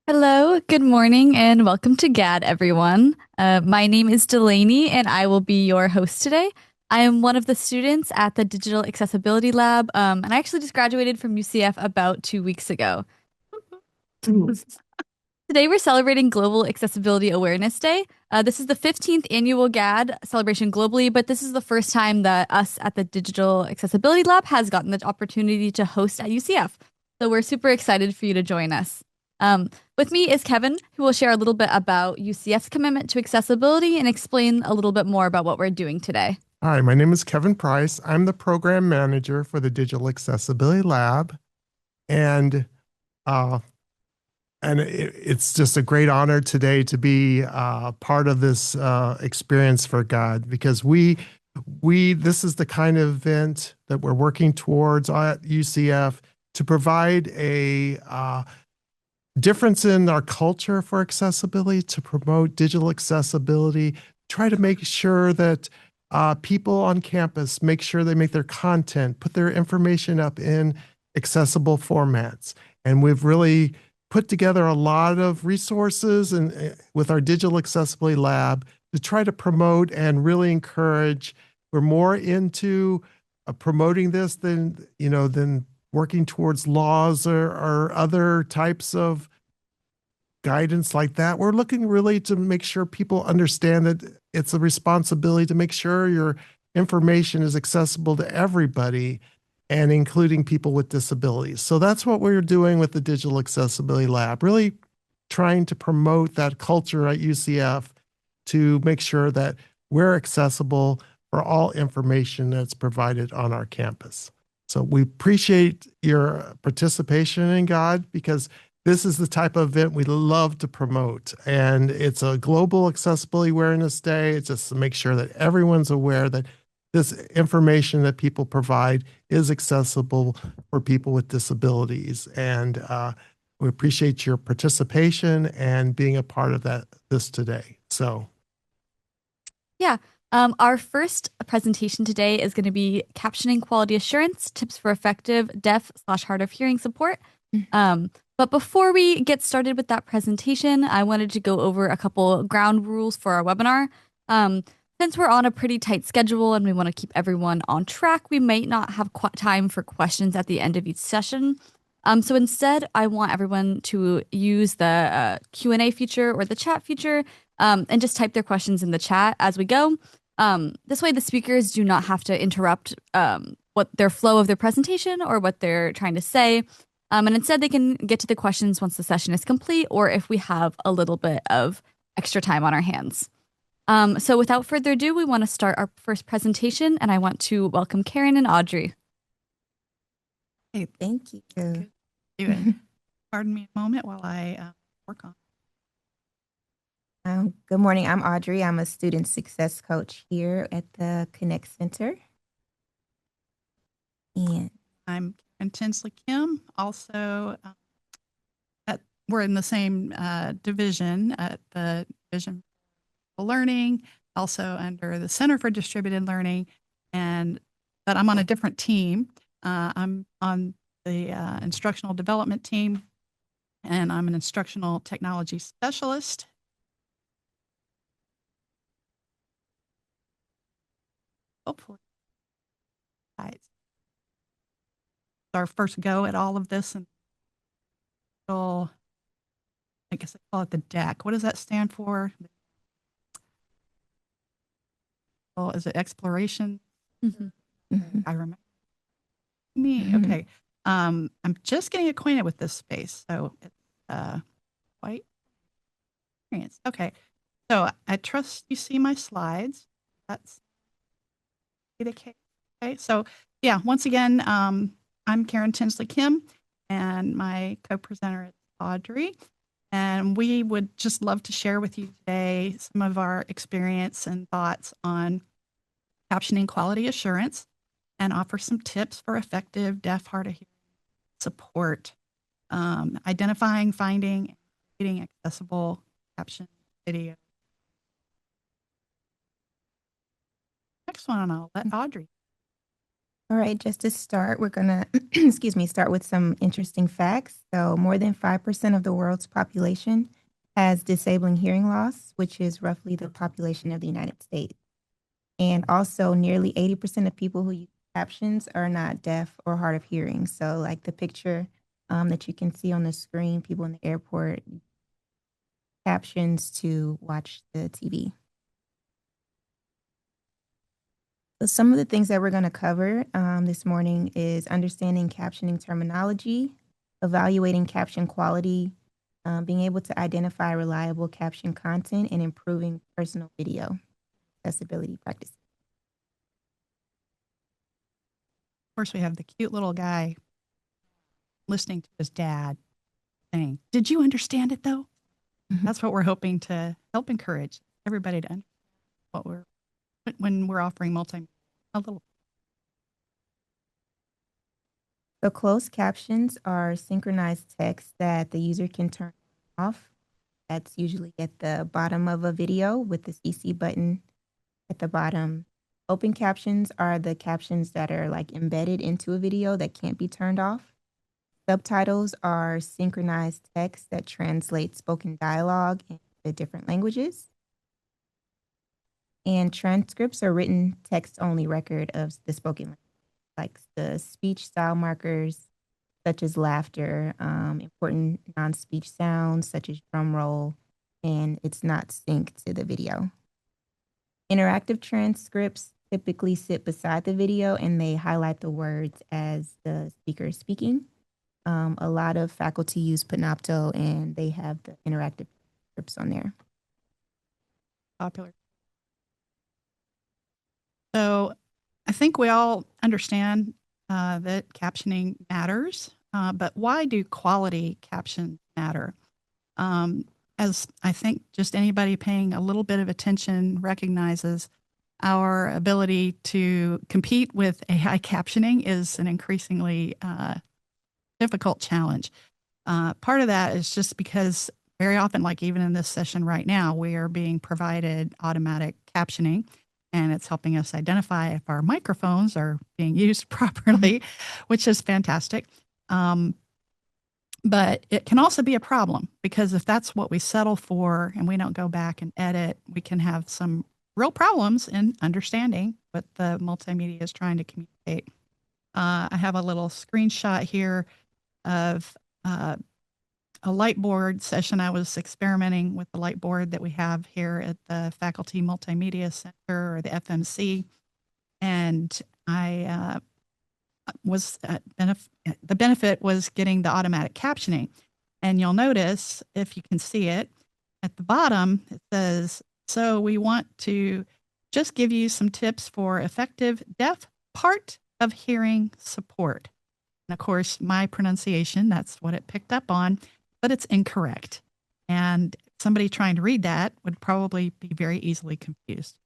Hello, good morning, and welcome to GAD, everyone. My name is Delaney, and I will be your host today. I am one of the students at the Digital Accessibility Lab, and I actually just graduated from UCF about 2 weeks ago. Today, we're celebrating Global Accessibility Awareness Day. This is the 15th annual GAD celebration globally, but this is the first time that us at the Digital Accessibility Lab has gotten the opportunity to host at UCF. So we're super excited for you to join us. With me is Kevin, who will share a little bit about UCF's commitment to accessibility and explain a little bit more about what we're doing today. Hi, my name is Kevin Price. I'm the program manager for the Digital Accessibility Lab, and uh, it's just a great honor today to be part of this experience for God because we this is the kind of event that we're working towards at UCF to provide a difference in our culture for accessibility, to promote digital accessibility, try to make sure that people on campus make sure they make their content, put their information up in accessible formats. And we've really put together a lot of resources and with our digital accessibility lab to try to promote and really encourage. We're more into promoting this than working towards laws or other types of guidance like that. We're looking really to make sure people understand that it's a responsibility to make sure your information is accessible to everybody and including people with disabilities. So that's what we're doing with the Digital Accessibility Lab, really trying to promote that culture at UCF to make sure that we're accessible for all information that's provided on our campus. So we appreciate your participation in God because this is the type of event we love to promote. And it's a global accessibility awareness day. It's just to make sure that everyone's aware that this information that people provide is accessible for people with disabilities. And we appreciate your participation and being a part of this today. So Yeah. Our first presentation today is going to be captioning quality assurance, tips for effective deaf/hard of hearing support. But before we get started with that presentation, I wanted to go over a couple ground rules for our webinar. Since we're on a pretty tight schedule and we want to keep everyone on track, we might not have time for questions at the end of each session. So instead, I want everyone to use the Q&A feature or the chat feature and just type their questions in the chat as we go. This way, the speakers do not have to interrupt what their flow of their presentation or what they're trying to say. And instead, they can get to the questions once the session is complete or if we have a little bit of extra time on our hands. So without further ado, we want to start our first presentation, and I want to welcome Karen and Audrey. Hey, thank you. Good. Do it. Pardon me a moment while I work on. Good morning. I'm Audrey. I'm a student success coach here at the Connect Center. And I'm Tinsley Kim. Also, we're in the same division at the Division for Learning, also under the Center for Distributed Learning, but I'm on a different team. I'm on the instructional development team, and I'm an instructional technology specialist. Hopefully, it's our first go at all of this, and I guess I call it the deck. What does that stand for? Well, is it exploration? Mm-hmm. Mm-hmm. I remember me. Mm-hmm. Okay. I'm just getting acquainted with this space, so it's quite experience. Okay. So I trust you see my slides. That's the case. Okay. So yeah, once again, I'm Karen Tinsley Kim, and my co-presenter is Audrey. And we would just love to share with you today some of our experience and thoughts on captioning quality assurance and offer some tips for effective deaf, hard of hearing support, identifying, finding, and creating accessible caption video. Next one, I'll let Audrey. All right, just to start, we're going to, start with some interesting facts. So, more than 5% of the world's population has disabling hearing loss, which is roughly the population of the United States. And also, nearly 80% of people who use captions are not deaf or hard of hearing. So, like the picture that you can see on the screen, people in the airport, captions to watch the TV. So some of the things that we're going to cover this morning is understanding captioning terminology, evaluating caption quality, being able to identify reliable caption content, and improving personal video accessibility practices. Of course, we have the cute little guy listening to his dad saying, "Did you understand it though?" That's what we're hoping to help encourage everybody to understand what we're when we're offering multi a little. So closed captions are synchronized text that the user can turn off. That's usually at the bottom of a video with the CC button at the bottom. Open captions are the captions that are like embedded into a video that can't be turned off. Subtitles are synchronized text that translates spoken dialogue into different languages. And transcripts are written text-only record of the spoken language, like the speech style markers, such as laughter, important non-speech sounds, such as drum roll, and it's not synced to the video. Interactive transcripts typically sit beside the video and they highlight the words as the speaker is speaking. A lot of faculty use Panopto and they have the interactive scripts on there. Popular. So I think we all understand that captioning matters, but why do quality captions matter? As I think just anybody paying a little bit of attention recognizes, our ability to compete with AI captioning is an increasingly difficult challenge. Part of that is just because very often, like even in this session right now, we are being provided automatic captioning, and it's helping us identify if our microphones are being used properly, which is fantastic. But it can also be a problem because if that's what we settle for and we don't go back and edit, we can have some real problems in understanding what the multimedia is trying to communicate. I have a little screenshot here of a light board session. I was experimenting with the light board that we have here at the Faculty Multimedia Center, or the FMC, and I the benefit was getting the automatic captioning. And you'll notice, if you can see it, at the bottom, it says, so we want to just give you some tips for effective deaf part of hearing support. And of course, my pronunciation, that's what it picked up on, but it's incorrect. And somebody trying to read that would probably be very easily confused.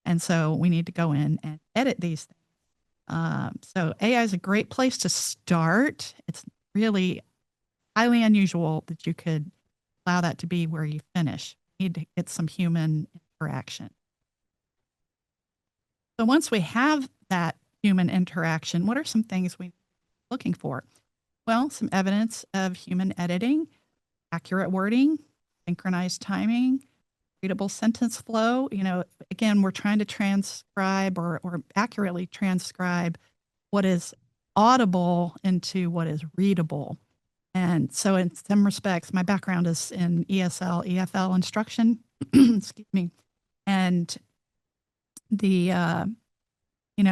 And so we need to go in and edit these things. So AI is a great place to start. It's really highly unusual that you could allow that to be where you finish. You need to get some human interaction. So once we have that human interaction, what are some things we're looking for? Well, some evidence of human editing, accurate wording, synchronized timing, readable sentence flow. You know, again, we're trying to transcribe or accurately transcribe what is audible into what is readable. And so in some respects, my background is in ESL, EFL instruction, excuse me, and the,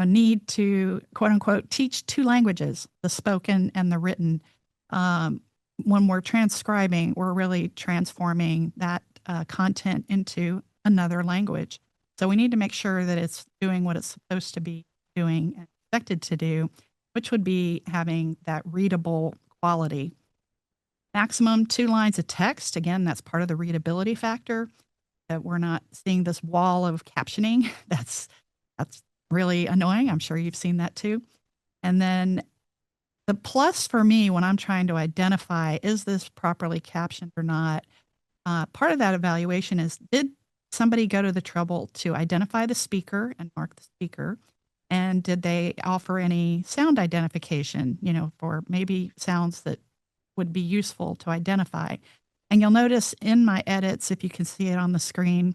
need to quote unquote teach two languages, the spoken and the written. When we're transcribing, we're really transforming that content into another language. So we need to make sure that it's doing what it's supposed to be doing and expected to do, which would be having that readable quality. Maximum 2 lines of text. Again, that's part of the readability factor, that we're not seeing this wall of captioning. That's really annoying. I'm sure you've seen that too. And then the plus for me when I'm trying to identify, is this properly captioned or not? Part of that evaluation is, did somebody go to the trouble to identify the speaker and mark the speaker? And did they offer any sound identification, for maybe sounds that would be useful to identify? And you'll notice in my edits, if you can see it on the screen,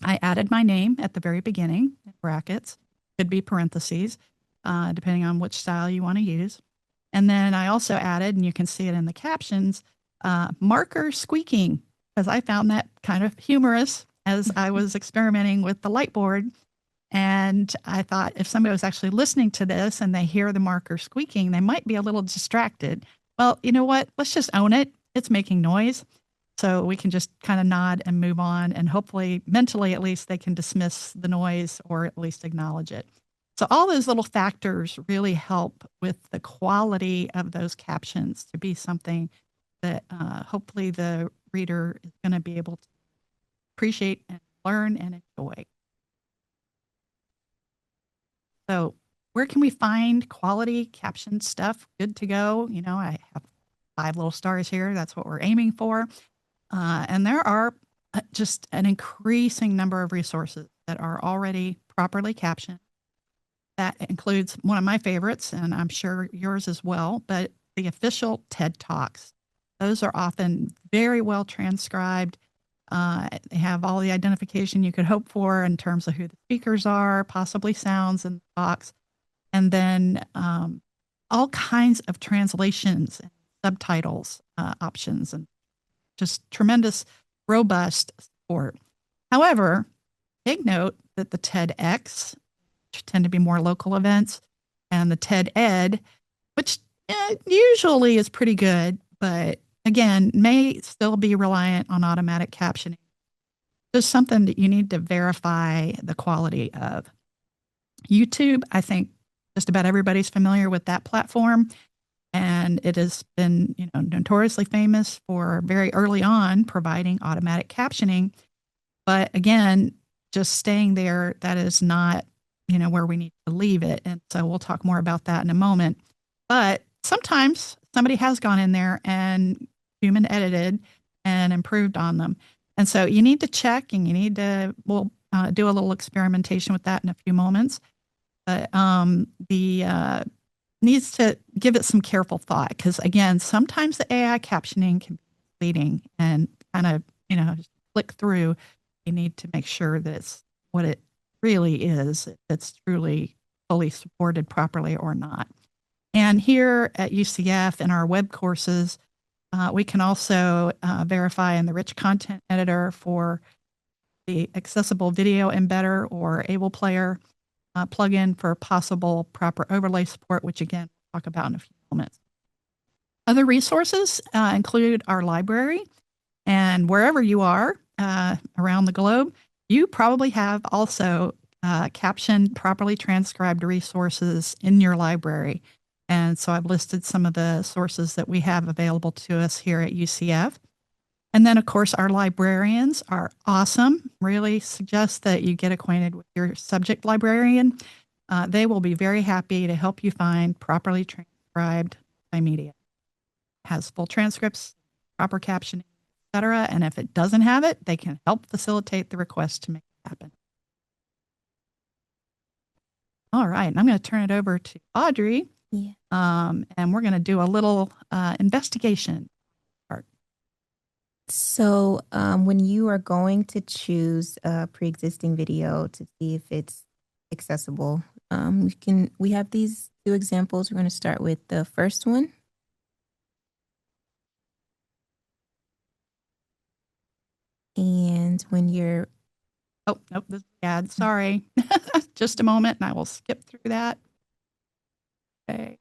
I added my name at the very beginning, brackets, could be parentheses, depending on which style you want to use. And then I also added, and you can see it in the captions, marker squeaking, because I found that kind of humorous as I was experimenting with the Lightboard. And I thought if somebody was actually listening to this and they hear the marker squeaking, they might be a little distracted. Well, you know what? Let's just own it. It's making noise. So we can just kind of nod and move on. And hopefully, mentally at least, they can dismiss the noise or at least acknowledge it. So all those little factors really help with the quality of those captions to be something that hopefully the reader is going to be able to appreciate and learn and enjoy. So where can we find quality caption stuff? Good to go. I have 5 little stars here. That's what we're aiming for. And there are just an increasing number of resources that are already properly captioned. That includes one of my favorites, and I'm sure yours as well, but the official TED Talks. Those are often very well transcribed. They have all the identification you could hope for in terms of who the speakers are, possibly sounds in the talks, and then all kinds of translations and subtitles options, and just tremendous, robust support. However, take note that the TEDx, which tend to be more local events, and the TED Ed, which usually is pretty good, but again, may still be reliant on automatic captioning. Just something that you need to verify the quality of. YouTube, I think just about everybody's familiar with that platform. And it has been, notoriously famous for very early on providing automatic captioning. But again, just staying there, that is not, where we need to leave it. And so we'll talk more about that in a moment. But sometimes somebody has gone in there and human edited and improved on them. And so you need to check, and we'll do a little experimentation with that in a few moments. But needs to give it some careful thought, because again, sometimes the AI captioning can be misleading and kind of, just click through. You need to make sure that it's what it really is, if it's truly fully supported properly or not. And here at UCF in our web courses, we can also verify in the rich content editor for the accessible video embedder or Able Player plugin for possible proper overlay support, which again, we'll talk about in a few moments. Other resources include our library, and wherever you are around the globe, you probably have also captioned, properly transcribed resources in your library. And so I've listed some of the sources that we have available to us here at UCF. And then, of course, our librarians are awesome. Really suggest that you get acquainted with your subject librarian. They will be very happy to help you find properly transcribed multimedia. It has full transcripts, proper captioning, etc. And if it doesn't have it, they can help facilitate the request to make it happen. All right, and I'm going to turn it over to Audrey. Yeah. And we're going to do a little investigation. So when you are going to choose a pre-existing video to see if it's accessible, we have these 2 examples. We're going to start with the first one. And when you're... Oh, nope, this is the ad. Sorry. Just a moment, and I will skip through that. Okay.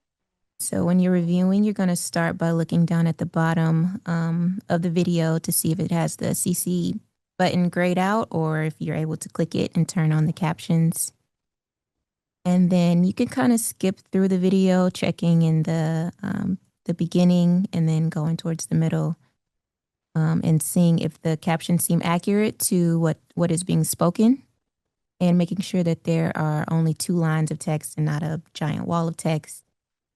So when you're reviewing, you're going to start by looking down at the bottom of the video to see if it has the CC button grayed out, or if you're able to click it and turn on the captions. And then you can kind of skip through the video, checking in the beginning and then going towards the middle, and seeing if the captions seem accurate to what is being spoken, and making sure that there are only 2 lines of text and not a giant wall of text,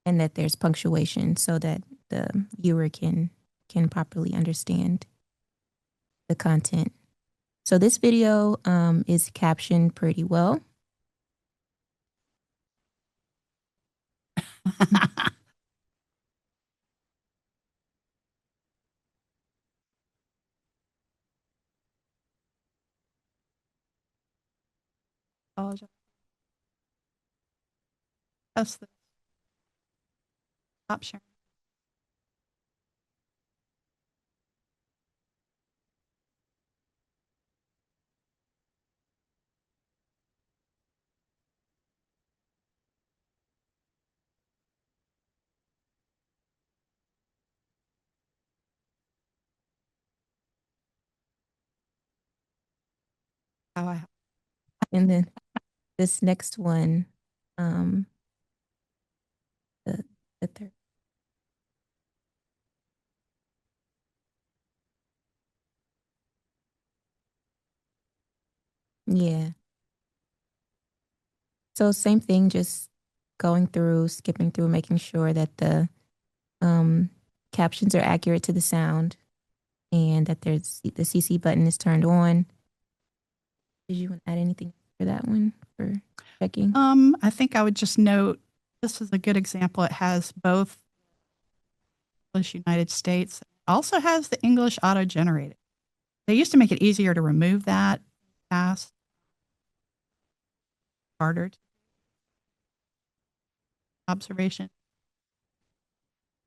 and that there's punctuation so that the viewer can properly understand the content. So this video is captioned pretty well. Apologize. Test the stop sharing. How I And then this next one, um, the third. Yeah. So same thing, just going through, skipping through, making sure that the captions are accurate to the sound and that there's the CC button is turned on. Did you want to add anything for that one for checking? I think I would just note this is a good example. It has both English United States, also has the English auto generated. They used to make it easier to remove that fast, harder observation.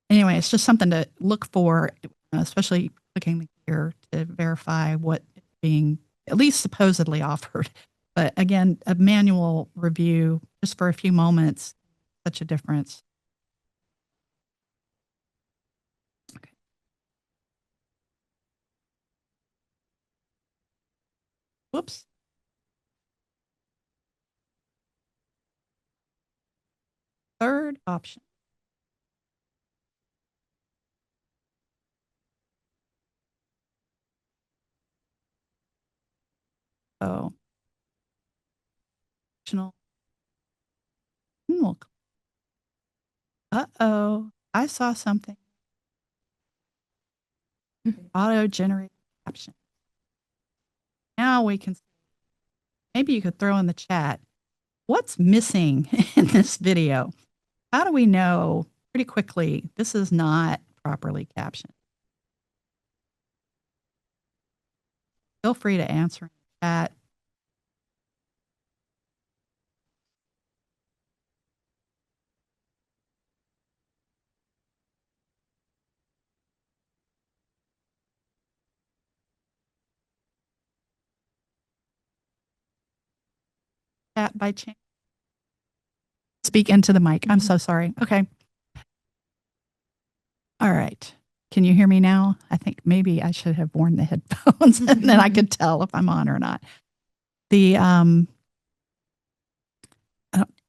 Anyway, it's just something to look for, especially clicking here to verify what is being at least supposedly offered. But again, a manual review just for a few moments, such a difference. Okay. Whoops. Third option. So, optional. Uh-oh, I saw something. Auto-generated caption. Now we can, maybe you could throw in the chat, what's missing in this video? How do we know pretty quickly this is not properly captioned? Feel free to answer in the chat. Chat by chance. Speak into the mic. I'm so sorry. Okay. All right. Can you hear me now? I think maybe I should have worn the headphones and then I could tell if I'm on or not. The and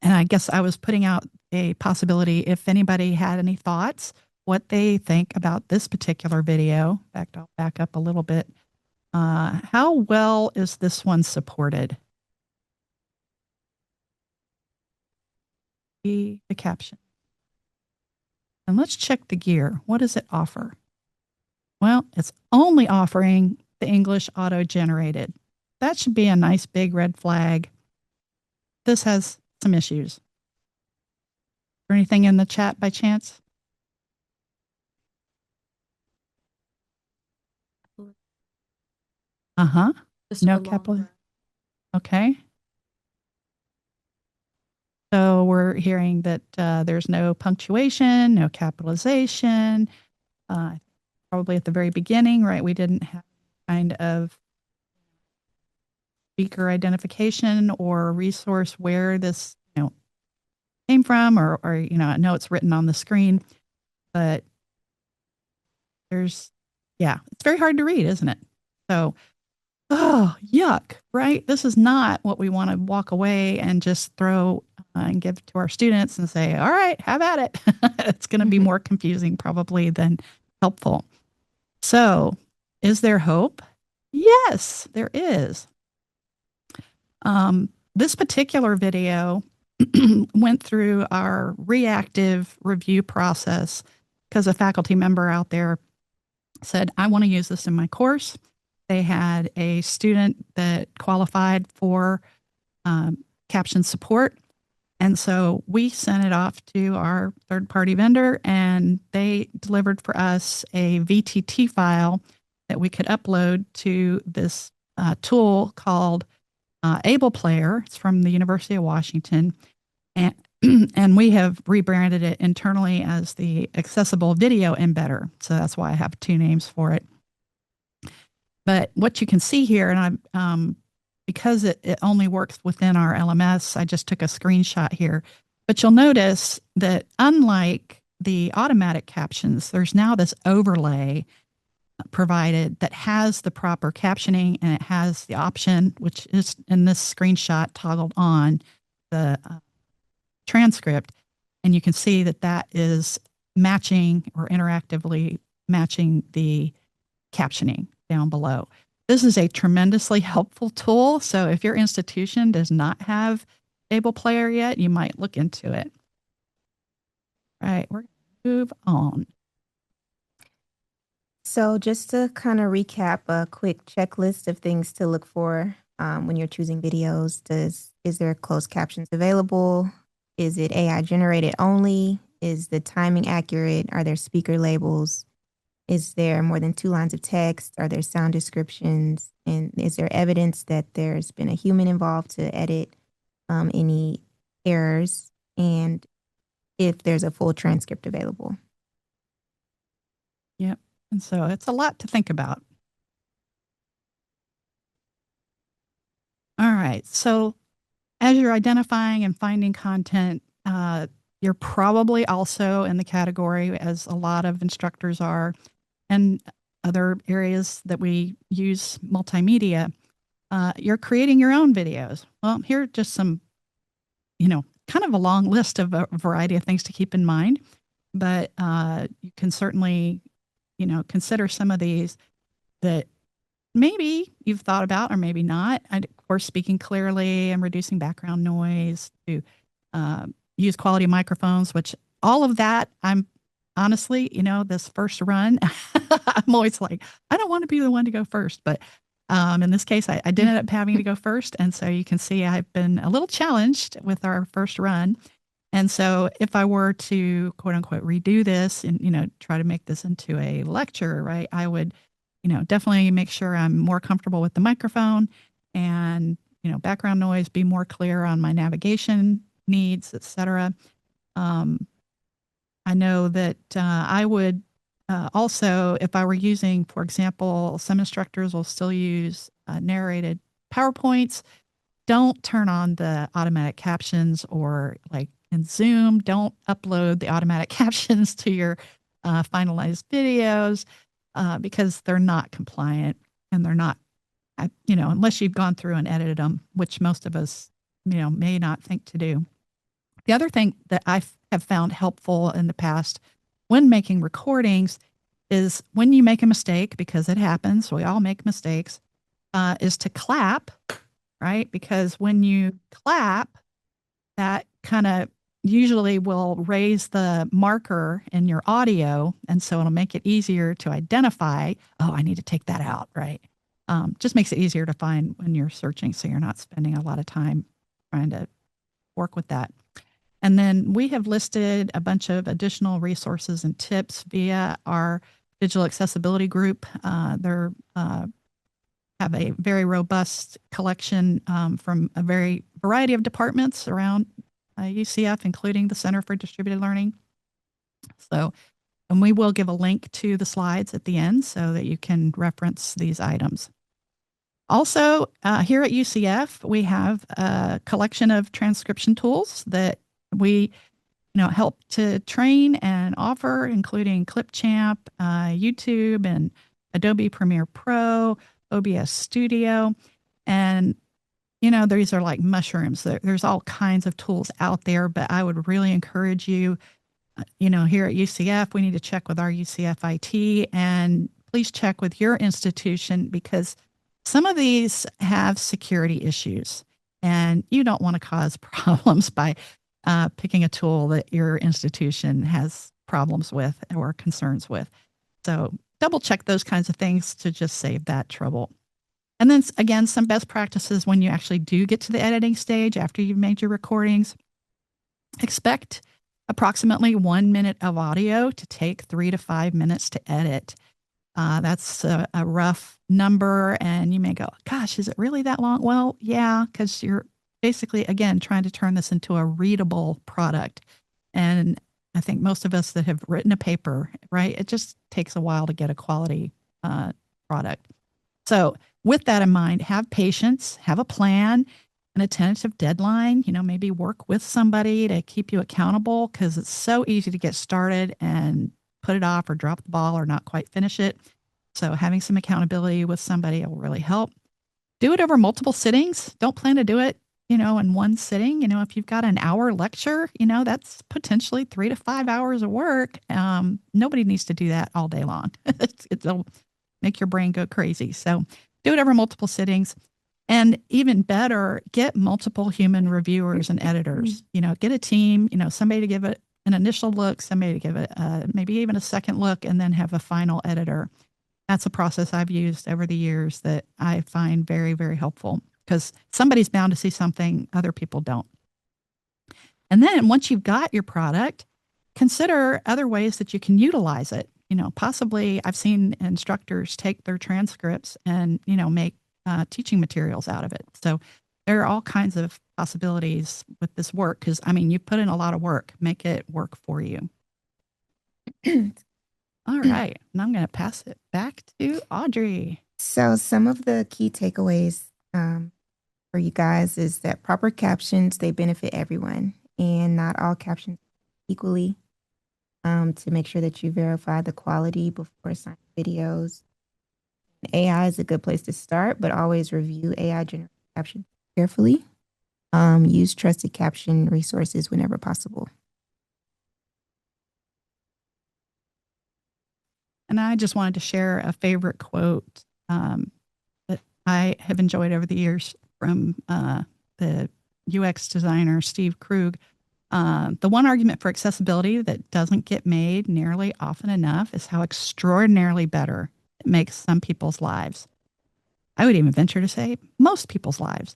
I guess I was putting out a possibility if anybody had any thoughts, what they think about this particular video. In fact, I'll back up a little bit. How well is this one supported? The caption. And let's check the gear. What does it offer? Well, it's only offering the English auto-generated. That should be a nice big red flag. This has some issues. Is there anything in the chat by chance? Uh-huh. No capital. Okay. So we're hearing that there's no punctuation, no capitalization. Probably at the very beginning, right? We didn't have kind of speaker identification or resource where this, came from, or I know it's written on the screen, but it's very hard to read, isn't it? So, oh, yuck, right? This is not what we want to walk away and just throw and give to our students and say, all right, have at it. It's going to be more confusing probably than helpful. So, is there hope? Yes, there is. This particular video went through our reactive review process because a faculty member out there said, I want to use this in my course. They had a student that qualified for caption support, And so we sent it off to our third-party vendor, and they delivered for us a VTT file that we could upload to this tool called Able Player. It's from the University of Washington. And, and we have rebranded it internally as the Accessible Video Embedder. So that's why I have two names for it. But what you can see here, and because it only works within our LMS, I just took a screenshot here. But you'll notice that unlike the automatic captions, there's now this overlay provided that has the proper captioning, and it has the option, which is in this screenshot toggled on the transcript. And you can see that that is matching or interactively matching the captioning down below. This is a tremendously helpful tool. So if your institution does not have Able Player yet, you might look into it. All right, we're going to move on. So just to kind of recap, a quick checklist of things to look for when you're choosing videos. Is there closed captions available? Is it AI generated only? Is the timing accurate? Are there speaker labels? Is there more than 2 lines of text? Are there sound descriptions? And is there evidence that there's been a human involved to edit any errors? And if there's a full transcript available? Yep. And so it's a lot to think about. All right. So as you're identifying and finding content, you're probably also in the category, as a lot of instructors are, and other areas that we use multimedia, you're creating your own videos. Well, here are just some, kind of a long list of a variety of things to keep in mind, but you can certainly, consider some of these that maybe you've thought about or maybe not. And of course, speaking clearly and reducing background noise, to use quality microphones, which all of that, I'm honestly, this first run, I'm always like, I don't want to be the one to go first. But in this case, I did end up having to go first. And so you can see I've been a little challenged with our first run. And so if I were to, quote unquote, redo this and, try to make this into a lecture, right, I would, definitely make sure I'm more comfortable with the microphone and, background noise, be more clear on my navigation needs, et cetera. I know that I would also, if I were using, for example, some instructors will still use narrated PowerPoints. Don't turn on the automatic captions, or like in Zoom, don't upload the automatic captions to your finalized videos because they're not compliant, and they're not, unless you've gone through and edited them, which most of us, may not think to do. The other thing that I have found helpful in the past when making recordings is when you make a mistake, because it happens, we all make mistakes, is to clap, right? Because when you clap, that kind of usually will raise the marker in your audio. And so it'll make it easier to identify, oh, I need to take that out, right? Just makes it easier to find when you're searching, so you're not spending a lot of time trying to work with that. And then we have listed a bunch of additional resources and tips via our digital accessibility group. They're have a very robust collection from a variety of departments around UCF, including the Center for Distributed Learning. So, and we will give a link to the slides at the end so that you can reference these items. Also, here at UCF, we have a collection of transcription tools that we help to train and offer, including Clipchamp, YouTube, and Adobe Premiere Pro, OBS Studio. And, these are like mushrooms. There's all kinds of tools out there, but I would really encourage you, here at UCF, we need to check with our UCF IT, and please check with your institution, because some of these have security issues, and you don't want to cause problems by picking a tool that your institution has problems with or concerns with. So double check those kinds of things to just save that trouble. And then again, some best practices when you actually do get to the editing stage after you've made your recordings. Expect approximately 1 minute of audio to take 3 to 5 minutes to edit. That's a rough number, and you may go, gosh, is it really that long? Well, yeah, because you're basically, again, trying to turn this into a readable product. And I think most of us that have written a paper, right, it just takes a while to get a quality product. So with that in mind, have patience, have a plan, and a tentative deadline. Maybe work with somebody to keep you accountable, because it's so easy to get started and put it off or drop the ball or not quite finish it. So having some accountability with somebody will really help. Do it over multiple sittings. Don't plan to do it, in one sitting. If you've got an hour lecture, that's potentially 3 to 5 hours of work. Nobody needs to do that all day long. It'll make your brain go crazy. So do it over multiple sittings. And even better, get multiple human reviewers and editors. Get a team, somebody to give it an initial look, somebody to give it maybe even a second look, and then have a final editor. That's a process I've used over the years that I find very, very helpful, because somebody's bound to see something other people don't. And then once you've got your product, consider other ways that you can utilize it. Possibly I've seen instructors take their transcripts and, make teaching materials out of it. So there are all kinds of possibilities with this work, because, you put in a lot of work. Make it work for you. All right. And I'm going to pass it back to Audrey. So some of the key takeaways for you guys is that proper captions, they benefit everyone, and not all captions equally. To make sure that you verify the quality before assigning videos. AI is a good place to start, but always review AI-generated captions carefully. Use trusted caption resources whenever possible. And I just wanted to share a favorite quote that I have enjoyed over the years from the UX designer, Steve Krug. The one argument for accessibility that doesn't get made nearly often enough is how extraordinarily better it makes some people's lives. I would even venture to say most people's lives.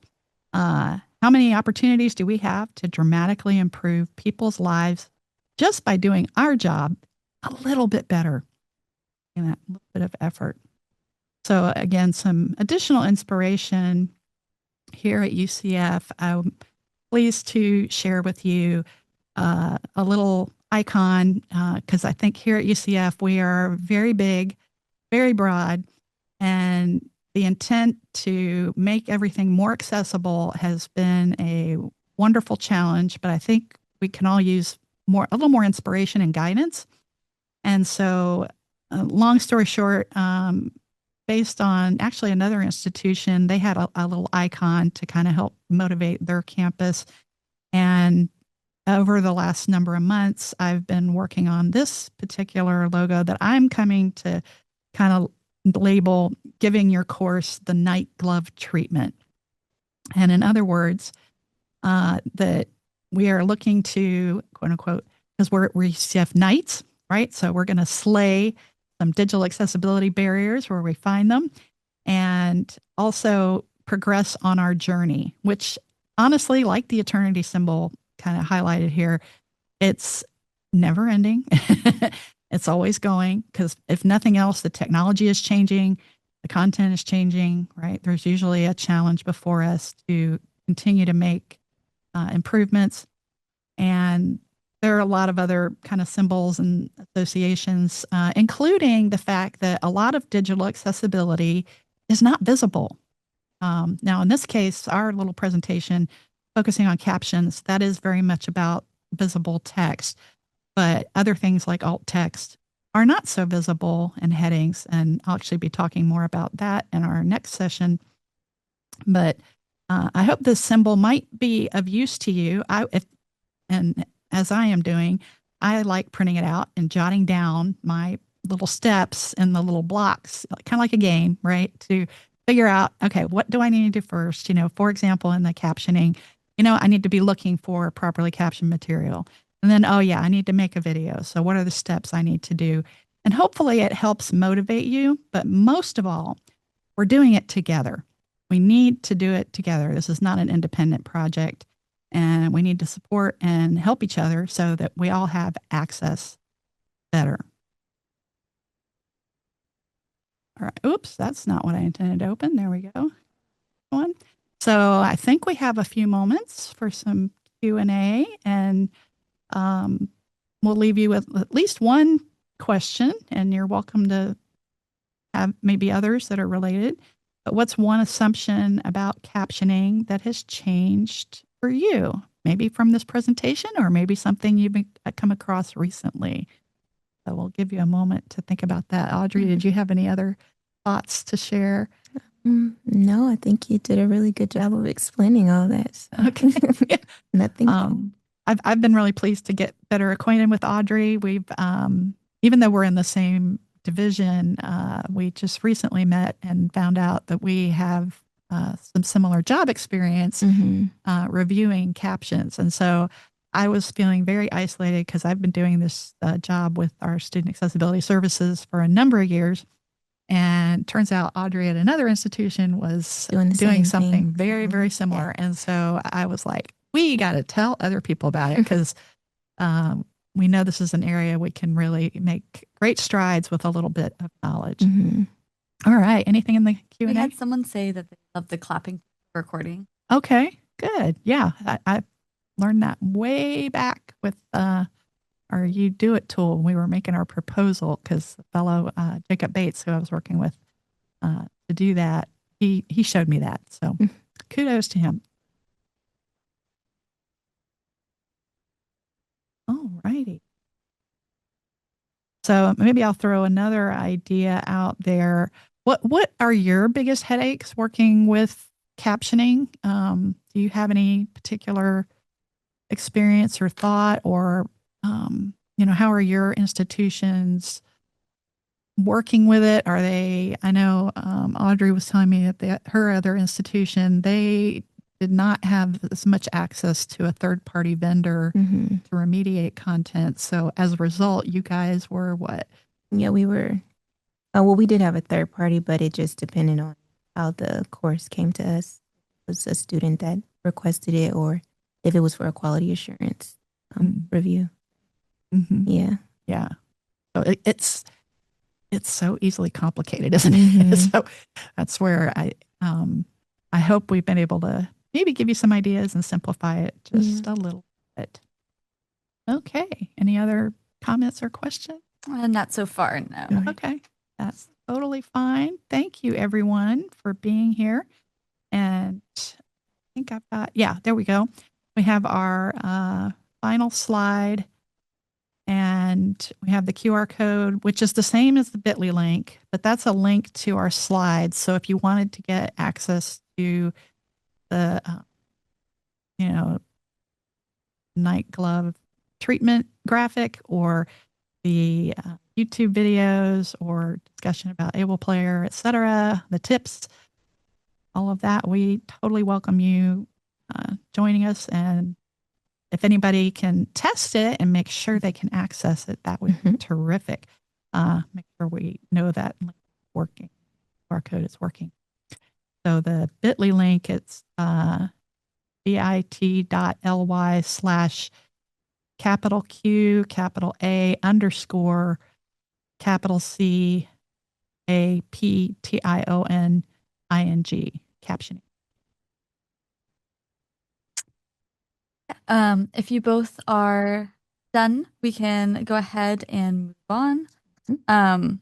How many opportunities do we have to dramatically improve people's lives just by doing our job a little bit better in that little bit of effort? So again, some additional inspiration here at UCF. I'm pleased to share with you a little icon, because I think here at UCF we are very big, very broad, and the intent to make everything more accessible has been a wonderful challenge, but I think we can all use a little more inspiration and guidance. And so, long story short, based on actually another institution, they had a little icon to kind of help motivate their campus. And over the last number of months, I've been working on this particular logo that I'm coming to kind of label giving your course the night glove treatment. And in other words, that we are looking to, quote unquote, because we're UCF Knights, right? So we're going to slay some digital accessibility barriers where we find them, and also progress on our journey, which honestly, like the eternity symbol kind of highlighted here, it's never ending. It's always going, because if nothing else, the technology is changing, the content is changing, right? There's usually a challenge before us to continue to make improvements. And there are a lot of other kind of symbols and associations, including the fact that a lot of digital accessibility is not visible. Now, in this case, our little presentation focusing on captions, that is very much about visible text. But other things like alt text are not so visible, in headings. And I'll actually be talking more about that in our next session. But I hope this symbol might be of use to you. And as I am doing, I like printing it out and jotting down my little steps in the little blocks, kind of like a game, right? To figure out, okay, what do I need to do first? For example, in the captioning, I need to be looking for properly captioned material. And then, oh yeah, I need to make a video. So what are the steps I need to do? And hopefully it helps motivate you. But most of all, we're doing it together. We need to do it together. This is not an independent project. and we need to support and help each other so that we all have access better. All right. Oops, that's not what I intended to open. There we go. One. So I think we have a few moments for some Q&A, and we'll leave you with at least one question, and you're welcome to have maybe others that are related. But what's one assumption about captioning that has changed for you? Maybe from this presentation, or maybe something you've come across recently. So we'll give you a moment to think about that. Audrey, did you have any other thoughts to share? No, I think you did a really good job of explaining all that. So. Okay. Nothing. I've been really pleased to get better acquainted with Audrey. We've even though we're in the same division, we just recently met and found out that we have some similar job experience reviewing captions. And so I was feeling very isolated because I've been doing this job with our student accessibility services for a number of years. And turns out Audrey at another institution was doing something very, very similar. Yeah. And so I was like, we got to tell other people about it because we know this is an area we can really make great strides with a little bit of knowledge. All right. Anything in the Q&A? We had someone say that they love the clapping recording. Okay, good. Yeah, I learned that way back with our You Do It tool when we were making our proposal, because the fellow Jacob Bates, who I was working with to do that, he showed me that. So kudos to him. All righty. So maybe I'll throw another idea out there. What are your biggest headaches working with captioning? Do you have any particular experience or thought, or how are your institutions working with it? Are they? I know Audrey was telling me that her other institution, they did not have as much access to a third-party vendor to remediate content. So as a result, you guys were what? Yeah, we were. Well, we did have a third party, but it just depended on how the course came to us. It was a student that requested it, or if it was for a quality assurance review. Yeah. Yeah. So it's so easily complicated, isn't it? So that's where I hope we've been able to maybe give you some ideas and simplify it just a little bit. Okay. Any other comments or questions? Not so far, no. Okay. That's totally fine. Thank you, everyone, for being here. And I think I've got, there we go. We have our final slide, and we have the QR code, which is the same as the bit.ly link, but that's a link to our slides. So if you wanted to get access to the, night glove treatment graphic, or the YouTube videos, or discussion about Able Player, etc., the tips, all of that, we totally welcome you joining us. And if anybody can test it and make sure they can access it, that would be terrific. Make sure we know that link is working, our code is working. So the bit.ly link, it's bit.ly/Q A _ CAPTIONING captioning. If you both are done, we can go ahead and move on. I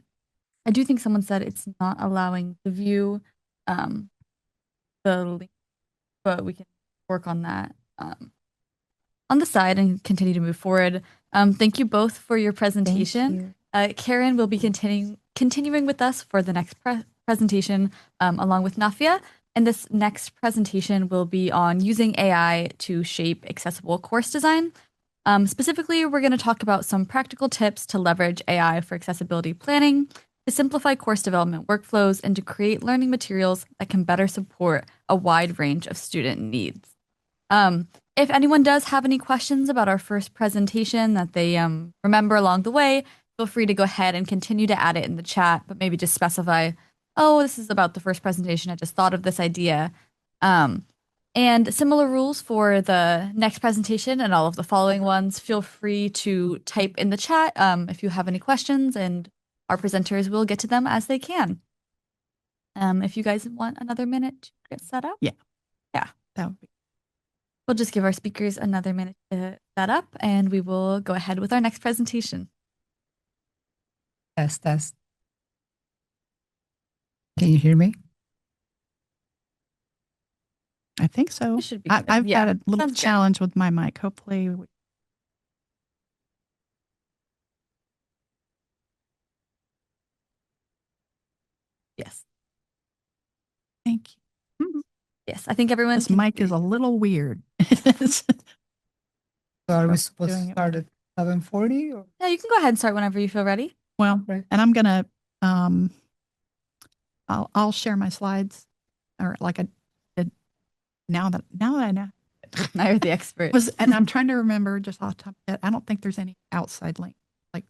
do think someone said it's not allowing to view the link, but we can work on that on the side and continue to move forward. Thank you both for your presentation. Karen will be continuing with us for the next presentation along with Nafia. And this next presentation will be on using AI to shape accessible course design. Specifically, we're going to talk about some practical tips to leverage AI for accessibility planning, to simplify course development workflows, and to create learning materials that can better support a wide range of student needs. If anyone does have any questions about our first presentation that they remember along the way, feel free to go ahead and continue to add it in the chat, but maybe just specify, oh, this is about the first presentation. I just thought of this idea. And similar rules for the next presentation and all of the following ones. Feel free to type in the chat if you have any questions, and our presenters will get to them as they can. If you guys want another minute to get set up. Yeah. Yeah. That would be. We'll just give our speakers another minute to set up, and we will go ahead with our next presentation. Test, test. Can you hear me? I think so. It should be I've yeah. had a little Sounds good. challenge with my mic. Hopefully. Yes. Thank you. Yes, I think everyone This can mic hear is a you. little weird. So are we Sure, supposed to doing it start at 7:40 or? Yeah, you can go ahead and start whenever you feel ready. Well, Right. and I'm gonna I'll share my slides, or like I did now that I know. Now you're the expert. And I'm trying to remember just off the top of my head. I don't think there's any outside link. Like,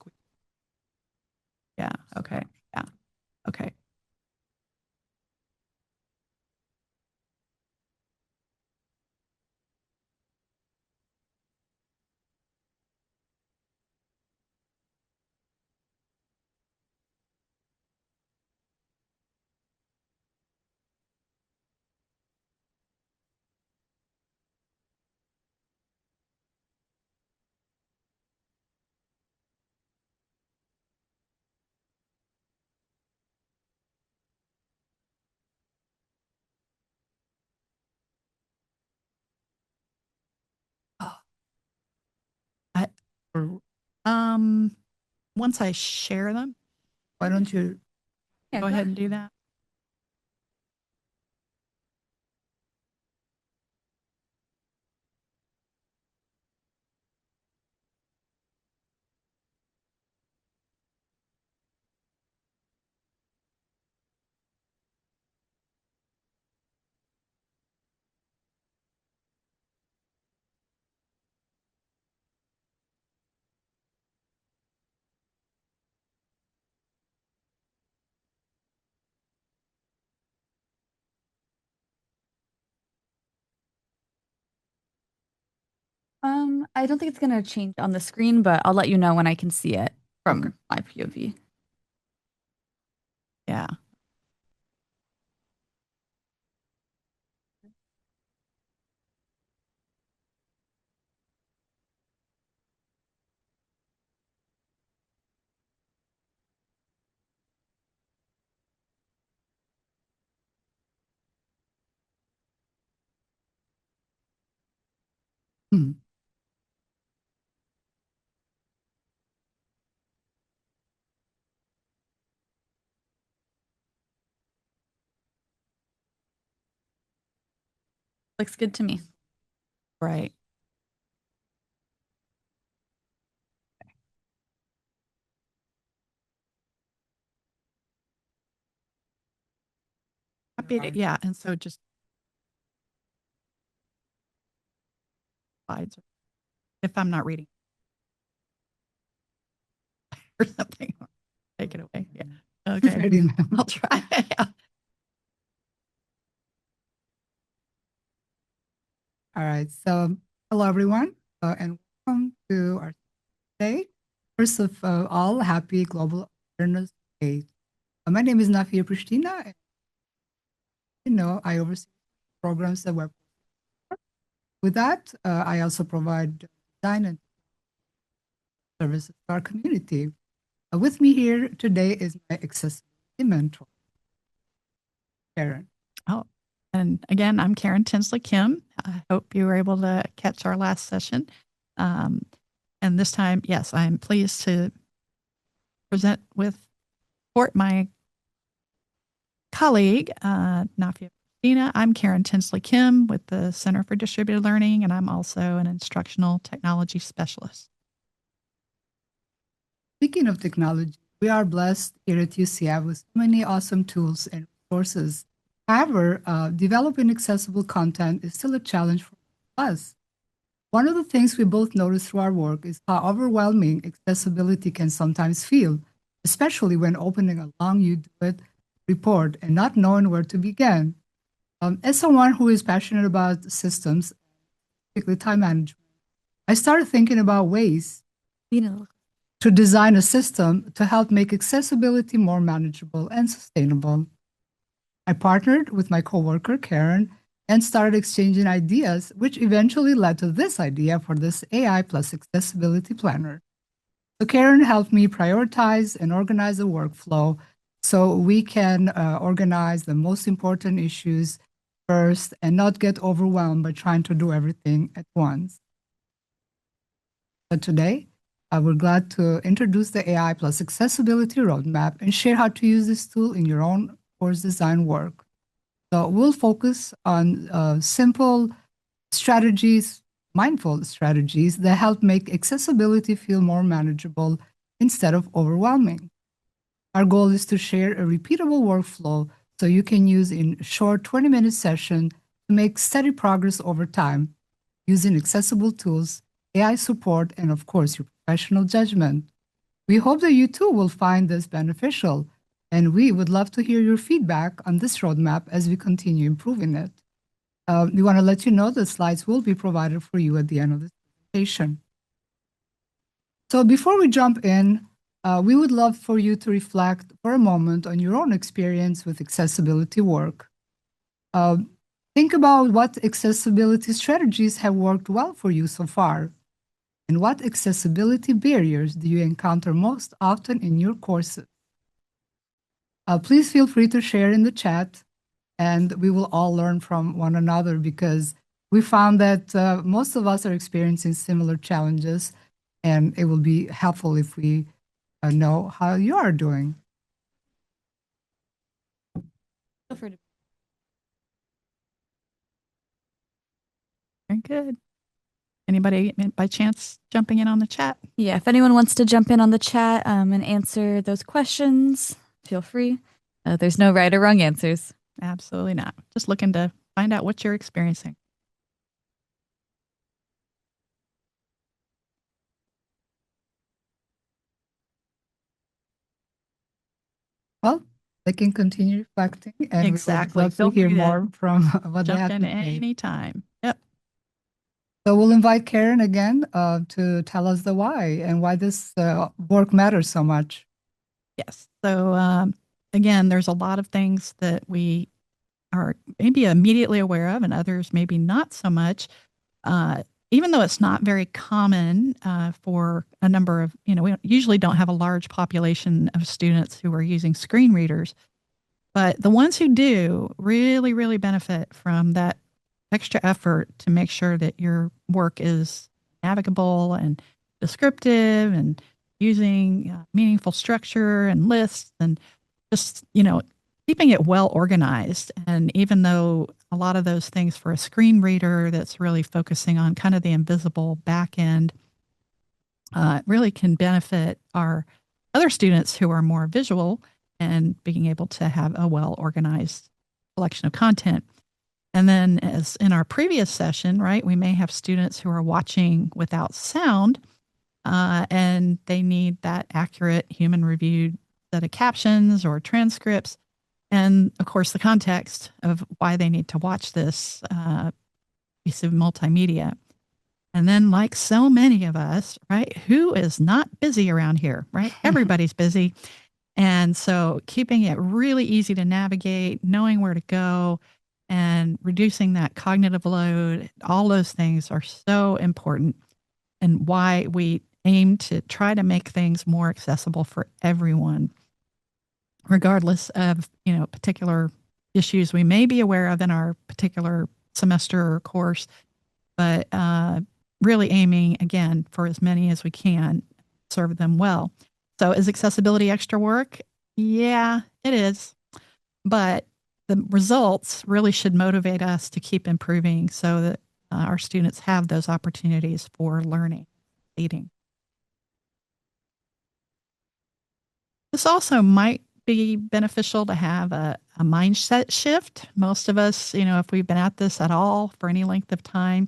yeah, okay, yeah, okay. Oh, I once I share them, Why don't you? Yeah, go ahead and do that. I don't think it's gonna change on the screen, but I'll let you know when I can see it from my POV. Yeah. Hmm. Looks good to me. Right. Happy to, yeah, and so just slides if I'm not reading or something. Take it away. Yeah. Okay. Ready now. I'll try. Yeah. All right. So hello, everyone, and welcome to our day. First of all, happy Global Awareness Day. My name is Nafia Pristina. And, I oversee programs at Web. With that, I also provide design and services to our community. With me here today is my accessibility mentor, Karen. Oh, and again, I'm Karen Tinsley Kim. I hope you were able to catch our last session. And this time, yes, I'm pleased to present with support my colleague, Nafia Christina. I'm Karen Tinsley Kim with the Center for Distributed Learning, and I'm also an instructional technology specialist. Speaking of technology, we are blessed here at UCF with so many awesome tools and resources. However, developing accessible content is still a challenge for us. One of the things we both notice through our work is how overwhelming accessibility can sometimes feel, especially when opening a long you do it report and not knowing where to begin. As someone who is passionate about systems, particularly time management, I started thinking about ways to design a system to help make accessibility more manageable and sustainable. I partnered with my coworker, Karen, and started exchanging ideas, which eventually led to this idea for this AI plus accessibility planner. So Karen helped me prioritize and organize the workflow so we can organize the most important issues first and not get overwhelmed by trying to do everything at once. But today, we're glad to introduce the AI plus accessibility roadmap and share how to use this tool in your own course design work. So we'll focus on simple strategies, mindful strategies that help make accessibility feel more manageable instead of overwhelming. Our goal is to share a repeatable workflow so you can use in a short 20-minute session to make steady progress over time using accessible tools, AI support, and of course, your professional judgment. We hope that you too will find this beneficial, and we would love to hear your feedback on this roadmap as we continue improving it. We want to let you know the slides will be provided for you at the end of this presentation. So before we jump in, we would love for you to reflect for a moment on your own experience with accessibility work. Think about what accessibility strategies have worked well for you so far, and what accessibility barriers do you encounter most often in your courses? Please feel free to share in the chat, and we will all learn from one another because we found that most of us are experiencing similar challenges, and it will be helpful if we know how you are doing. Very good. Anybody by chance jumping in on the chat? Yeah, if anyone wants to jump in on the chat and answer those questions, feel free. There's no right or wrong answers. Absolutely not. Just looking to find out what you're experiencing. Well, they can continue reflecting, and Exactly. we would love to hear more from what they have Jump to in say. anytime. Yep. So we'll invite Karen again to tell us the why and why this work matters so much. Yes. So again, there's a lot of things that we are maybe immediately aware of and others maybe not so much. Even though it's not very common for a number of, we usually don't have a large population of students who are using screen readers, but the ones who do really, really benefit from that extra effort to make sure that your work is navigable and descriptive and using meaningful structure and lists and just, keeping it well organized. And even though a lot of those things for a screen reader that's really focusing on kind of the invisible back end really can benefit our other students who are more visual and being able to have a well organized collection of content. And then, as in our previous session, right, we may have students who are watching without sound and they need that accurate human reviewed set of captions or transcripts. And of course, the context of why they need to watch this piece of multimedia. And then, like so many of us, right, who is not busy around here, right? Everybody's busy. And so keeping it really easy to navigate, knowing where to go, and reducing that cognitive load, all those things are so important and why we aim to try to make things more accessible for everyone, regardless of, particular issues we may be aware of in our particular semester or course, but really aiming, again, for as many as we can, serve them well. So is accessibility extra work? Yeah, it is. But the results really should motivate us to keep improving so that our students have those opportunities for learning, leading. This also might be beneficial to have a mindset shift. Most of us, if we've been at this at all for any length of time,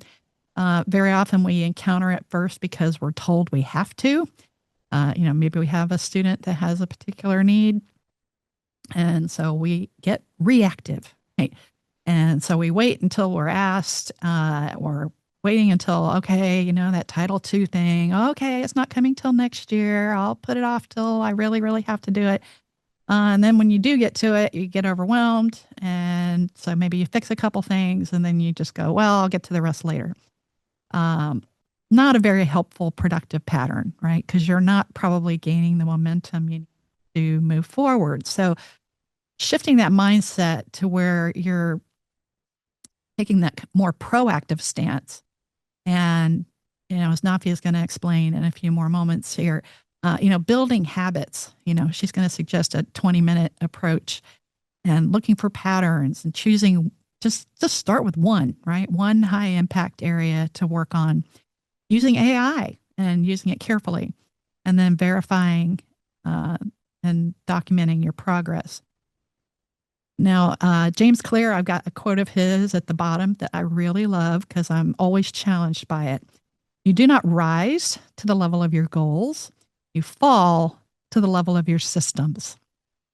very often we encounter it first because we're told we have to. Maybe we have a student that has a particular need, and so we get reactive, right? And so we wait until we're asked, or waiting until, okay, you know, that Title II thing, okay, it's not coming till next year. I'll put it off till I really, really have to do it. And then when you do get to it, you get overwhelmed. And so maybe you fix a couple things and then you just go, well, I'll get to the rest later. Not a very helpful, productive pattern, right? Because you're not probably gaining the momentum you need to move forward. So shifting that mindset to where you're taking that more proactive stance. And, you know, as Nafi is going to explain in a few more moments here, you know, building habits, you know, she's going to suggest a 20-minute approach and looking for patterns and choosing, just start with one, right? One high impact area to work on, using AI and using it carefully, and then verifying and documenting your progress. Now, James Clear, I've got a quote of his at the bottom that I really love because I'm always challenged by it. You do not rise to the level of your goals. You fall to the level of your systems.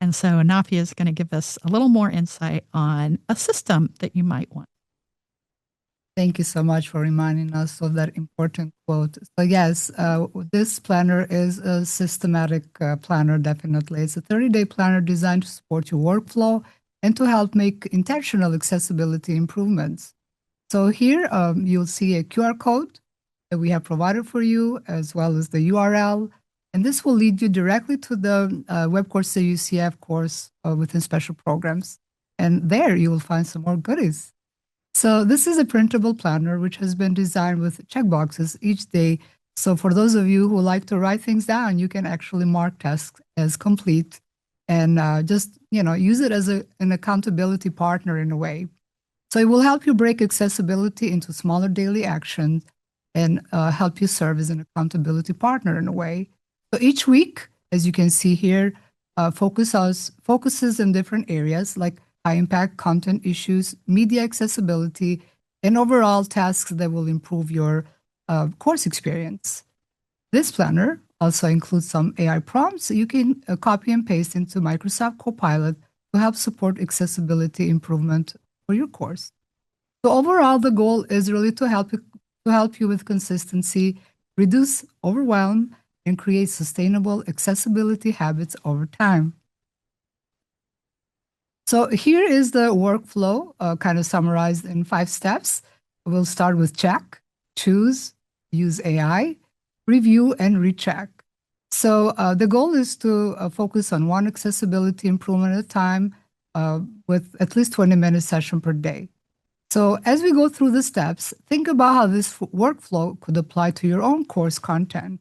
And so Nafi is going to give us a little more insight on a system that you might want. Thank you so much for reminding us of that important quote. So yes, this planner is a systematic planner, definitely. It's a 30-day planner designed to support your workflow and to help make intentional accessibility improvements. So here you'll see a QR code that we have provided for you, as well as the URL. And this will lead you directly to the Webcourses UCF course within special programs. And there you will find some more goodies. So this is a printable planner which has been designed with checkboxes each day. So for those of you who like to write things down, you can actually mark tasks as complete and just, you know, use it as an accountability partner in a way. So it will help you break accessibility into smaller daily actions and help you serve as an accountability partner in a way. So each week, as you can see here, focuses in different areas like high impact content issues, media accessibility, and overall tasks that will improve your course experience. This planner also includes some AI prompts you can copy and paste into Microsoft Copilot to help support accessibility improvement for your course. So overall, the goal is really to help you with consistency, reduce overwhelm, and create sustainable accessibility habits over time. So here is the workflow kind of summarized in 5 steps. We'll start with check, choose, use AI, review, and recheck. So the goal is to focus on one accessibility improvement at a time with at least 20-minute session per day. So as we go through the steps, think about how this workflow could apply to your own course content.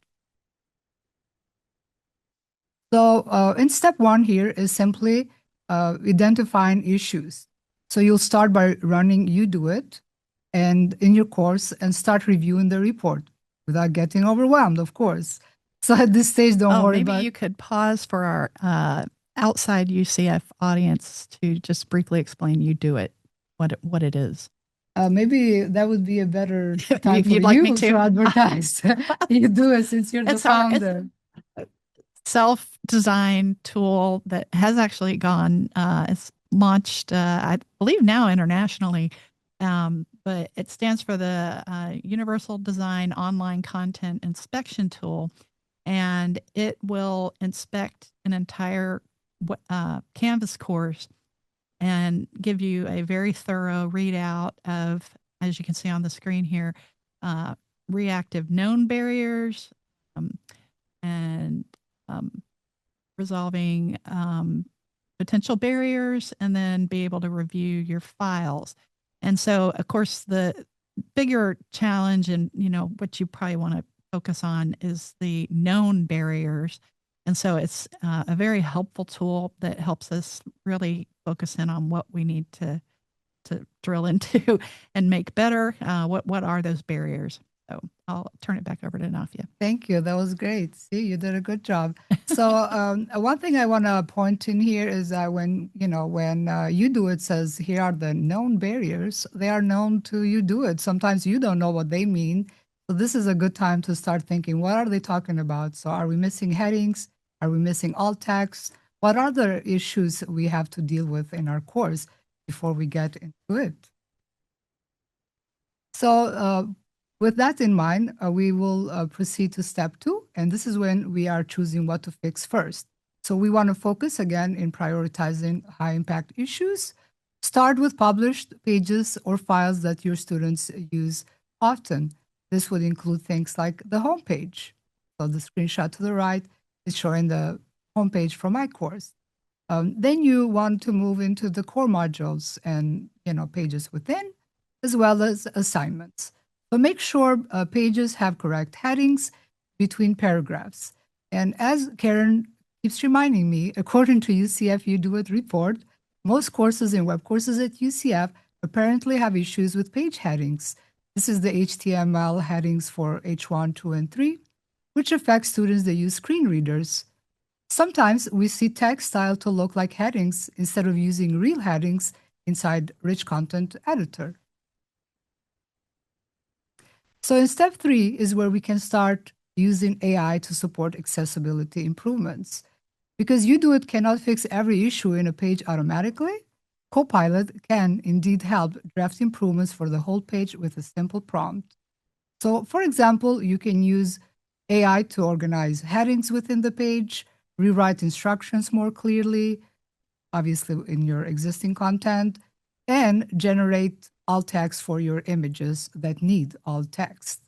So in step 1 here is simply identifying issues. So you'll start by running You Do It and in your course and start reviewing the report without getting overwhelmed, of course. So at this stage, don't worry about. Maybe you could pause for our outside UCF audience to just briefly explain You Do It, what it is. Maybe that would be a better time for You'd like you me to advertise. You do it since you're the founder. Self-designed tool that has actually gone, it's launched, I believe now internationally, but it stands for the Universal Design Online Content Inspection Tool, and it will inspect an entire Canvas course and give you a very thorough readout of, as you can see on the screen here, reactive known barriers and resolving potential barriers, and then be able to review your files. And so, of course, the bigger challenge and, you know, what you probably want to focus on is the known barriers. And so it's a very helpful tool that helps us really focus in on what we need to drill into and make better. What are those barriers? So I'll turn it back over to Nafia. Thank you. That was great. See, you did a good job. So one thing I want to point in here is that when You Do It says here are the known barriers, they are known to You Do It. Sometimes you don't know what they mean. So this is a good time to start thinking, what are they talking about? So are we missing headings? Are we missing alt text? What other issues we have to deal with in our course? before we get into it. So with that in mind, we will proceed to step 2, and this is when we are choosing what to fix first. So we want to focus again in prioritizing high impact issues. Start with published pages or files that your students use often. This would include things like the homepage. So the screenshot to the right is showing the homepage for my course. Then you want to move into the core modules and pages within, as well as assignments. So make sure pages have correct headings between paragraphs. And as Karen keeps reminding me, according to UCF You Do It report, most courses in web courses at UCF apparently have issues with page headings. This is the HTML headings for H1, 2, and 3, which affects students that use screen readers. Sometimes we see text style to look like headings instead of using real headings inside Rich Content Editor. So in step 3 is where we can start using AI to support accessibility improvements. Because UDoIT cannot fix every issue in a page automatically, Copilot can indeed help draft improvements for the whole page with a simple prompt. So for example, you can use AI to organize headings within the page, rewrite instructions more clearly, obviously in your existing content, and generate alt text for your images that need alt text.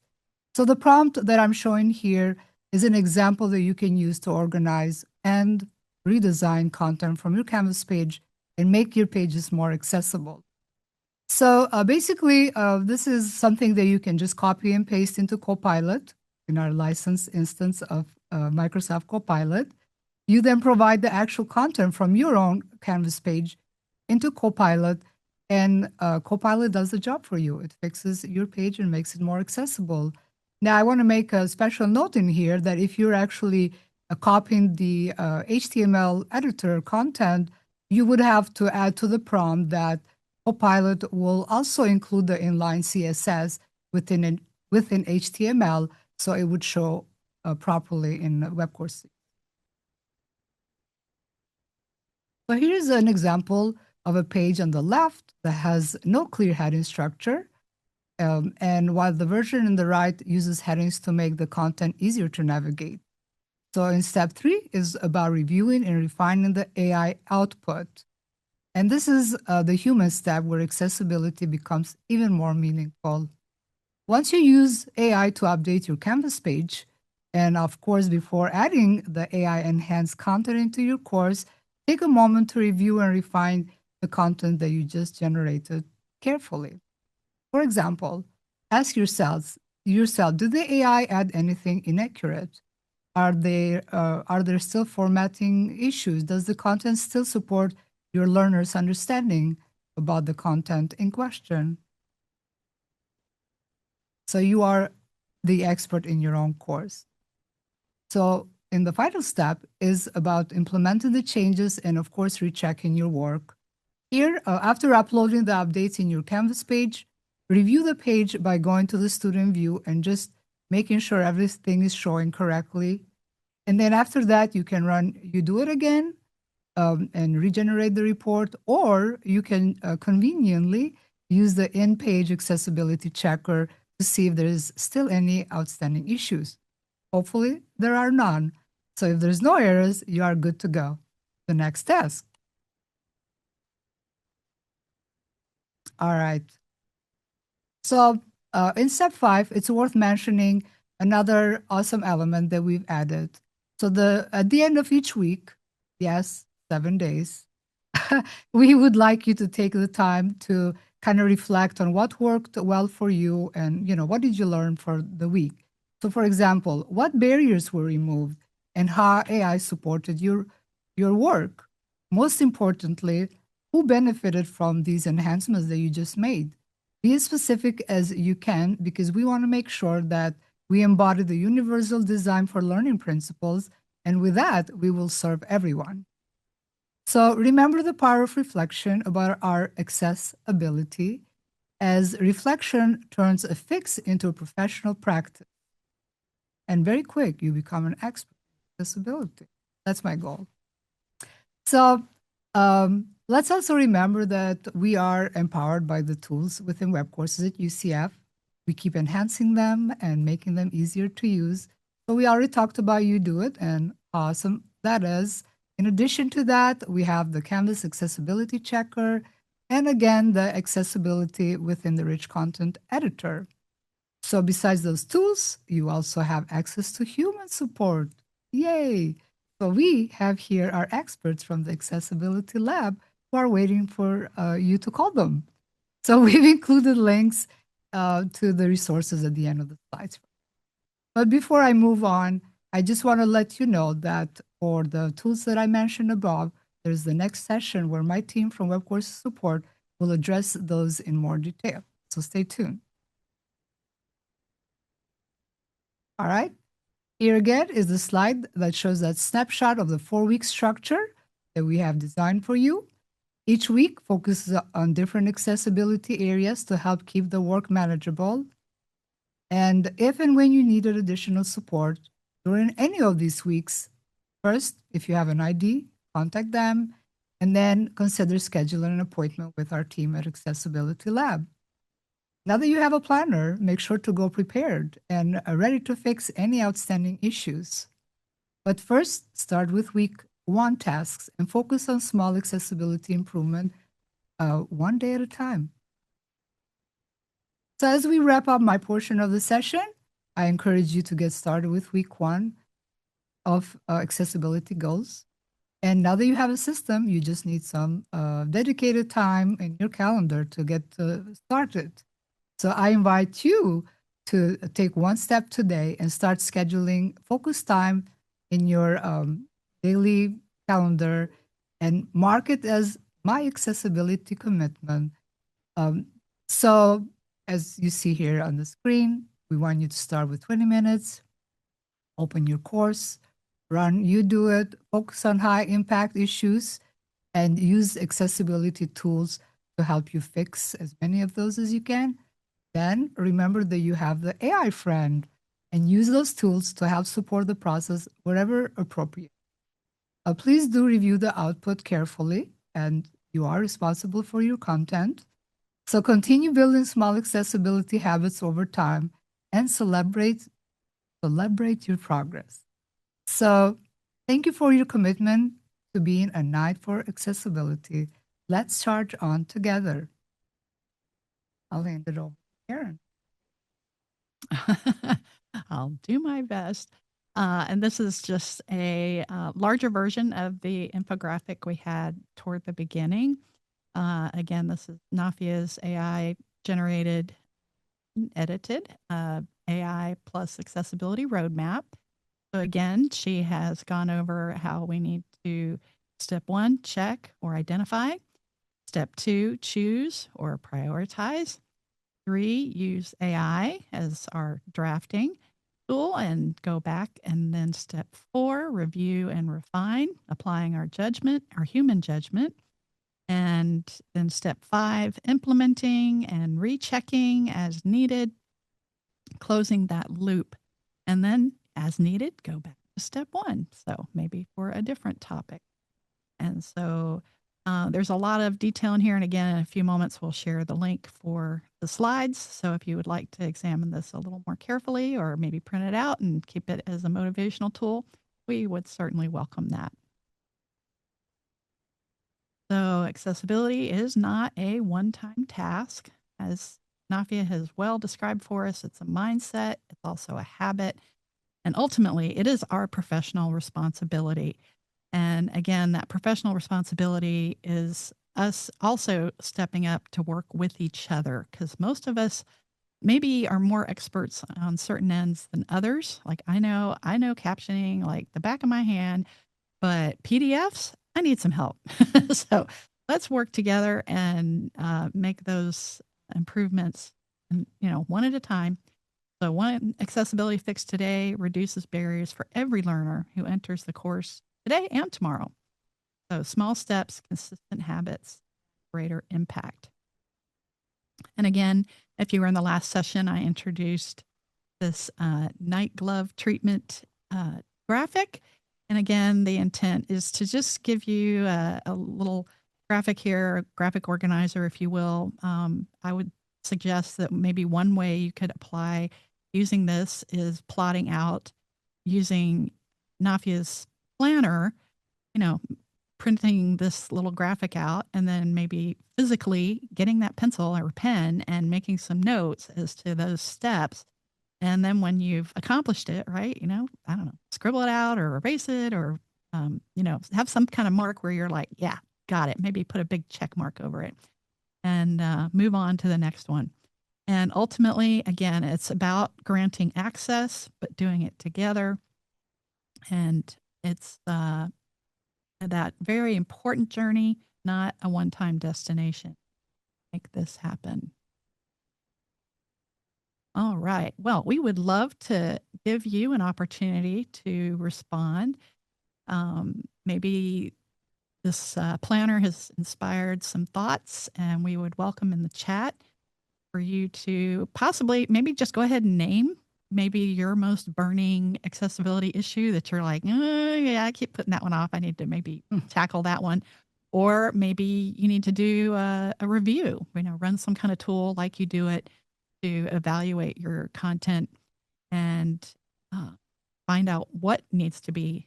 So the prompt that I'm showing here is an example that you can use to organize and redesign content from your Canvas page and make your pages more accessible. So basically, this is something that you can just copy and paste into Copilot in our licensed instance of Microsoft Copilot. You then provide the actual content from your own Canvas page into Copilot, and Copilot does the job for you. It fixes your page and makes it more accessible. Now, I want to make a special note in here that if you're actually copying the HTML editor content, you would have to add to the prompt that Copilot will also include the inline CSS within HTML, so it would show properly in Webcourses. So here's an example of a page on the left that has no clear heading structure. And while the version on the right uses headings to make the content easier to navigate. So in step 3 is about reviewing and refining the AI output. And this is the human step where accessibility becomes even more meaningful. Once you use AI to update your Canvas page, and of course, before adding the AI enhanced content into your course, take a moment to review and refine the content that you just generated carefully. For example, ask yourself, did the AI add anything inaccurate? Are there still formatting issues? Does the content still support your learner's understanding about the content in question? So you are the expert in your own course. So in the final step is about implementing the changes and of course rechecking your work. Here, after uploading the updates in your Canvas page, review the page by going to the student view and just making sure everything is showing correctly. And then after that, you can do it again and regenerate the report, or you can conveniently use the in-page accessibility checker to see if there is still any outstanding issues. Hopefully, there are none. So if there's no errors, you are good to go. The next task. All right. So in step 5, it's worth mentioning another awesome element that we've added. So at the end of each week, yes, 7 days, we would like you to take the time to kind of reflect on what worked well for you and, what did you learn for the week? So for example, what barriers were removed and how AI supported your work? Most importantly, who benefited from these enhancements that you just made? Be as specific as you can because we want to make sure that we embody the universal design for learning principles, and with that, we will serve everyone. So remember the power of reflection about our accessibility as reflection turns a fix into a professional practice. And very quick, you become an expert in accessibility. That's my goal. So Let's also remember that we are empowered by the tools within Webcourses at UCF. We keep enhancing them and making them easier to use. So we already talked about UDoIt, and awesome that is. In addition to that, we have the Canvas accessibility checker, and again, the accessibility within the rich content editor. So besides those tools, you also have access to human support. Yay! So we have here our experts from the Accessibility Lab who are waiting for you to call them. So we've included links to the resources at the end of the slides. But before I move on, I just want to let you know that for the tools that I mentioned above, there's the next session where my team from Webcourses Support will address those in more detail. So stay tuned. All right. Here again is the slide that shows that snapshot of the 4-week structure that we have designed for you. Each week focuses on different accessibility areas to help keep the work manageable. And if and when you needed additional support during any of these weeks, first, if you have an ID, contact them, and then consider scheduling an appointment with our team at Accessibility Lab. Now that you have a planner, make sure to go prepared and ready to fix any outstanding issues. But first, start with week 1 tasks and focus on small accessibility improvement one day at a time. So as we wrap up my portion of the session, I encourage you to get started with week 1 of accessibility goals. And now that you have a system, you just need some dedicated time in your calendar to get started. So I invite you to take one step today and start scheduling focus time in your daily calendar and mark it as my accessibility commitment. So as you see here on the screen, we want you to start with 20 minutes, open your course, run UDoIt, focus on high impact issues, and use accessibility tools to help you fix as many of those as you can. Then remember that you have the AI friend and use those tools to help support the process wherever appropriate. Please do review the output carefully, and you are responsible for your content. So continue building small accessibility habits over time and celebrate your progress. So thank you for your commitment to being a Knight for Accessibility. Let's charge on together. I'll hand it over to Karen. I'll do my best. And this is just a larger version of the infographic we had toward the beginning. Again, this is Nafia's AI generated, edited AI plus accessibility roadmap. So again, she has gone over how we need to step 1, check or identify. Step 2, choose or prioritize. 3, use AI as our drafting tool and go back. And then step 4, review and refine, applying our judgment, our human judgment. And then step 5, implementing and rechecking as needed, closing that loop. And then as needed, go back to step 1. So maybe for a different topic. And so there's a lot of detail in here. And again, in a few moments, we'll share the link for the slides. So if you would like to examine this a little more carefully or maybe print it out and keep it as a motivational tool, we would certainly welcome that. So accessibility is not a one-time task. As Nafia has well described for us, it's a mindset. It's also a habit. And ultimately, it is our professional responsibility. And again, that professional responsibility is us also stepping up to work with each other, because most of us maybe are more experts on certain ends than others. Like I know captioning like the back of my hand, but PDFs, I need some help. So let's work together and make those improvements, and one at a time. So one accessibility fix today reduces barriers for every learner who enters the course today and tomorrow. So small steps, consistent habits, greater impact. And again, if you were in the last session, I introduced this night glove treatment graphic. And again, the intent is to just give you a little graphic here, graphic organizer, if you will, I would suggest that maybe one way you could apply using this is plotting out using Nafia's planner, you know, printing this little graphic out and then maybe physically getting that pencil or pen and making some notes as to those steps. And then when you've accomplished it, right, I don't know, scribble it out or erase it or, have some kind of mark where you're like, yeah, got it. Maybe put a big check mark over it and move on to the next one. And ultimately, again, it's about granting access, but doing it together. And it's that very important journey, not a one-time destination. Make this happen. All right. Well, we would love to give you an opportunity to respond. Maybe this planner has inspired some thoughts, and we would welcome in the chat for you to possibly maybe just go ahead and name maybe your most burning accessibility issue that you're like, yeah, I keep putting that one off. I need to maybe tackle that one. Or maybe you need to do a review, run some kind of tool like you do it to evaluate your content and find out what needs to be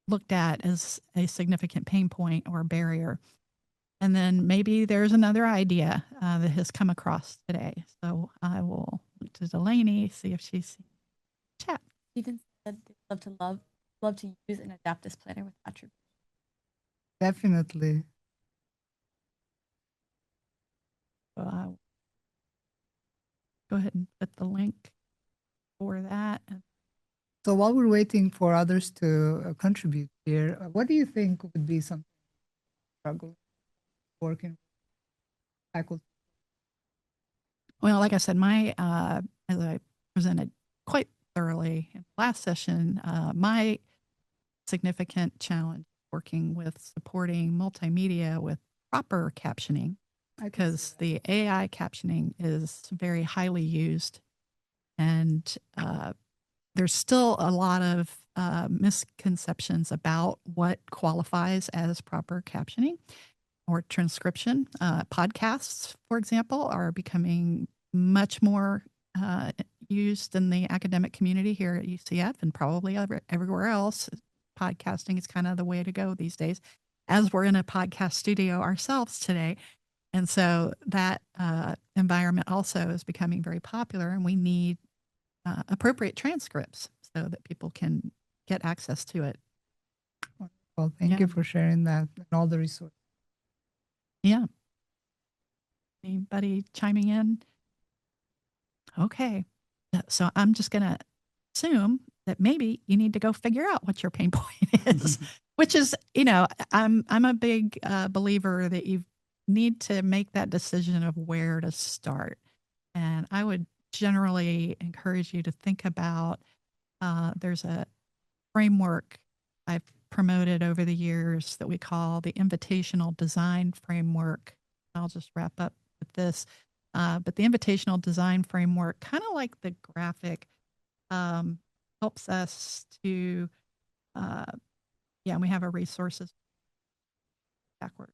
looked at as a significant pain point or barrier. And then maybe there's another idea that has come across today. So I will look to Delaney, see if she's chat. Stephen said they'd love to use and adapt this planner with attributes. Definitely. So I'll go ahead and put the link for that. So while we're waiting for others to contribute here, what do you think would be some struggle working with faculty? Well, like I said, as I presented quite thoroughly in the last session, my significant challenge working with supporting multimedia with proper captioning, because the AI captioning is very highly used, and there's still a lot of misconceptions about what qualifies as proper captioning or transcription. Podcasts, for example, are becoming much more used in the academic community here at UCF and probably everywhere else. Podcasting is kind of the way to go these days, as we're in a podcast studio ourselves today. And so that environment also is becoming very popular, and we need appropriate transcripts so that people can get access to it. Well, thank you for sharing that and all the resources. Yeah. Anybody chiming in? Okay. So I'm just going to assume that maybe you need to go figure out what your pain point is, which is, I'm a big believer that you need to make that decision of where to start. And I would generally encourage you to think about, there's a framework I've promoted over the years that we call the invitational design framework. I'll just wrap up with this. But the invitational design framework, kind of like the graphic, helps us to, we have our resources backward.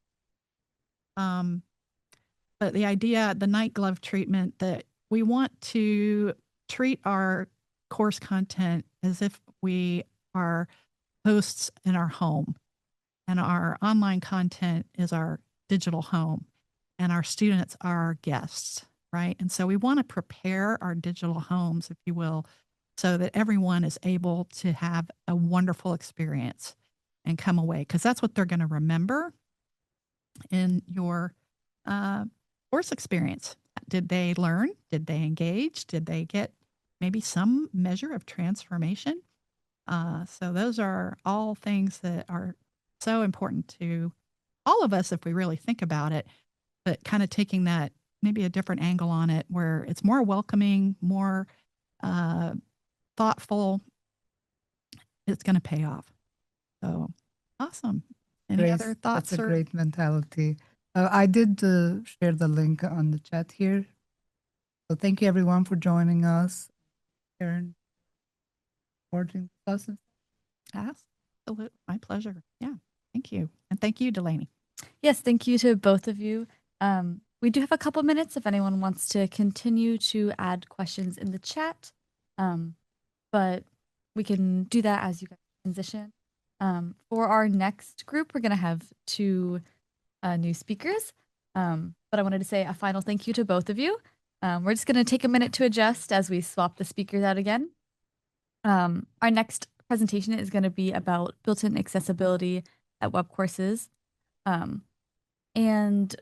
But the idea, the night glove treatment, that we want to treat our course content as if we are hosts in our home, and our online content is our digital home, and our students are our guests, right? And so we want to prepare our digital homes, if you will, so that everyone is able to have a wonderful experience and come away, because that's what they're going to remember in your course experience. Did they learn? Did they engage? Did they get maybe some measure of transformation? So those are all things that are so important to all of us if we really think about it, but kind of taking that maybe a different angle on it where it's more welcoming, more thoughtful, it's going to pay off. So awesome. Any other thoughts? That's a great mentality. I did share the link on the chat here. So thank you everyone for joining us. Karen, supporting us. Absolutely. My pleasure. Yeah. Thank you. And thank you, Delaney. Yes, thank you to both of you. We do have a couple minutes if anyone wants to continue to add questions in the chat, but we can do that as you guys transition. For our next group, we're going to have two new speakers, but I wanted to say a final thank you to both of you. We're just going to take a minute to adjust as we swap the speakers out again. Our next presentation is going to be about built-in accessibility at Webcourses. And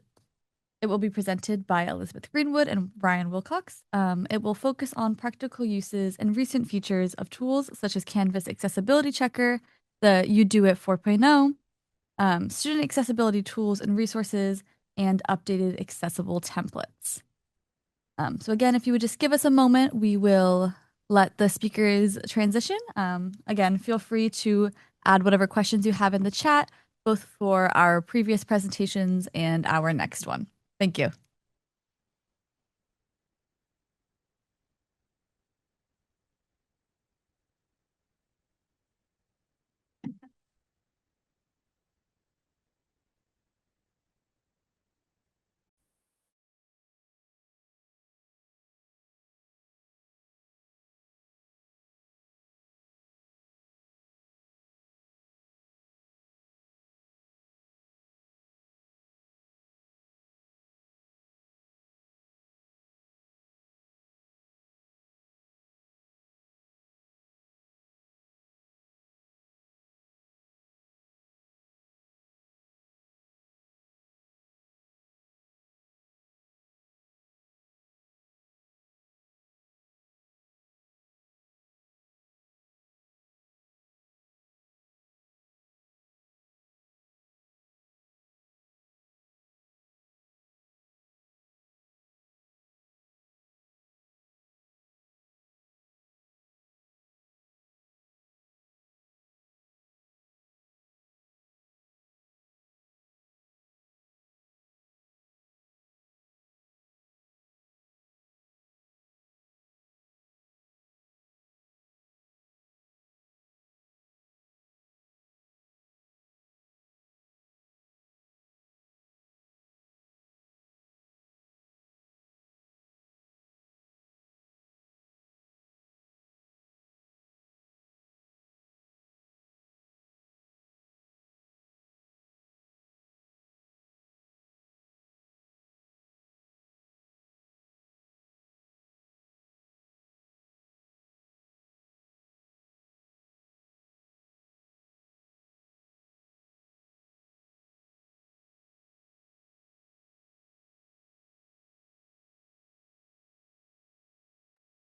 it will be presented by Elizabeth Greenwood and Ryan Wilcox. It will focus on practical uses and recent features of tools such as Canvas Accessibility Checker, the You Do It 4.0, student accessibility tools and resources, and updated accessible templates. So again, if you would just give us a moment, we will let the speakers transition. Again, feel free to add whatever questions you have in the chat, both for our previous presentations and our next one. Thank you.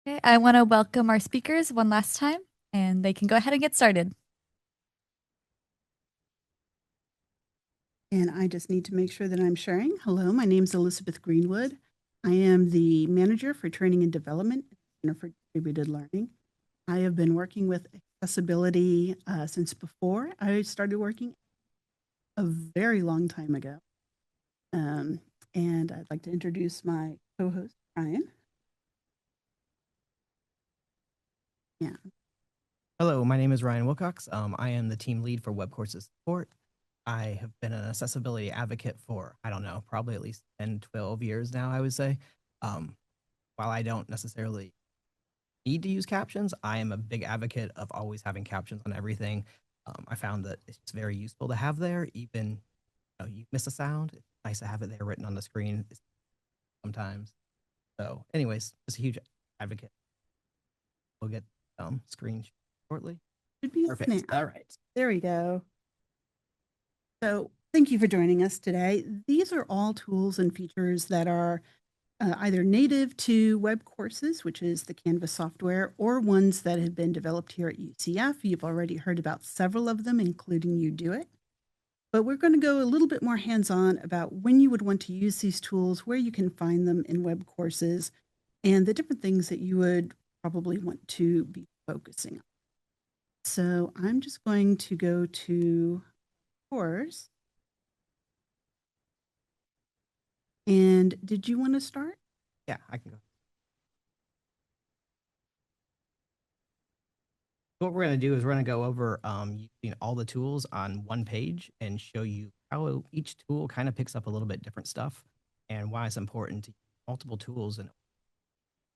Okay, I want to welcome our speakers one last time, and they can go ahead and get started. And I just need to make sure that I'm sharing. Hello, my name is Elizabeth Greenwood. I am the manager for training and development at the Center for Distributed Learning. I have been working with accessibility since before I started working a very long time ago. And I'd like to introduce my co-host, Ryan. Yeah. Hello, my name is Ryan Wilcox. I am the team lead for Webcourses support. I have been an accessibility advocate for, I don't know, probably at least 10, 12 years now, I would say. While I don't necessarily need to use captions, I am a big advocate of always having captions on everything. I found that it's very useful to have there, even you miss a sound. It's nice to have it there written on the screen sometimes. So anyways, just a huge advocate. We'll get screen shortly. Should be Perfect. All right. There we go. So thank you for joining us today. These are all tools and features that are either native to Webcourses, which is the Canvas software, or ones that have been developed here at UCF. You've already heard about several of them, including You Do It. But we're going to go a little bit more hands-on about when you would want to use these tools, where you can find them in Webcourses, and the different things that you would probably want to be focusing on. So I'm just going to go to course. And did you want to start? Yeah, I can go. What we're going to do is we're going to go over using all the tools on one page and show you how each tool kind of picks up a little bit different stuff and why it's important to use multiple tools and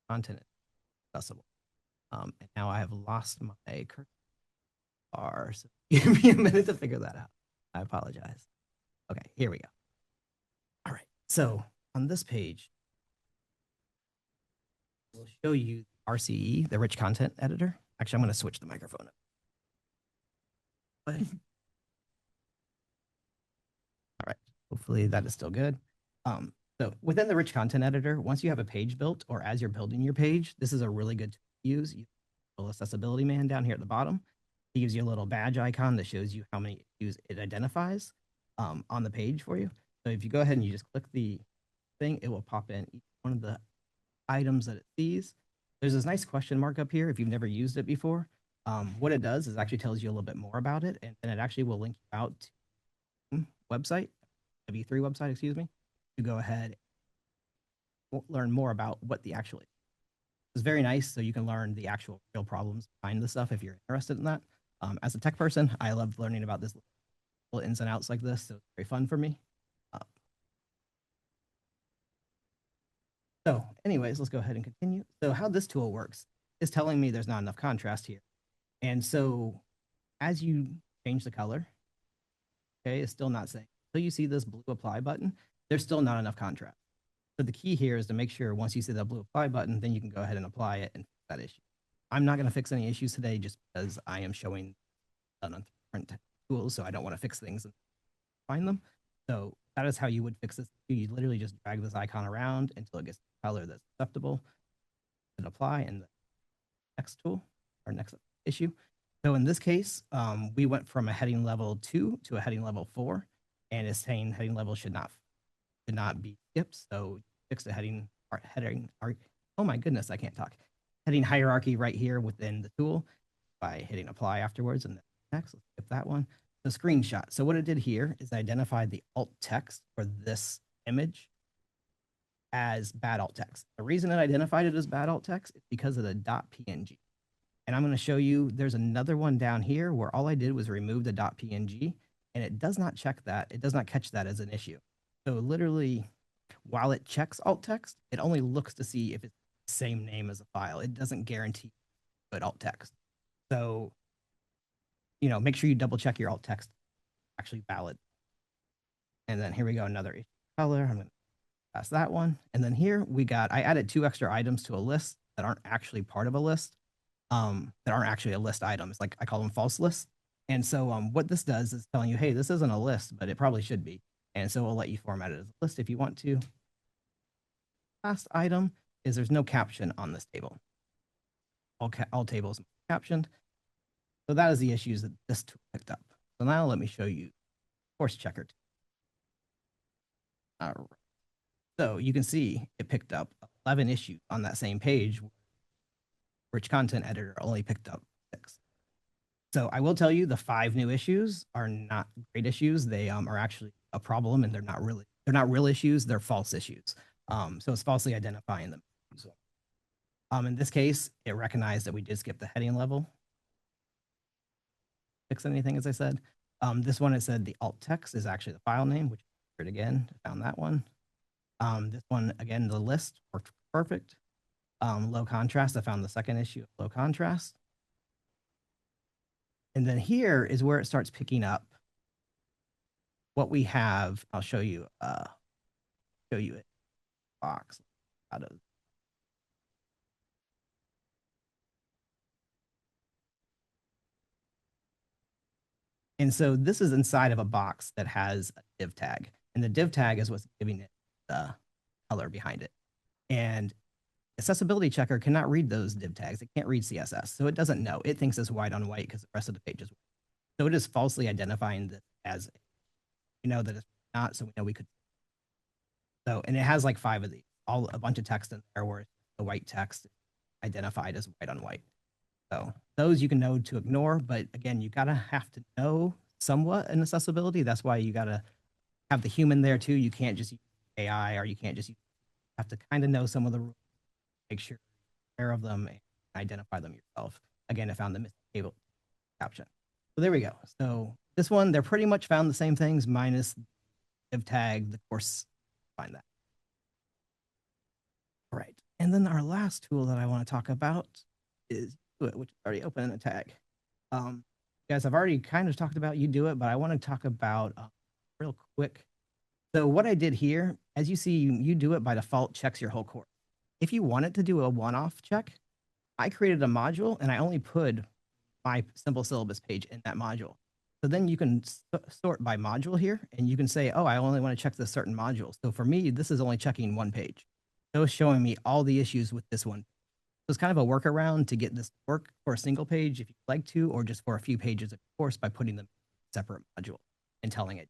content accessible. And now I have lost my cursor bar, so give me a minute to figure that out. I apologize. Okay, here we go. All right, so on this page, we'll show you RCE, the rich content editor. Actually, I'm going to switch the microphone up. All right, hopefully that is still good. So within the rich content editor, once you have a page built or as you're building your page, this is a really good tool to use. You have accessibility man down here at the bottom. It gives you a little badge icon that shows you how many issues it identifies on the page for you. So if you go ahead and you just click the thing, it will pop in each one of the items that it sees. There's this nice question mark up here if you've never used it before. What it does is actually tells you a little bit more about it, and then it actually will link you out to website, W3 website, excuse me, to go ahead and learn more about what the actual is. It's very nice, so you can learn the actual real problems behind the stuff if you're interested in that. As a tech person, I love learning about this little ins and outs like this, so it's very fun for me. So anyways, let's go ahead and continue. So how this tool works is telling me there's not enough contrast here. And so as you change the color, okay, it's still not saying. So you see this blue apply button, there's still not enough contrast. So the key here is to make sure once you see that blue apply button, then you can go ahead and apply it and fix that issue. I'm not going to fix any issues today just because I am showing on different tools, so I don't want to fix things and find them. So that is how you would fix this. You literally just drag this icon around until it gets the color that's acceptable and apply in the next tool or next issue. So in this case, we went from a heading level 2 to a heading level 4, and it's saying heading level should not be skipped. So fix the heading oh my goodness, I can't talk. Heading hierarchy right here within the tool by hitting apply afterwards, and then next, let's skip that one. The screenshot. So what it did here is identify the alt text for this image as bad alt text. The reason it identified it as bad alt text is because of the .png. And I'm going to show you, there's another one down here where all I did was remove the .png, and it does not check that. It does not catch that as an issue. So literally, while it checks alt text, it only looks to see if it's the same name as a file. It doesn't guarantee good alt text. So, you know, make sure you double check your alt text actually valid. And then here we go, another issue color. I'm going to pass that one. And then here we got, I added 2 extra items to a list that aren't actually part of a list, that aren't actually a list item. It's like I call them false lists. And so what this does is telling you, hey, this isn't a list, but it probably should be. And so we'll let you format it as a list if you want to. Last item is there's no caption on this table. All tables captioned. So that is the issues that this tool picked up. So now let me show you course checker. All right. So you can see it picked up 11 issues on that same page. Rich content editor only picked up 6. So I will tell you the 5 new issues are not great issues. They are actually a problem, and they're not real issues. They're false issues. So it's falsely identifying them. So, in this case, it recognized that we did skip the heading level. Fix anything, as I said. This one, it said the alt text is actually the file name, which again, found that one. This one, again, the list worked perfect. Low contrast, I found the second issue of low contrast. And then here is where it starts picking up what we have. I'll show you it box out of. And so this is inside of a box that has a div tag, and the div tag is what's giving it the color behind it. And accessibility checker cannot read those div tags. It can't read CSS, so it doesn't know. It thinks it's white on white because the rest of the page is white. So it is falsely identifying this as, we know that it's not, so we know we could. So, and it has like 5 of these, all a bunch of text in there where the white text identified as white on white. So those you can know to ignore, but again, you gotta have to know somewhat in accessibility. That's why you gotta have the human there too. You can't just use AI, or you can't just have to kind of know some of the rules, make sure you're aware of them and identify them yourself. Again, I found the missing table caption. So there we go. So this one, they're pretty much found the same things minus div tag, the course, find that. All right. And then our last tool that I want to talk about is UDoIt, which is already open in a tag. Guys, I've already kind of talked about UDoIt, but I want to talk about real quick. So what I did here, as you see, UDoIt by default checks your whole course. If you want it to do a one-off check, I created a module and I only put my simple syllabus page in that module. So then you can sort by module here, and you can say, oh, I only want to check this certain module. So for me, this is only checking one page. So it's showing me all the issues with this one. So it's kind of a workaround to get this to work for a single page if you'd like to, or just for a few pages of course by putting them in a separate module and telling it.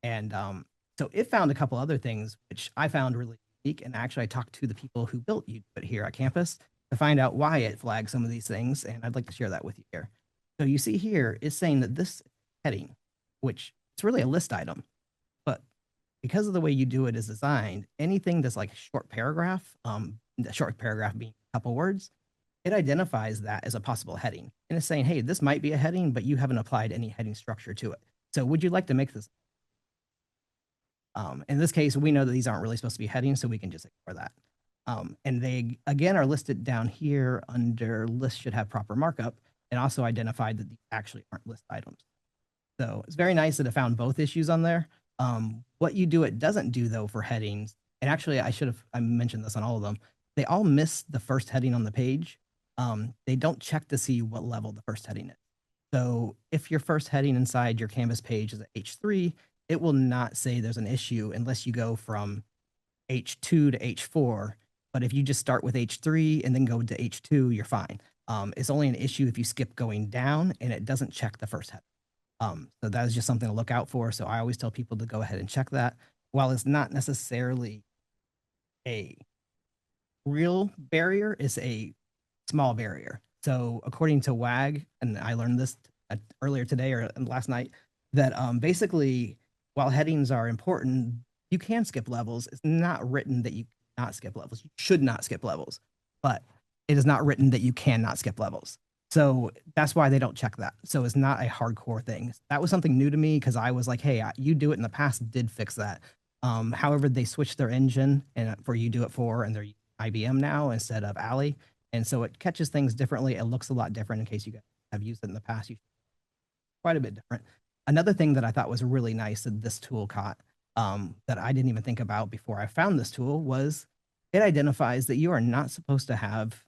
And so it found a couple other things, which I found really unique. And actually, I talked to the people who built UDoIt here at campus to find out why it flagged some of these things. And I'd like to share that with you here. So you see here, it's saying that this heading, which it's really a list item, but because of the way UDoIt is designed, anything that's like a short paragraph, the short paragraph being a couple words, it identifies that as a possible heading. And it's saying, hey, this might be a heading, but you haven't applied any heading structure to it. So would you like to make this? In this case, we know that these aren't really supposed to be headings, so we can just ignore that. And they, again, are listed down here under list should have proper markup, and also identified that these actually aren't list items. So it's very nice that it found both issues on there. What UDoIt doesn't do, though, for headings, and actually I mentioned this on all of them, they all miss the first heading on the page. They don't check to see what level the first heading is. So if your first heading inside your Canvas page is at H3, it will not say there's an issue unless you go from H2 to H4. But if you just start with H3 and then go to H2, you're fine. It's only an issue if you skip going down and it doesn't check the first heading. So that is just something to look out for. So I always tell people to go ahead and check that. While it's not necessarily a real barrier, it's a small barrier. So according to WAG, and I learned this earlier today or last night, that basically while headings are important, you can skip levels. It's not written that you cannot skip levels. You should not skip levels, but it is not written that you cannot skip levels. So that's why they don't check that. So it's not a hardcore thing. That was something new to me because I was like, hey, UDoIt in the past did fix that. However, they switched their engine and for UDoIt 4 and they're IBM now instead of Alley. And so it catches things differently. It looks a lot different in case you guys have used it in the past. Quite a bit different. Another thing that I thought was really nice that this tool caught that I didn't even think about before I found this tool was it identifies that you are not supposed to have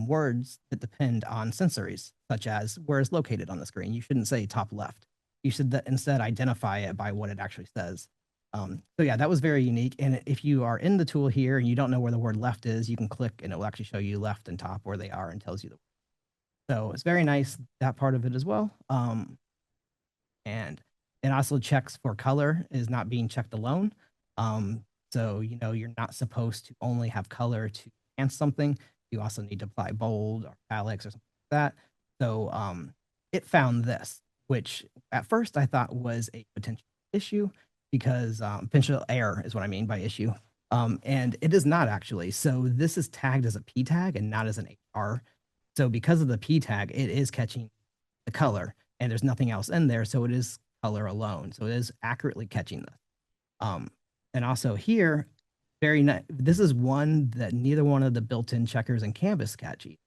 words that depend on sensories, such as where it's located on the screen. You shouldn't say top left. You should instead identify it by what it actually says. So yeah, that was very unique. And if you are in the tool here and you don't know where the word left is, you can click and it will actually show you left and top where they are and tells you the word. So it's very nice, that part of it as well. And it also checks for color is not being checked alone. So, you know, you're not supposed to only have color to enhance something. You also need to apply bold or italics or something like that. So it found this, which at first I thought was a potential issue because potential error is what I mean by issue. And it is not actually. So this is tagged as a P tag and not as an HR. So because of the P tag, it is catching the color and there's nothing else in there. So it is color alone. So it is accurately catching this. And also here, very nice. This is one that neither one of the built-in checkers in Canvas catchy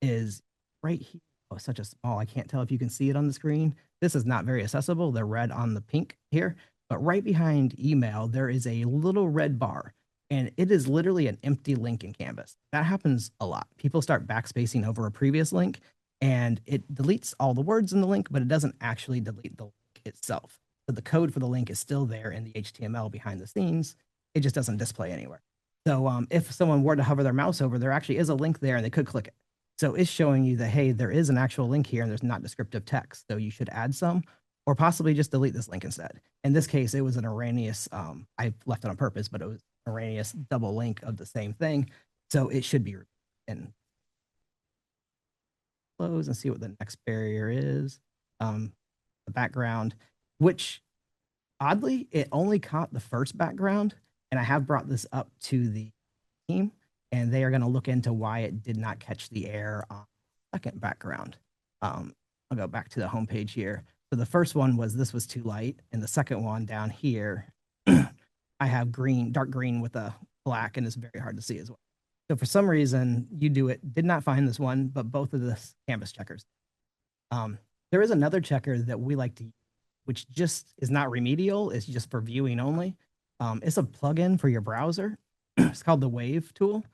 is right here. Oh, such a small, I can't tell if you can see it on the screen. This is not very accessible. They're red on the pink here, but right behind email, there is a little red bar and it is literally an empty link in Canvas. That happens a lot. People start backspacing over a previous link and it deletes all the words in the link, but it doesn't actually delete the link itself. So the code for the link is still there in the HTML behind the scenes. It just doesn't display anywhere. So if someone were to hover their mouse over, there actually is a link there and they could click it. So it's showing you that, hey, there is an actual link here and there's not descriptive text. So you should add some or possibly just delete this link instead. In this case, it was an erroneous, I left it on purpose, but it was an erroneous double link of the same thing. So it should be and close and see what the next barrier is. The background, which oddly, it only caught the first background. And I have brought this up to the team and they are going to look into why it did not catch the error on the second background. I'll go back to the homepage here. So the first one was this was too light, and the second one down here, I have green, dark green with a black, and it's very hard to see as well. So for some reason, did not find this one, but both of the canvas checkers. There is another checker that we like to use, which just is not remedial. It's just for viewing only. It's a plugin for your browser. It's called the Wave tool,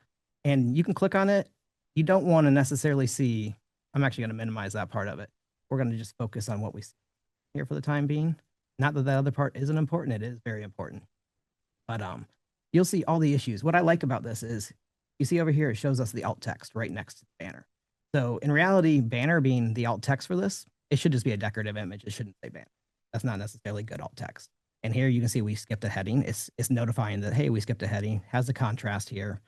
and you can click on it. You don't want to necessarily see. I'm actually going to minimize that part of it. We're going to just focus on what we see here for the time being. Not that other part isn't important. It is very important. But you'll see all the issues. What I like about this is you see over here, it shows us the alt text right next to the banner. So in reality, banner being the alt text for this, it should just be a decorative image. It shouldn't say banner. That's not necessarily good alt text. And here you can see we skipped a heading. It's notifying that, hey, we skipped a heading, has the contrast here.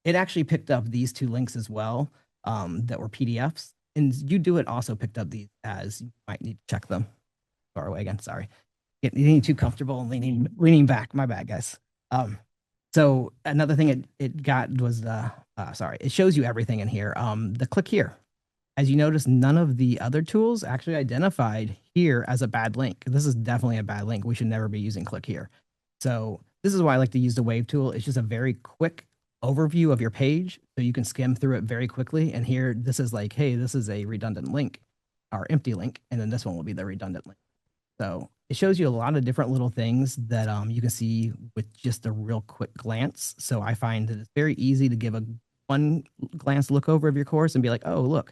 It actually picked up these two links as well that were PDFs. And it also picked up these as you might need to check them. Far away again, sorry. Getting too comfortable and leaning back. My bad, guys. So another thing it got was it shows you everything in here. The click here. As you notice, none of the other tools actually identified here as a bad link. This is definitely a bad link. We should never be using click here. So this is why I like to use the Wave tool. It's just a very quick overview of your page, so you can skim through it very quickly. And here, this is like, hey, this is a redundant link or empty link, and then this one will be the redundant link. So it shows you a lot of different little things that you can see with just a real quick glance. So I find that it's very easy to give a one glance look over of your course and be like, oh, look,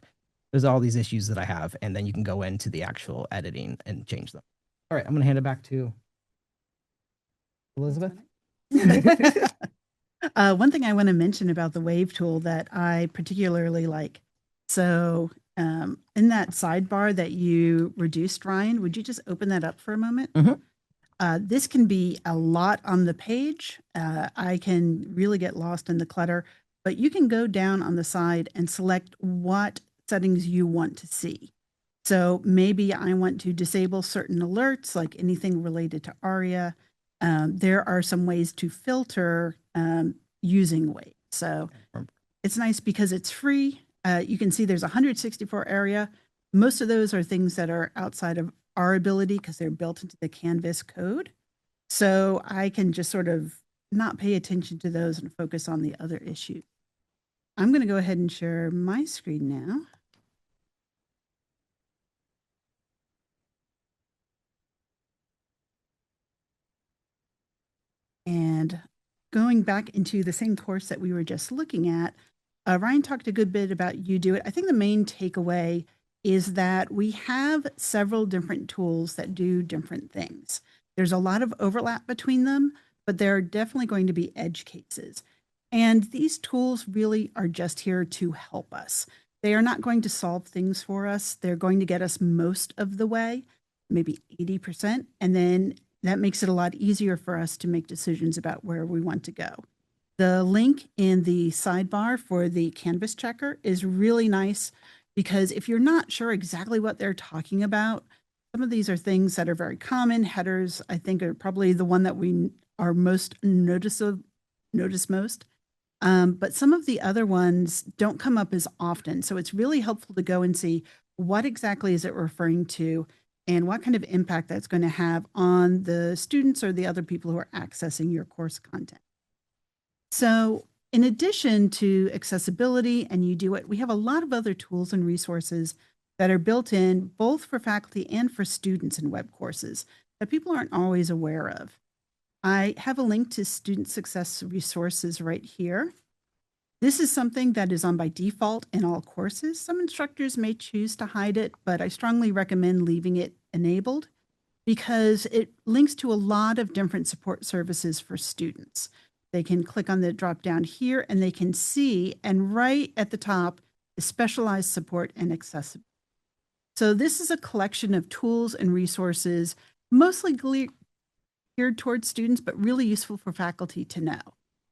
there's all these issues that I have. And then you can go into the actual editing and change them. All right, I'm going to hand it back to Elizabeth. One thing I want to mention about the Wave tool that I particularly like. So in that sidebar that you reduced, Ryan, would you just open that up for a moment? Mm-hmm. This can be a lot on the page. I can really get lost in the clutter, but you can go down on the side and select what settings you want to see. So maybe I want to disable certain alerts, like anything related to ARIA. There are some ways to filter using Wave. So it's nice because it's free. You can see there's 164 area. Most of those are things that are outside of our ability because they're built into the Canvas code. So I can just sort of not pay attention to those and focus on the other issues. I'm going to go ahead and share my screen now. And going back into the same course that we were just looking at, Ryan talked a good bit about You Do It. I think the main takeaway is that we have several different tools that do different things. There's a lot of overlap between them, but there are definitely going to be edge cases. And these tools really are just here to help us. They are not going to solve things for us. They're going to get us most of the way, maybe 80%, and then that makes it a lot easier for us to make decisions about where we want to go. The link in the sidebar for the Canvas checker is really nice because if you're not sure exactly what they're talking about, some of these are things that are very common. Headers, I think, are probably the one that we are most notice most. But some of the other ones don't come up as often. So it's really helpful to go and see what exactly is it referring to and what kind of impact that's going to have on the students or the other people who are accessing your course content. So in addition to accessibility and You Do It, we have a lot of other tools and resources that are built in both for faculty and for students in web courses that people aren't always aware of. I have a link to student success resources right here. This is something that is on by default in all courses. Some instructors may choose to hide it, but I strongly recommend leaving it enabled because it links to a lot of different support services for students. They can click on the drop down here and they can see, and right at the top is specialized support and accessibility. So this is a collection of tools and resources, mostly geared towards students, but really useful for faculty to know.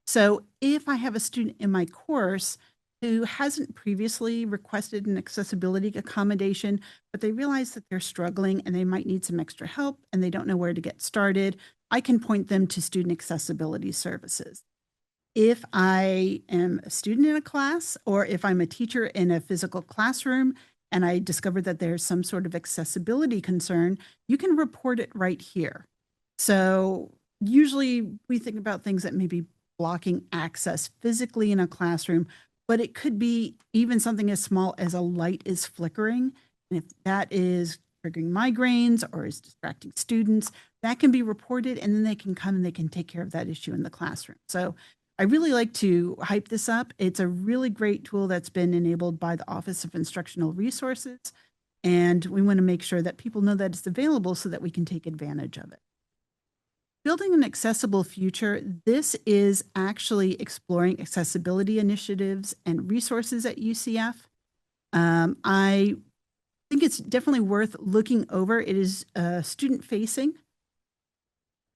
So if I have a student in my course who hasn't previously requested an accessibility accommodation, but they realize that they're struggling and they might need some extra help and they don't know where to get started, I can point them to student accessibility services. If I am a student in a class or if I'm a teacher in a physical classroom and I discovered that there's some sort of accessibility concern, you can report it right here. So usually we think about things that may be blocking access physically in a classroom, but it could be even something as small as a light is flickering. And if that is triggering migraines or is distracting students, that can be reported, and then they can come and they can take care of that issue in the classroom. So I really like to hype this up. It's a really great tool that's been enabled by the Office of Instructional Resources, and we want to make sure that people know that it's available so that we can take advantage of it. Building an accessible future, this is actually exploring accessibility initiatives and resources at UCF. I think it's definitely worth looking over. It is student facing.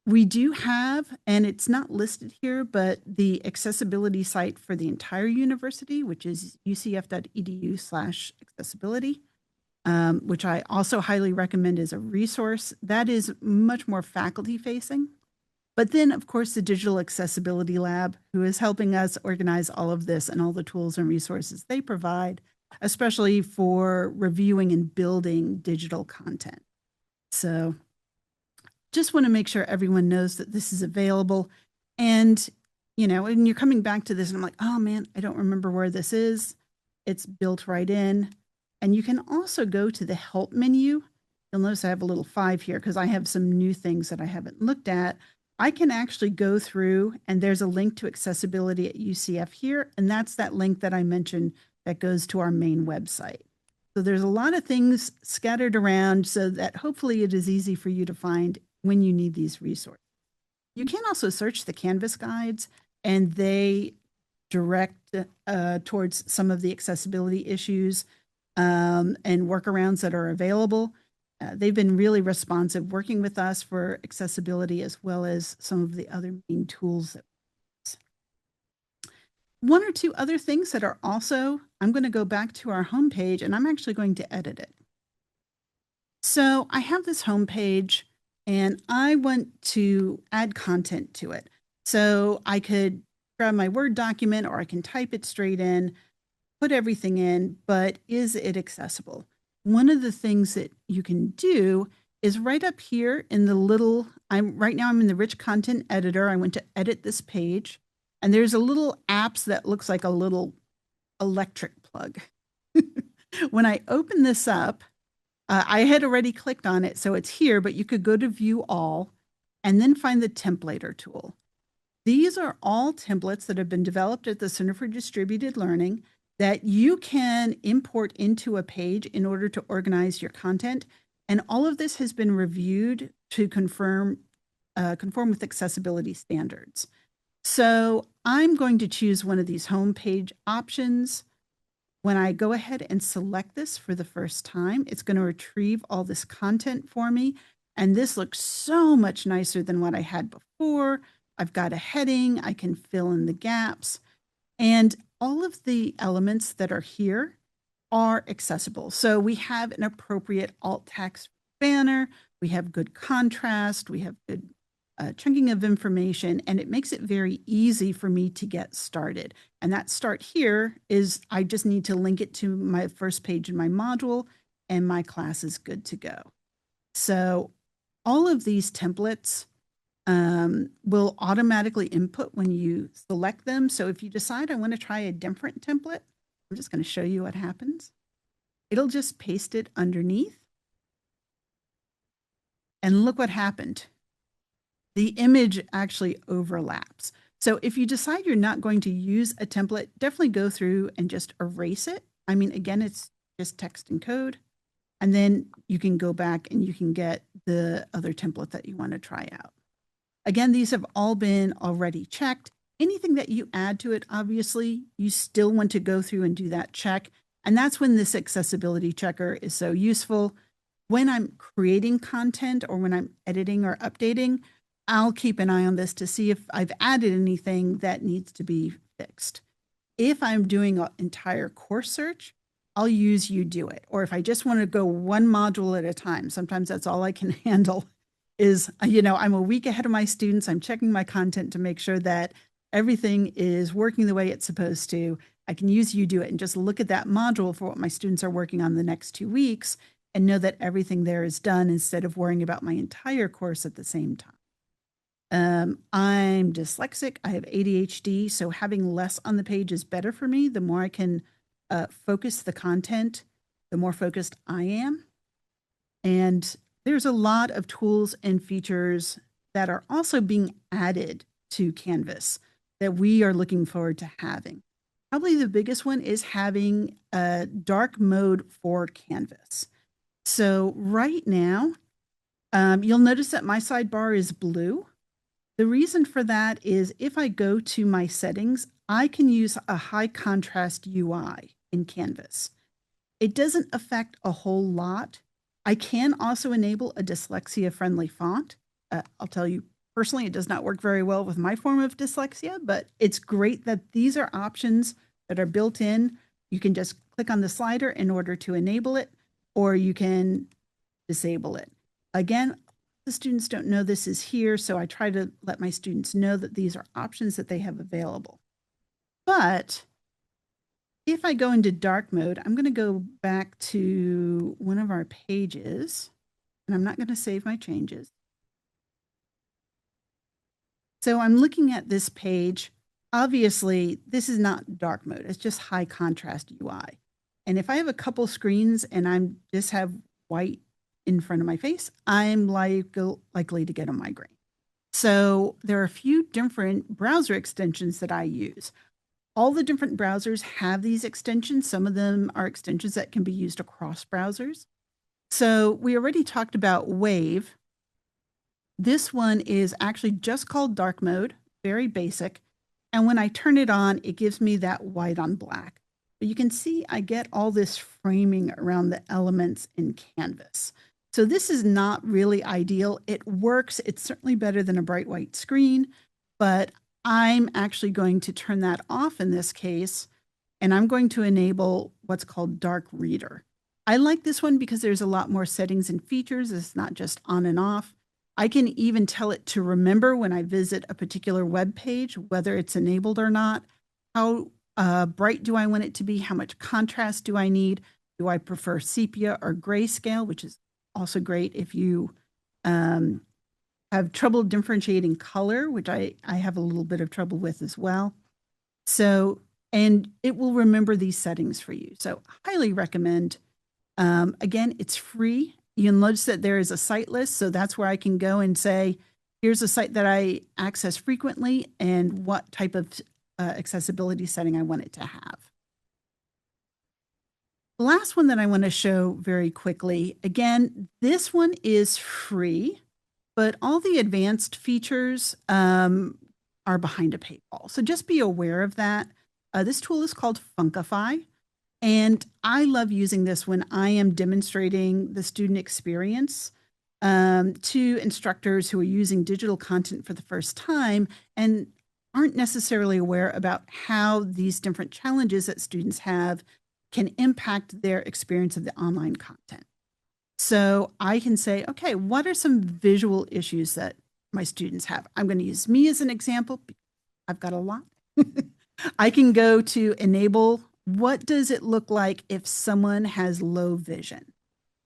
We do have, and it's not listed here, but the accessibility site for the entire university, which is ucf.edu/accessibility, which I also highly recommend as a resource. That is much more faculty facing. But then, of course, the Digital Accessibility Lab, who is helping us organize all of this and all the tools and resources they provide, especially for reviewing and building digital content. So just want to make sure everyone knows that this is available. And, you know, and you're coming back to this and I'm like, oh man, I don't remember where this is. It's built right in. And you can also go to the help menu. You'll notice I have a little 5 here because I have some new things that I haven't looked at. I can actually go through, and there's a link to accessibility at UCF here. And that's that link that I mentioned that goes to our main website. So there's a lot of things scattered around so that hopefully it is easy for you to find when you need these resources. You can also search the Canvas guides, and they direct towards some of the accessibility issues and workarounds that are available. They've been really responsive working with us for accessibility as well as some of the other main tools. One or two other things that are also, I'm going to go back to our homepage and I'm actually going to edit it. So I have this homepage and I want to add content to it. So I could grab my Word document or I can type it straight in, put everything in, but is it accessible? One of the things that you can do is right up here in the little, right now I'm in the rich content editor. I went to edit this page and there's a little apps that looks like a little electric plug. When I open this up, I had already clicked on it, so it's here, but you could go to view all and then find the templater tool. These are all templates that have been developed at the Center for Distributed Learning that you can import into a page in order to organize your content. And all of this has been reviewed to conform with accessibility standards. So I'm going to choose one of these homepage options. When I go ahead and select this for the first time, it's going to retrieve all this content for me. And this looks so much nicer than what I had before. I've got a heading, I can fill in the gaps. And all of the elements that are here are accessible. So we have an appropriate alt text banner, we have good contrast, we have good chunking of information, and it makes it very easy for me to get started. And that start here is I just need to link it to my first page in my module and my class is good to go. So all of these templates will automatically input when you select them. So if you decide I want to try a different template, I'm just going to show you what happens. It'll just paste it underneath. And look what happened. The image actually overlaps. So if you decide you're not going to use a template, definitely go through and just erase it. I mean, again, it's just text and code. And then you can go back and you can get the other template that you want to try out. Again, these have all been already checked. Anything that you add to it, obviously, you still want to go through and do that check. And that's when this accessibility checker is so useful. When I'm creating content or when I'm editing or updating, I'll keep an eye on this to see if I've added anything that needs to be fixed. If I'm doing an entire course search, I'll use You Do It. Or if I just want to go one module at a time, sometimes that's all I can handle is, you know, I'm a week ahead of my students. I'm checking my content to make sure that everything is working the way it's supposed to. I can use UDoIt and just look at that module for what my students are working on the next 2 weeks and know that everything there is done instead of worrying about my entire course at the same time. I'm dyslexic. I have ADHD, so having less on the page is better for me. The more I can focus the content, the more focused I am. And there's a lot of tools and features that are also being added to Canvas that we are looking forward to having. Probably the biggest one is having a dark mode for Canvas. So right now, you'll notice that my sidebar is blue. The reason for that is if I go to my settings, I can use a high contrast UI in Canvas. It doesn't affect a whole lot. I can also enable a dyslexia-friendly font. I'll tell you personally, it does not work very well with my form of dyslexia, but it's great that these are options that are built in. You can just click on the slider in order to enable it, or you can disable it. Again, the students don't know this is here, so I try to let my students know that these are options that they have available. But if I go into dark mode, I'm going to go back to one of our pages, and I'm not going to save my changes. So I'm looking at this page. Obviously, this is not dark mode. It's just high contrast UI. And if I have a couple screens and I'm just have white in front of my face, I'm likely to get a migraine. So there are a few different browser extensions that I use. All the different browsers have these extensions. Some of them are extensions that can be used across browsers. So we already talked about Wave. This one is actually just called dark mode, very basic. And when I turn it on, it gives me that white on black. But you can see I get all this framing around the elements in Canvas. So this is not really ideal. It works. It's certainly better than a bright white screen, but I'm actually going to turn that off in this case, and I'm going to enable what's called Dark Reader. I like this one because there's a lot more settings and features. It's not just on and off. I can even tell it to remember when I visit a particular web page, whether it's enabled or not. How bright do I want it to be? How much contrast do I need? Do I prefer sepia or grayscale, which is also great if you have trouble differentiating color, which I have a little bit of trouble with as well. So, and it will remember these settings for you. So highly recommend. Again, it's free. You'll notice that there is a site list. So that's where I can go and say, here's a site that I access frequently and what type of accessibility setting I want it to have. The last one that I want to show very quickly, again, this one is free, but all the advanced features are behind a paywall. So just be aware of that. This tool is called Funkify, and I love using this when I am demonstrating the student experience to instructors who are using digital content for the first time and aren't necessarily aware about how these different challenges that students have can impact their experience of the online content. So I can say, okay, what are some visual issues that my students have? I'm going to use me as an example. I've got a lot. I can go to enable. What does it look like if someone has low vision?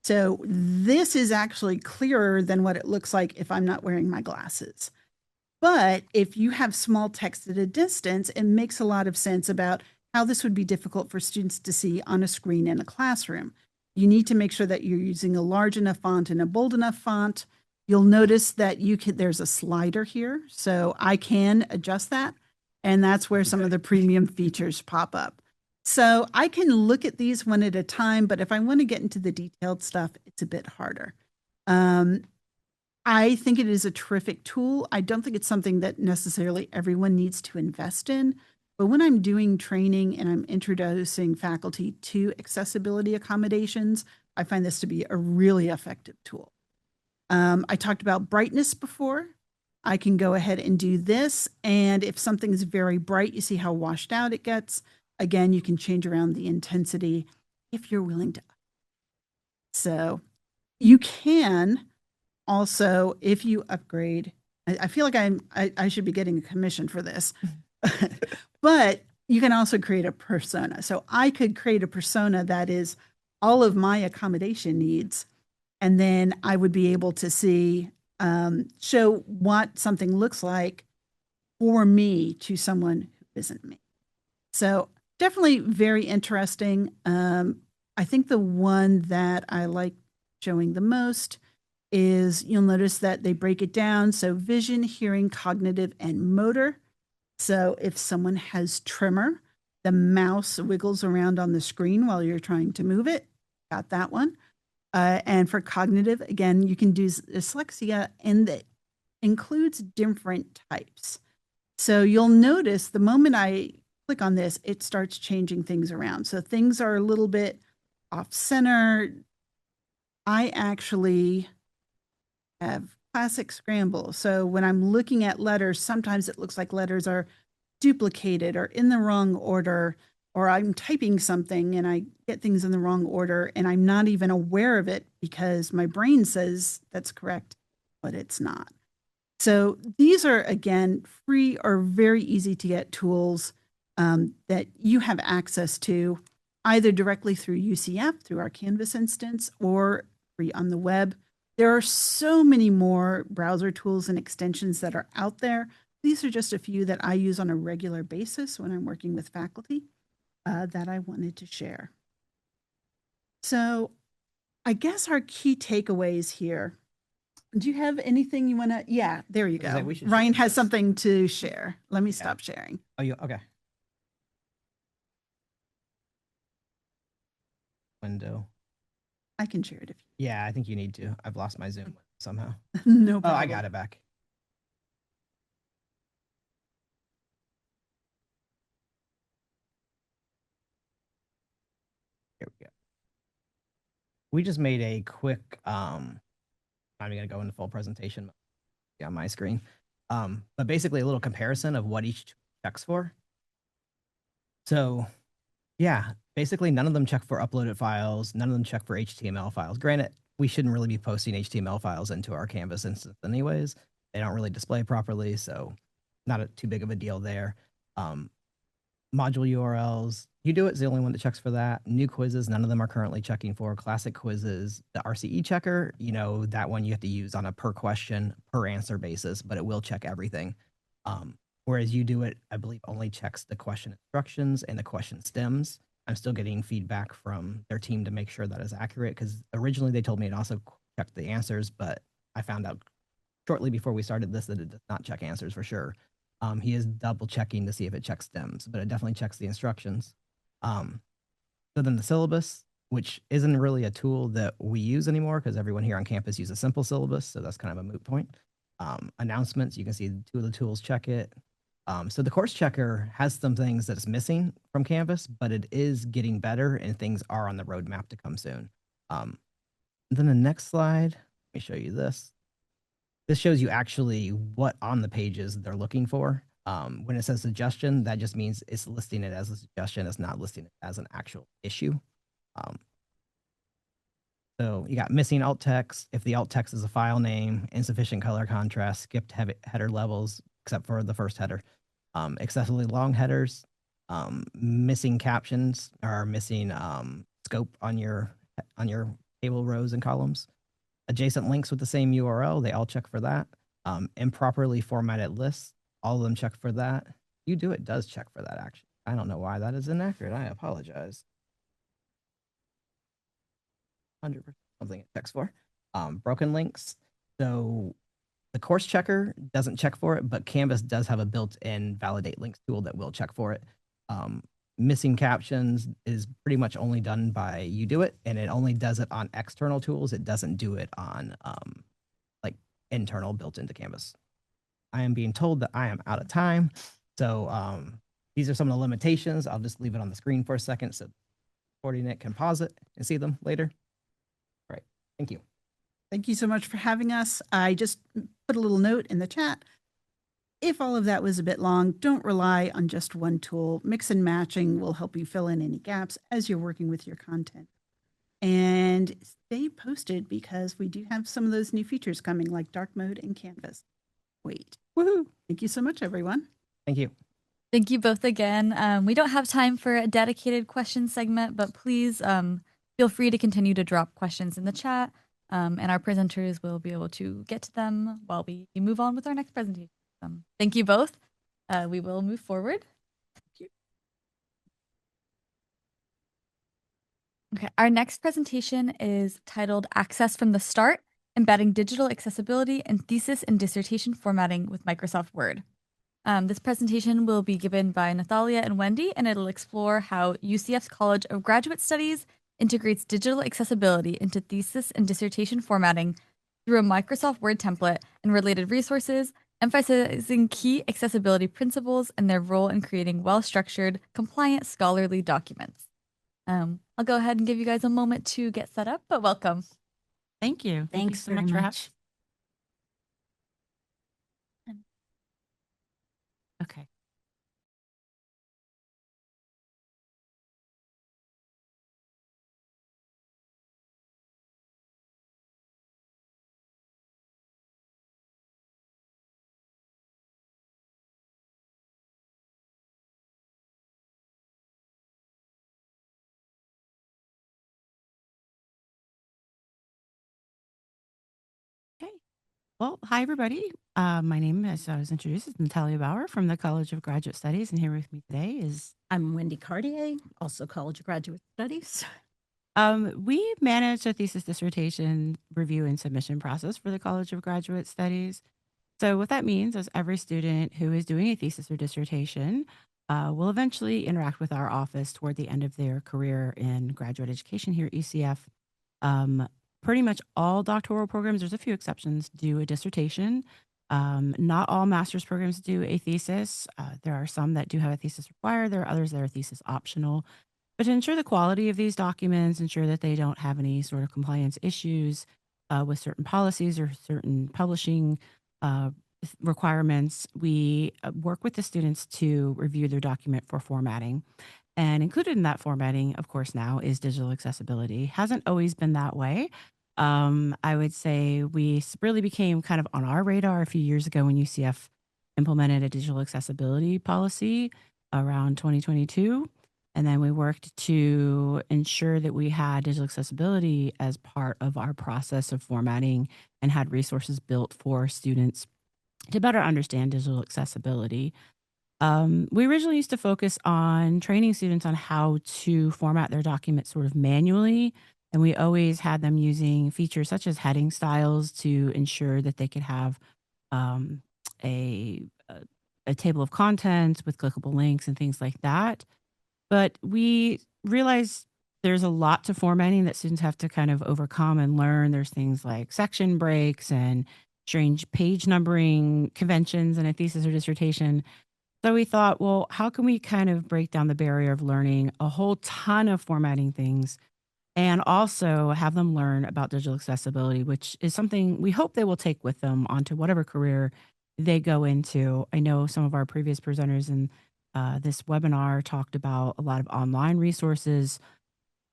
So this is actually clearer than what it looks like if I'm not wearing my glasses. But if you have small text at a distance, it makes a lot of sense about how this would be difficult for students to see on a screen in a classroom. You need to make sure that you're using a large enough font and a bold enough font. You'll notice that there's a slider here, so I can adjust that, and that's where some of the premium features pop up. So I can look at these one at a time, but if I want to get into the detailed stuff, it's a bit harder. I think it is a terrific tool. I don't think it's something that necessarily everyone needs to invest in, but when I'm doing training and I'm introducing faculty to accessibility accommodations, I find this to be a really effective tool. I talked about brightness before. I can go ahead and do this, and if something is very bright, you see how washed out it gets. Again, you can change around the intensity if you're willing to. So you can also, if you upgrade, I feel like I should be getting a commission for this. But you can also create a persona. So I could create a persona that is all of my accommodation needs. And then I would be able to see, show what something looks like for me to someone who isn't me. So definitely very interesting. I think the one that I like showing the most is you'll notice that they break it down. So vision, hearing, cognitive, and motor. So if someone has tremor, the mouse wiggles around on the screen while you're trying to move it. Got that one. And for cognitive, again, you can do dyslexia, and that includes different types. So you'll notice the moment I click on this, it starts changing things around. So things are a little bit off center. I actually have classic scramble. So when I'm looking at letters, sometimes it looks like letters are duplicated or in the wrong order, or I'm typing something and I get things in the wrong order and I'm not even aware of it because my brain says that's correct, but it's not. So these are, again, free or very easy to get tools that you have access to either directly through UCF, through our Canvas instance, or free on the web. There are so many more browser tools and extensions that are out there. These are just a few that I use on a regular basis when I'm working with faculty that I wanted to share. So I guess our key takeaways here. Do you have anything you want to? Yeah, there you go. Ryan has something to share. Let me stop sharing. Oh, you okay? Window. I can share it if you. Yeah, I think you need to. I've lost my Zoom somehow. No problem. Oh, I got it back. Here we go. We just made a quick, I'm going to go into full presentation on my screen. But basically a little comparison of what each checks for. So yeah, basically none of them check for uploaded files. None of them check for HTML files. Granted, we shouldn't really be posting HTML files into our Canvas instance anyways. They don't really display properly, so not too big of a deal there. Module URLs, UDoIT is the only one that checks for that. New quizzes, none of them are currently checking for. Classic quizzes, the RCE checker, you know, that one you have to use on a per question, per answer basis, but it will check everything. Whereas UDoIT, I believe, only checks the question instructions and the question stems. I'm still getting feedback from their team to make sure that is accurate, because originally they told me it also checked the answers, but I found out shortly before we started this that it does not check answers for sure. He is double checking to see if it checks stems, but it definitely checks the instructions. So then the syllabus, which isn't really a tool that we use anymore because everyone here on campus uses simple syllabus, so that's kind of a moot point. Announcements, you can see two of the tools check it. So the course checker has some things that it's missing from Canvas, but it is getting better and things are on the roadmap to come soon. Then the next slide, let me show you this. This shows you actually what on the pages they're looking for. When it says suggestion, that just means it's listing it as a suggestion. It's not listing it as an actual issue. So you got missing alt text. If the alt text is a file name, insufficient color contrast, skipped header levels, except for the first header, excessively long headers, missing captions, or missing scope on your table rows and columns. Adjacent links with the same URL, they all check for that. Improperly formatted lists, all of them check for that. UDoIT does check for that, actually. I don't know why that is inaccurate. I apologize. 100% something it checks for. Broken links. So the course checker doesn't check for it, but Canvas does have a built-in validate links tool that will check for it. Missing captions is pretty much only done by UDoIT, and it only does it on external tools. It doesn't do it on like internal built into Canvas. I am being told that I am out of time. So these are some of the limitations. I'll just leave it on the screen for a second so recording it can pause it and see them later. All right, thank you. Thank you so much for having us. I just put a little note in the chat. If all of that was a bit long, don't rely on just one tool. Mix and matching will help you fill in any gaps as you're working with your content. And stay posted because we do have some of those new features coming, like dark mode and Canvas. Wait. Woohoo! Thank you so much, everyone. Thank you. Thank you both again. We don't have time for a dedicated question segment, but please feel free to continue to drop questions in the chat, and our presenters will be able to get to them while we move on with our next presentation. Thank you both. We will move forward. Okay, our next presentation is titled Access from the Start, Embedding Digital Accessibility in Thesis and Dissertation Formatting with Microsoft Word. This presentation will be given by Nathalia and Wendy, and it'll explore how UCF's College of Graduate Studies integrates digital accessibility into thesis and dissertation formatting through a Microsoft Word template and related resources, emphasizing key accessibility principles and their role in creating well-structured, compliant scholarly documents. I'll go ahead and give you guys a moment to get set up, but welcome. Thank you. Thanks so very much for having. much. Okay. Okay. Well, hi, everybody. My name, as I was introduced, is Natalia Bauer from the College of Graduate Studies, and here with me today is I'm Wendy Cartier, also College of Graduate Studies. we manage a thesis dissertation review and submission process for the College of Graduate Studies. So what that means is every student who is doing a thesis or dissertation will eventually interact with our office toward the end of their career in graduate education here at UCF. Pretty much all doctoral programs, there's a few exceptions, do a dissertation. Not all master's programs do a thesis. There are some that do have a thesis required. There are others that are thesis optional. But to ensure the quality of these documents, ensure that they don't have any sort of compliance issues with certain policies or certain publishing uh, requirements, we work with the students to review their document for formatting. And included in that formatting, of course, now is digital accessibility. Hasn't always been that way. I would say we really became kind of on our radar a few years ago when UCF implemented a digital accessibility policy around 2022. And then we worked to ensure that we had digital accessibility as part of our process of formatting and had resources built for students to better understand digital accessibility. We originally used to focus on training students on how to format their documents sort of manually. And we always had them using features such as heading styles to ensure that they could have um, a, a, a table of contents with clickable links and things like that. But we realized there's a lot to formatting that students have to kind of overcome and learn. There's things like section breaks and strange page numbering conventions in a thesis or dissertation. So we thought, well, how can we kind of break down the barrier of learning a whole ton of formatting things and also have them learn about digital accessibility, which is something we hope they will take with them onto whatever career they go into. I know some of our previous presenters in this webinar talked about a lot of online resources.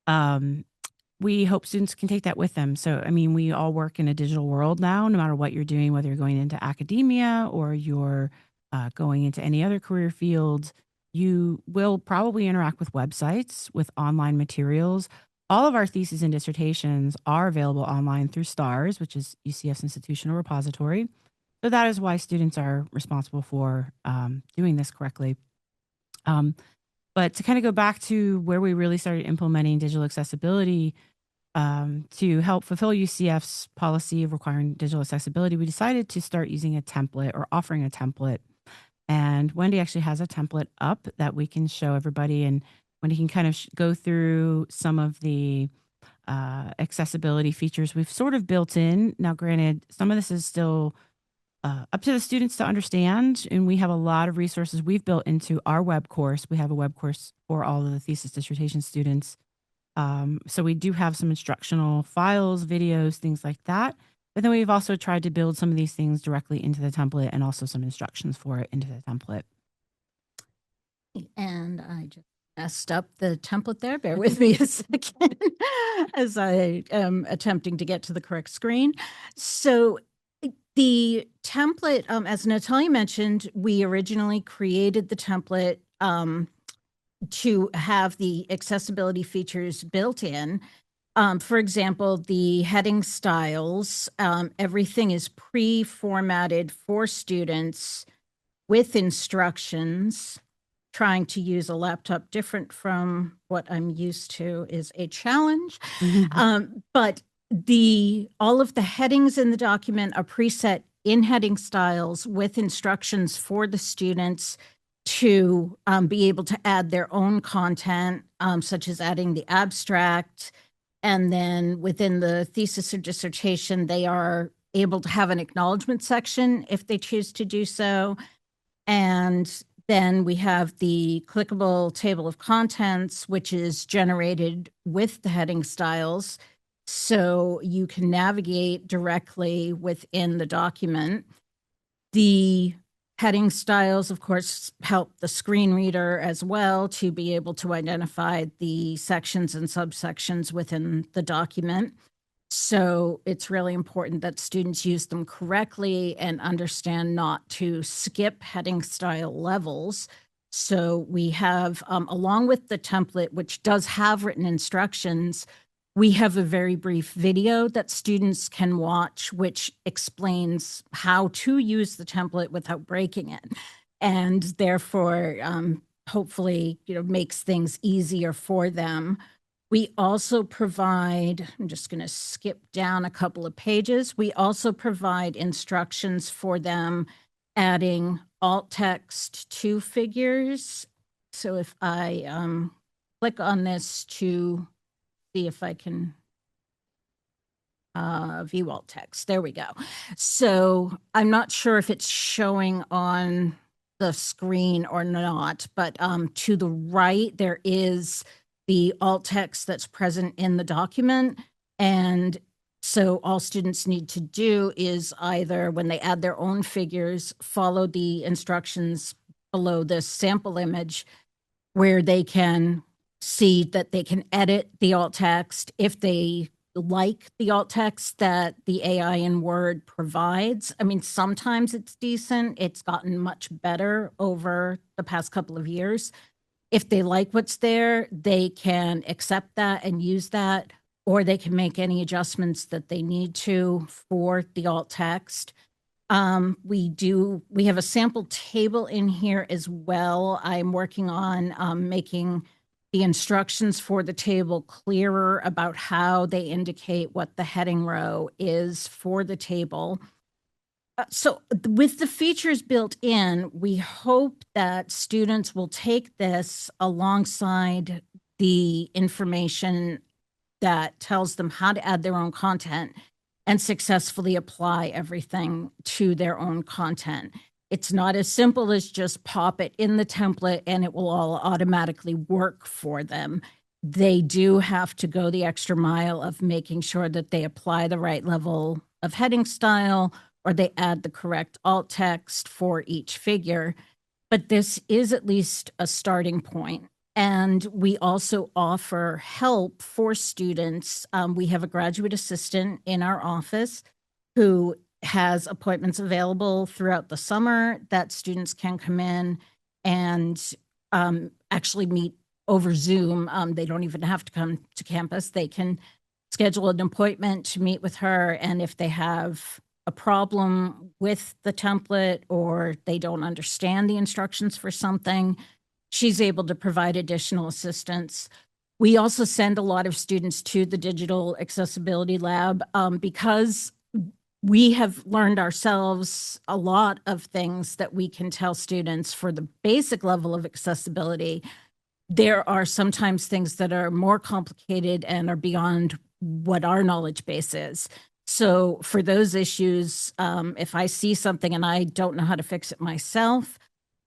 Um, we hope students can take that with them. So, I mean, we all work in a digital world now, no matter what you're doing, whether you're going into academia or you're going into any other career field, you will probably interact with websites, with online materials. All of our theses and dissertations are available online through STARS, which is UCF's institutional repository. So that is why students are responsible for doing this correctly. But to kind of go back to where we really started implementing digital accessibility, to help fulfill UCF's policy of requiring digital accessibility, we decided to start using a template or offering a template. And Wendy actually has a template up that we can show everybody. And Wendy can kind of go through some of the accessibility features we've sort of built in. Now, granted, some of this is still up to the students to understand. And we have a lot of resources we've built into our web course. We have a web course for all of the thesis dissertation students. So we do have some instructional files, videos, things like that. But then we've also tried to build some of these things directly into the template and also some instructions for it into the template. And I just messed up the template there. Bear with me a second as I am attempting to get to the correct screen. So The template, as Natalia mentioned, we originally created the template to have the accessibility features built in. For example, the heading styles, everything is pre-formatted for students with instructions. Trying to use a laptop different from what I'm used to is a challenge. But all of the headings in the document are preset in heading styles with instructions for the students to be able to add their own content, such as adding the abstract. And then within the thesis or dissertation, they are able to have an acknowledgement section if they choose to do so. And then we have the clickable table of contents, which is generated with the heading styles. So you can navigate directly within the document. The heading styles, of course, help the screen reader as well to be able to identify the sections and subsections within the document. So it's really important that students use them correctly and understand not to skip heading style levels. So we have, along with the template, which does have written instructions, we have a very brief video that students can watch, which explains how to use the template without breaking it. And therefore, hopefully, makes things easier for them. We also provide, I'm just going to skip down a couple of pages. We also provide instructions for them adding alt text to figures. So if I click on this to see if I can view alt text, there we go. So I'm not sure if it's showing on the screen or not, but to the right, there is the alt text that's present in the document. And so all students need to do is either when they add their own figures, follow the instructions below this sample image where they can see that they can edit the alt text if they like the alt text that the AI in Word provides. I mean, sometimes it's decent. It's gotten much better over the past couple of years. If they like what's there, they can accept that and use that, or they can make any adjustments that they need to for the alt text. We have a sample table in here as well. I'm working on making the instructions for the table clearer about how they indicate what the heading row is for the table. So with the features built in, we hope that students will take this alongside the information that tells them how to add their own content and successfully apply everything to their own content. It's not as simple as just pop it in the template and it will all automatically work for them. They do have to go the extra mile of making sure that they apply the right level of heading style, or they add the correct alt text for each figure. But this is at least a starting point. And we also offer help for students. We have a graduate assistant in our office who has appointments available throughout the summer that students can come in and actually meet over Zoom. They don't even have to come to campus. They can schedule an appointment to meet with her. And if they have a problem with the template or they don't understand the instructions for something, she's able to provide additional assistance. We also send a lot of students to the Digital Accessibility Lab because we have learned ourselves a lot of things that we can tell students for the basic level of accessibility. There are sometimes things that are more complicated and are beyond what our knowledge base is. So for those issues, if I see something and I don't know how to fix it myself,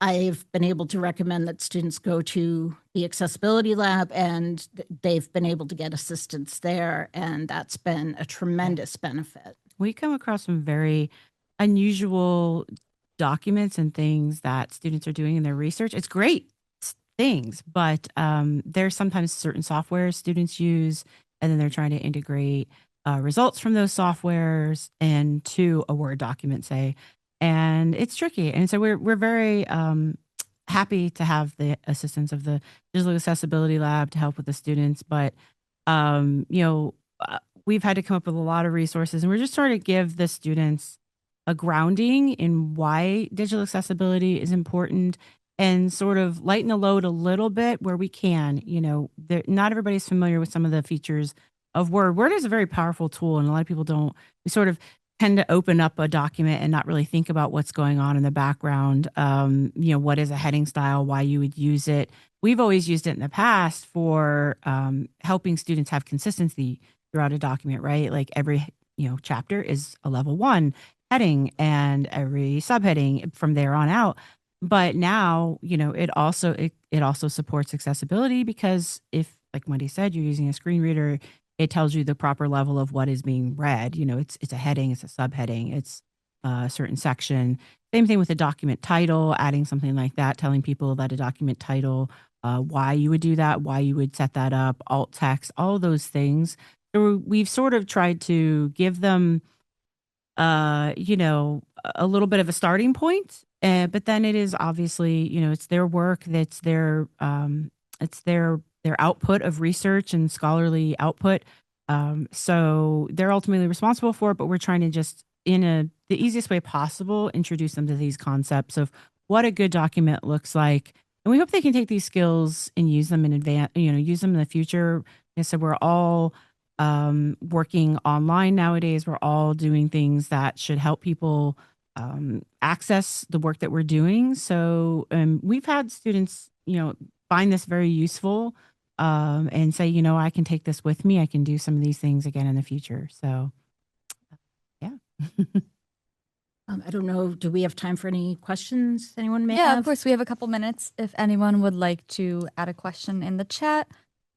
I've been able to recommend that students go to the accessibility lab and they've been able to get assistance there. And that's been a tremendous benefit. We come across some very unusual documents and things that students are doing in their research. It's great things, but there's sometimes certain software students use, and then they're trying to integrate results from those softwares into a Word document, say. And it's tricky. And so we're very happy to have the assistance of the Digital Accessibility Lab to help with the students. But, we've had to come up with a lot of resources, and we're just trying to give the students a grounding in why digital accessibility is important and sort of lighten the load a little bit where we can. Not everybody's familiar with some of the features of Word. Word is a very powerful tool, and a lot of people don't. We sort of tend to open up a document and not really think about what's going on in the background. What is a heading style, why you would use it. We've always used it in the past for helping students have consistency throughout a document, right? Like every chapter is a level 1 heading and every subheading from there on out. But now, it also supports accessibility, because if, like Wendy said, you're using a screen reader, it tells you the proper level of what is being read. It's a heading, it's a subheading, it's a certain section. Same thing with a document title, adding something like that, telling people that a document title, why you would do that, why you would set that up, alt text, all those things. So we've sort of tried to give them a little bit of a starting point, but then it is obviously, it's their work, that's it's their output of research and scholarly output. So they're ultimately responsible for it, but we're trying to just, the easiest way possible, introduce them to these concepts of what a good document looks like. And we hope they can take these skills and use them in advance, use them in the future. Like I said, we're all working online nowadays. We're all doing things that should help people access the work that we're doing. So we've had students, find this very useful and say, I can take this with me. I can do some of these things again in the future. So, yeah. I don't know. Do we have time for any questions anyone may have? Yeah, of course. We have a couple minutes. If anyone would like to add a question in the chat,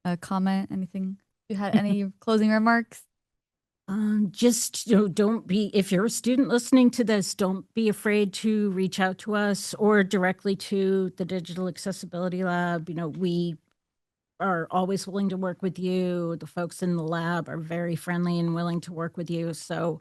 a comment, anything. If you had any closing remarks? Just don't be, if you're a student listening to this, don't be afraid to reach out to us or directly to the Digital Accessibility Lab. We are always willing to work with you. The folks in the lab are very friendly and willing to work with you. So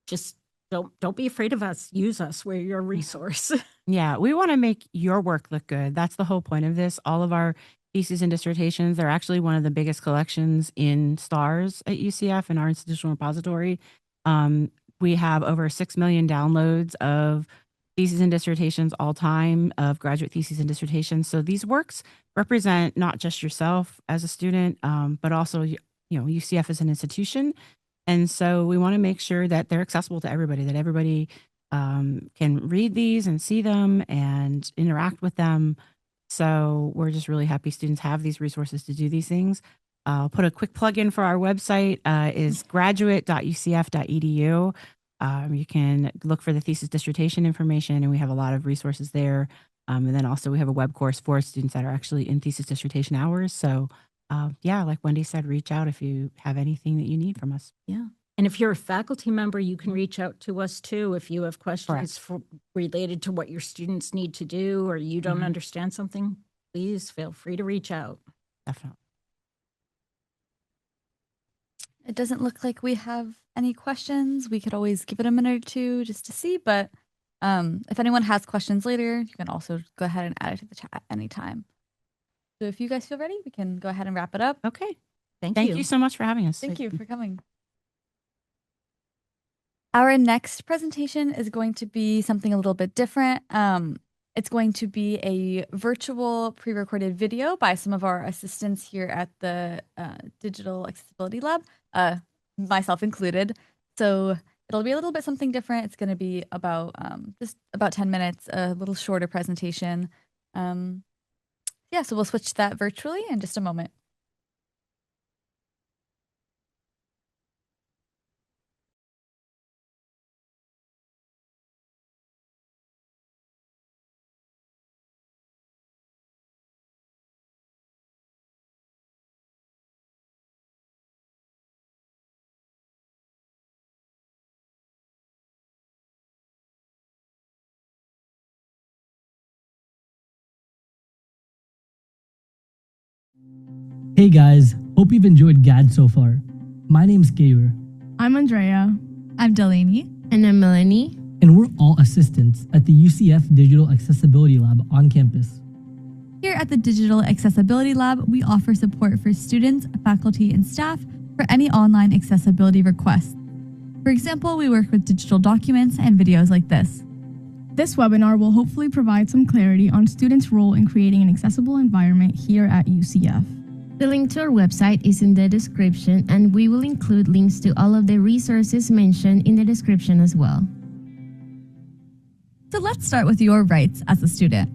just don't be afraid of us. Use us. We're your resource. Yeah, we want to make your work look good. That's the whole point of this. All of our theses and dissertations, they're actually one of the biggest collections in STARS at UCF in our institutional repository. We have over 6 million downloads of theses and dissertations all time, of graduate theses and dissertations. So these works represent not just yourself as a student, but also UCF as an institution. And so we want to make sure that they're accessible to everybody, that everybody can read these and see them and interact with them. So we're just really happy students have these resources to do these things. I'll put a quick plug in for our website, is graduate.ucf.edu. You can look for the thesis dissertation information, and we have a lot of resources there. And then also we have a web course for students that are actually in thesis dissertation hours. So like Wendy said, reach out if you have anything that you need from us. Yeah. And if you're a faculty member, you can reach out to us too. If you have questions related to what your students need to do, or you don't understand something, please feel free to reach out. Definitely. It doesn't look like we have any questions. We could always give it a minute or two just to see, but if anyone has questions later, you can also go ahead and add it to the chat at any time. So if you guys feel ready, we can go ahead and wrap it up. Okay. Thank you. Thank you so much for having us. Thank you for coming. Our next presentation is going to be something a little bit different. It's going to be a virtual pre-recorded video by some of our assistants here at the Digital Accessibility Lab, myself included. So it'll be a little bit something different. It's going to be about just about 10 minutes, a little shorter presentation. So we'll switch to that virtually in just a moment. Hey guys, hope you've enjoyed GAD so far. My name's Kayur, I'm Andrea. I'm Delaney. And I'm Melanie. And we're all assistants at the UCF Digital Accessibility Lab on campus. Here at the Digital Accessibility Lab, we offer support for students, faculty, and staff for any online accessibility requests. For example, we work with digital documents and videos like this. This webinar will hopefully provide some clarity on students' role in creating an accessible environment here at UCF. The link to our website is in the description, and we will include links to all of the resources mentioned in the description as well. So let's start with your rights as a student.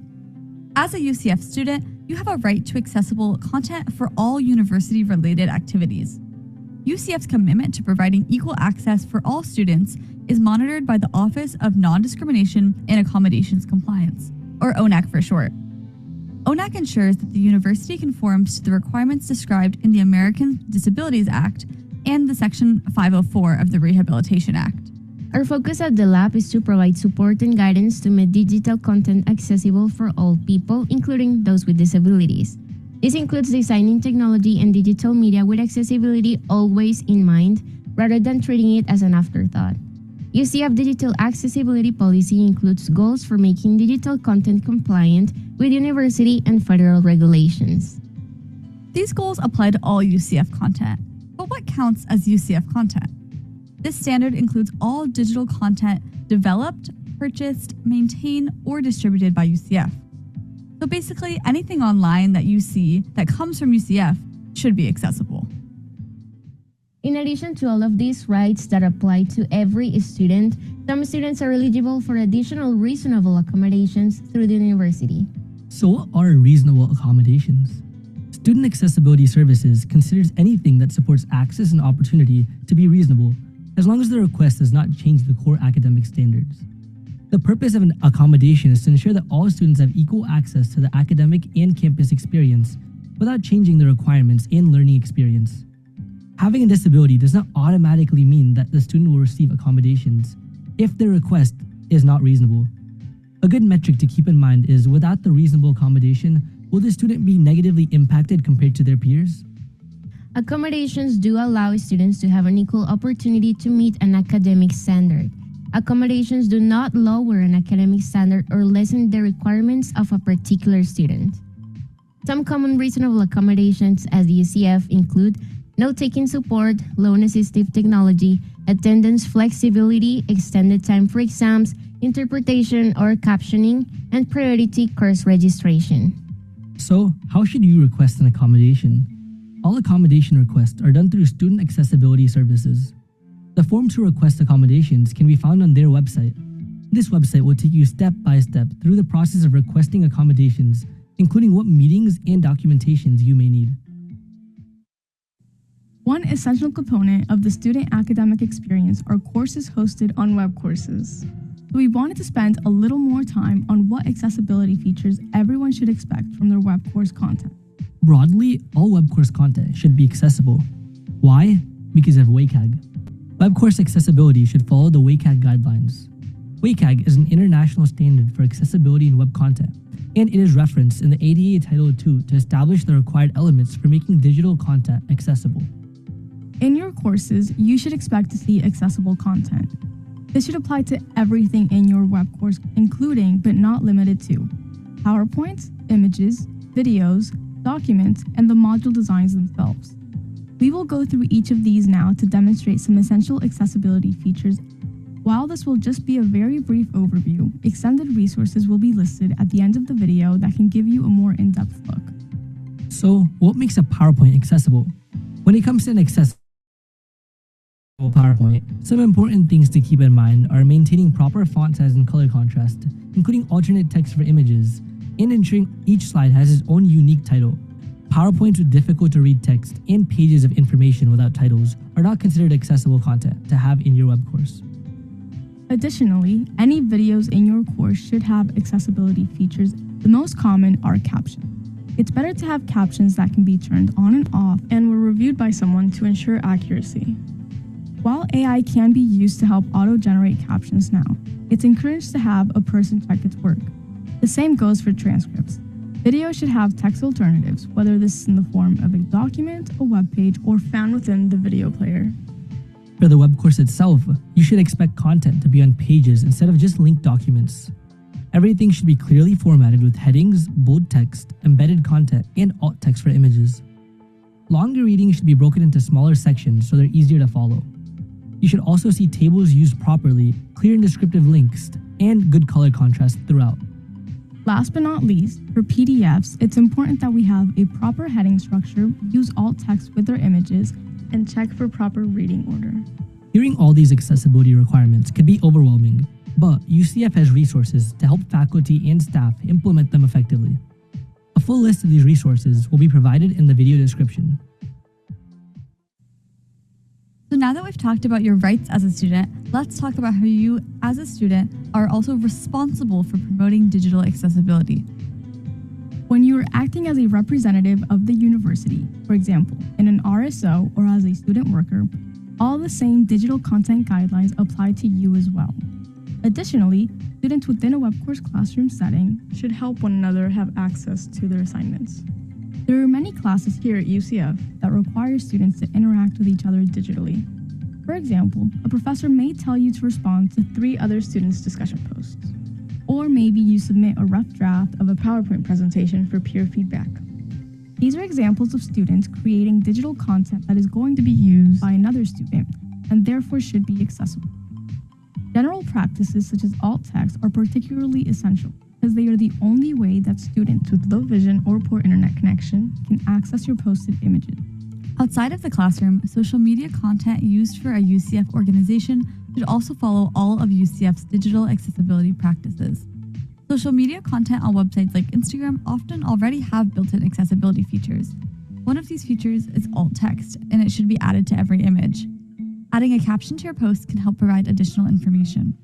As a UCF student, you have a right to accessible content for all university-related activities. UCF's commitment to providing equal access for all students is monitored by the Office of Non-Discrimination and Accommodations Compliance, or ONAC for short. ONAC ensures that the university conforms to the requirements described in the Americans with Disabilities Act and the Section 504 of the Rehabilitation Act. Our focus at the lab is to provide support and guidance to make digital content accessible for all people, including those with disabilities. This includes designing technology and digital media with accessibility always in mind, rather than treating it as an afterthought. UCF Digital Accessibility Policy includes goals for making digital content compliant with university and federal regulations. These goals apply to all UCF content, but what counts as UCF content? This standard includes all digital content developed, purchased, maintained, or distributed by UCF. So basically, anything online that you see that comes from UCF should be accessible. In addition to all of these rights that apply to every student, some students are eligible for additional reasonable accommodations through the university. So what are reasonable accommodations? Student Accessibility Services considers anything that supports access and opportunity to be reasonable, as long as the request does not change the core academic standards. The purpose of an accommodation is to ensure that all students have equal access to the academic and campus experience without changing the requirements and learning experience. Having a disability does not automatically mean that the student will receive accommodations if their request is not reasonable. A good metric to keep in mind is, without the reasonable accommodation, will the student be negatively impacted compared to their peers? Accommodations do allow students to have an equal opportunity to meet an academic standard. Accommodations do not lower an academic standard or lessen the requirements of a particular student. Some common reasonable accommodations at the UCF include note-taking support, loan-assistive technology, attendance flexibility, extended time for exams, interpretation or captioning, and priority course registration. So, how should you request an accommodation? All accommodation requests are done through Student Accessibility Services. The form to request accommodations can be found on their website. This website will take you step by step through the process of requesting accommodations, including what meetings and documentations you may need. One essential component of the student academic experience are courses hosted on Webcourses. So we wanted to spend a little more time on what accessibility features everyone should expect from their web course content. Broadly, all web course content should be accessible. Why? Because of WCAG. Web course accessibility should follow the WCAG guidelines. WCAG is an international standard for accessibility in web content, and it is referenced in the ADA Title II to establish the required elements for making digital content accessible. In your courses, you should expect to see accessible content. This should apply to everything in your web course, including but not limited to PowerPoints, images, videos, documents, and the module designs themselves. We will go through each of these now to demonstrate some essential accessibility features. While this will just be a very brief overview, extended resources will be listed at the end of the video that can give you a more in-depth look. So, what makes a PowerPoint accessible? When it comes to an accessible PowerPoint, some important things to keep in mind are maintaining proper font size and color contrast, including alternate text for images, and ensuring each slide has its own unique title. PowerPoints with difficult to read text and pages of information without titles are not considered accessible content to have in your web course. Additionally, any videos in your course should have accessibility features. The most common are captions. It's better to have captions that can be turned on and off and were reviewed by someone to ensure accuracy. While AI can be used to help auto-generate captions now, it's encouraged to have a person check its work. The same goes for transcripts. Video should have text alternatives, whether this is in the form of a document, a web page, or found within the video player. For the web course itself, you should expect content to be on pages instead of just linked documents. Everything should be clearly formatted with headings, bold text, embedded content, and alt text for images. Longer readings should be broken into smaller sections so they're easier to follow. You should also see tables used properly, clear and descriptive links, and good color contrast throughout. Last but not least, for PDFs, it's important that we have a proper heading structure, use alt text with our images, and check for proper reading order. Hearing all these accessibility requirements could be overwhelming, but UCF has resources to help faculty and staff implement them effectively. A full list of these resources will be provided in the video description. So now that we've talked about your rights as a student, let's talk about how you, as a student, are also responsible for promoting digital accessibility. When you are acting as a representative of the university, for example, in an RSO or as a student worker, all the same digital content guidelines apply to you as well. Additionally, students within a web course classroom setting should help one another have access to their assignments. There are many classes here at UCF that require students to interact with each other digitally. For example, a professor may tell you to respond to 3 other students' discussion posts. Or maybe you submit a rough draft of a PowerPoint presentation for peer feedback. These are examples of students creating digital content that is going to be used by another student and therefore should be accessible. General practices such as alt text are particularly essential because they are the only way that students with low vision or poor internet connection can access your posted images. Outside of the classroom, social media content used for a UCF organization should also follow all of UCF's digital accessibility practices. Social media content on websites like Instagram often already have built-in accessibility features. One of these features is alt text, and it should be added to every image. Adding a caption to your post can help provide additional information.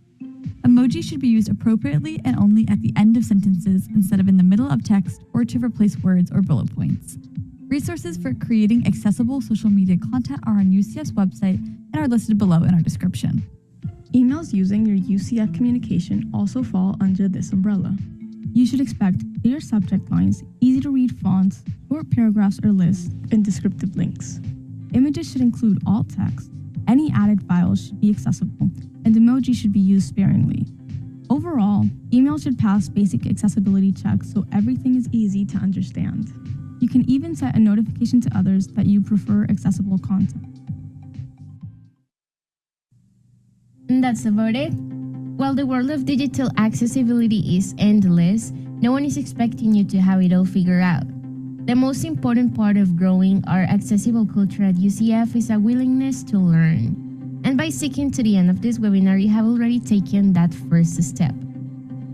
Emoji should be used appropriately and only at the end of sentences instead of in the middle of text or to replace words or bullet points. Resources for creating accessible social media content are on UCF's website and are listed below in our description. Emails using your UCF communication also fall under this umbrella. You should expect clear subject lines, easy to read fonts, short paragraphs or lists, and descriptive links. Images should include alt text. Any added files should be accessible, and emoji should be used sparingly. Overall, email should pass basic accessibility checks so everything is easy to understand. You can even set a notification to others that you prefer accessible content. And that's about it. While the world of digital accessibility is endless, no one is expecting you to have it all figured out. The most important part of growing our accessible culture at UCF is a willingness to learn. And by sticking to the end of this webinar, you have already taken that first step.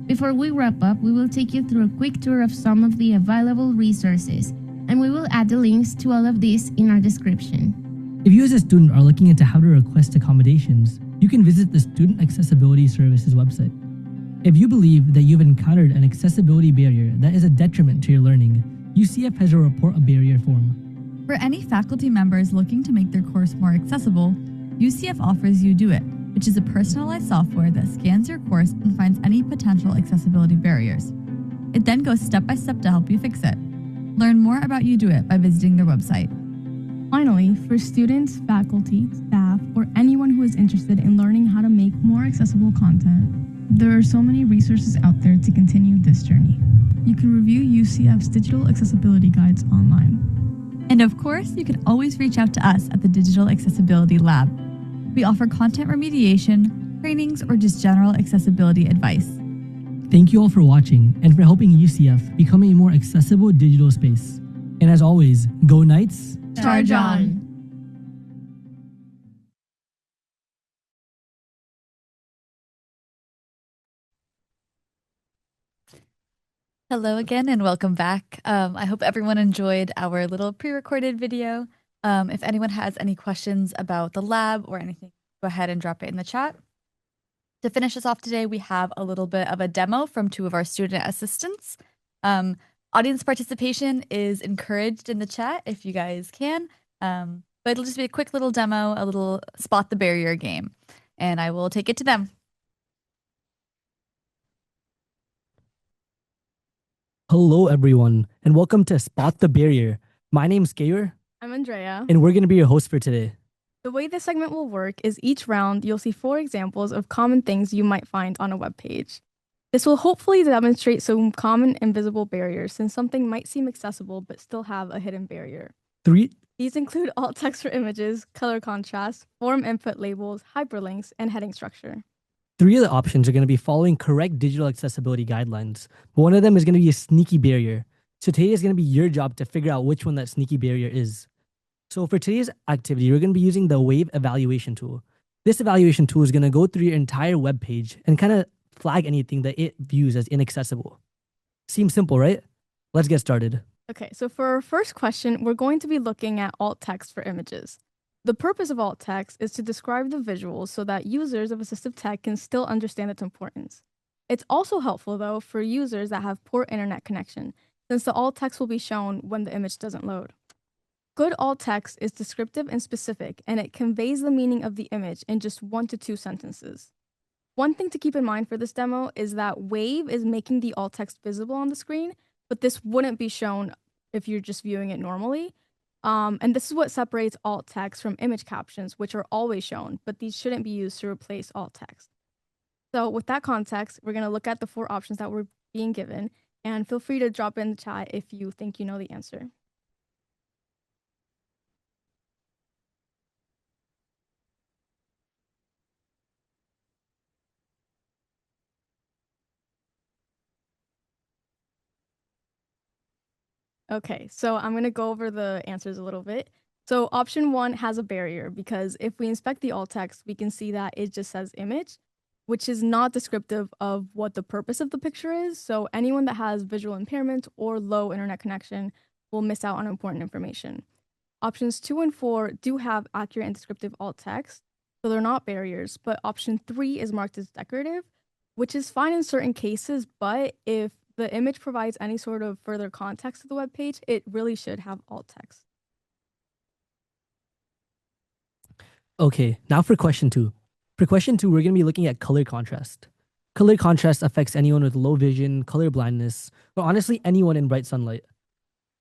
Before we wrap up, we will take you through a quick tour of some of the available resources, and we will add the links to all of these in our description. If you as a student are looking into how to request accommodations, you can visit the Student Accessibility Services website. If you believe that you've encountered an accessibility barrier that is a detriment to your learning, UCF has a Report a Barrier form. For any faculty members looking to make their course more accessible, UCF offers UDoIt, which is a personalized software that scans your course and finds any potential accessibility barriers. It then goes step by step to help you fix it. Learn more about UDoIt by visiting their website. Finally, for students, faculty, staff, or anyone who is interested in learning how to make more accessible content, there are so many resources out there to continue this journey. You can review UCF's digital accessibility guides online. And of course, you can always reach out to us at the Digital Accessibility Lab. We offer content remediation, trainings, or just general accessibility advice. Thank you all for watching and for helping UCF become a more accessible digital space. And as always, go Knights! Charge on! Hello again and welcome back. I hope everyone enjoyed our little pre-recorded video. If anyone has any questions about the lab or anything, go ahead and drop it in the chat. To finish us off today, we have a little bit of a demo from 2 of our student assistants. Audience participation is encouraged in the chat if you guys can, but it'll just be a quick little demo, a little spot the barrier game, and I will take it to them. Hello everyone, and welcome to Spot the Barrier. My name's Gayor. I'm Andrea. And we're going to be your host for today. The way this segment will work is each round you'll see 4 examples of common things you might find on a web page. This will hopefully demonstrate some common invisible barriers since something might seem accessible but still have a hidden barrier. These include alt text for images, color contrast, form input labels, hyperlinks, and heading structure. 3 of the options are going to be following correct digital accessibility guidelines, but one of them is going to be a sneaky barrier. So today is going to be your job to figure out which one that sneaky barrier is. So for today's activity, we're going to be using the Wave evaluation tool. This evaluation tool is going to go through your entire web page and kind of flag anything that it views as inaccessible. Seems simple, right? Let's get started. Okay, so for our first question, we're going to be looking at alt text for images. The purpose of alt text is to describe the visuals so that users of assistive tech can still understand its importance. It's also helpful, though, for users that have poor internet connection, since the alt text will be shown when the image doesn't load. Good alt text is descriptive and specific, and it conveys the meaning of the image in just 1 to 2 sentences. One thing to keep in mind for this demo is that Wave is making the alt text visible on the screen, but this wouldn't be shown if you're just viewing it normally. And this is what separates alt text from image captions, which are always shown, but these shouldn't be used to replace alt text. So with that context, we're going to look at the 4 options that we're being given, and feel free to drop in the chat if you think you know the answer. Okay, so I'm going to go over the answers a little bit. So option 1 has a barrier because if we inspect the alt text, we can see that it just says image, which is not descriptive of what the purpose of the picture is. So anyone that has visual impairment or low internet connection will miss out on important information. Options 2 and 4 do have accurate and descriptive alt text, so they're not barriers, but option 3 is marked as decorative, which is fine in certain cases, but if the image provides any sort of further context to the web page, it really should have alt text. Okay, now for question 2. For question 2, we're going to be looking at color contrast. Color contrast affects anyone with low vision, color blindness, or honestly anyone in bright sunlight.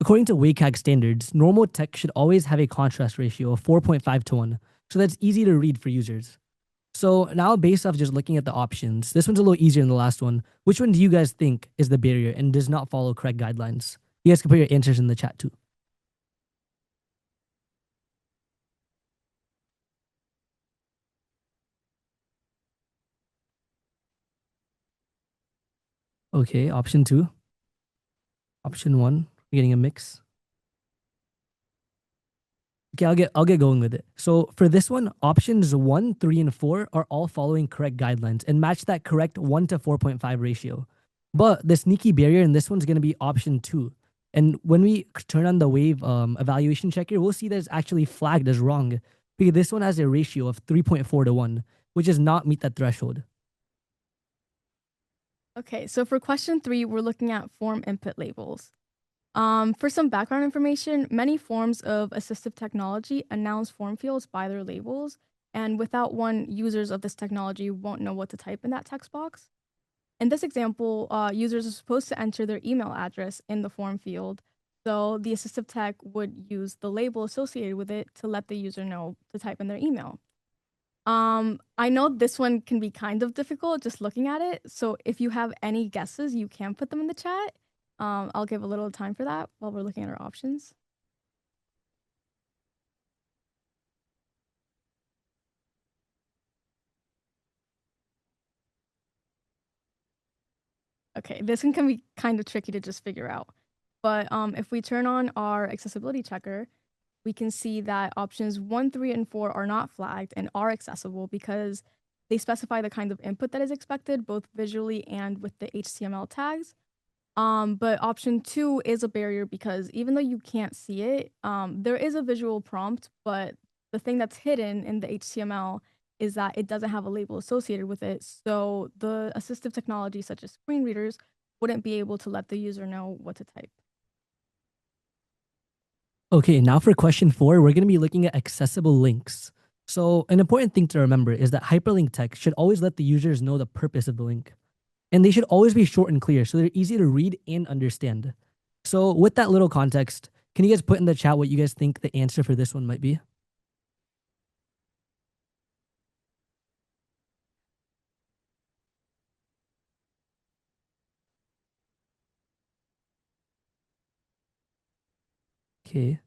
According to WCAG standards, normal text should always have a contrast ratio of 4.5 to 1, so that's easy to read for users. So now based off just looking at the options, this one's a little easier than the last one. Which one do you guys think is the barrier and does not follow correct guidelines? You guys can put your answers in the chat too. Okay, option 2. Option 1, we're getting a mix. Okay, I'll get going with it. So for this one, options 1, 3, and 4 are all following correct guidelines and match that correct 1 to 4.5 ratio. But the sneaky barrier in this one's going to be option 2. And when we turn on the Wave evaluation checker, we'll see that it's actually flagged as wrong because this one has a ratio of 3.4 to 1, which does not meet that threshold. Okay, so for question 3, we're looking at form input labels. For some background information, many forms of assistive technology announce form fields by their labels, and without one, users of this technology won't know what to type in that text box. In this example, users are supposed to enter their email address in the form field, so the assistive tech would use the label associated with it to let the user know to type in their email. I know this one can be kind of difficult just looking at it, so if you have any guesses, you can put them in the chat. I'll give a little time for that while we're looking at our options. Okay, this one can be kind of tricky to just figure out. But if we turn on our accessibility checker, we can see that options 1, 3, and 4 are not flagged and are accessible because they specify the kind of input that is expected, both visually and with the HTML tags. But option 2 is a barrier because even though you can't see it, there is a visual prompt, but the thing that's hidden in the HTML is that it doesn't have a label associated with it. So the assistive technology, such as screen readers, wouldn't be able to let the user know what to type. Okay, now for question 4, we're going to be looking at accessible links. So an important thing to remember is that hyperlink text should always let the users know the purpose of the link. And they should always be short and clear so they're easy to read and understand. So with that little context, can you guys put in the chat what you guys think the answer for this one might be? Okay.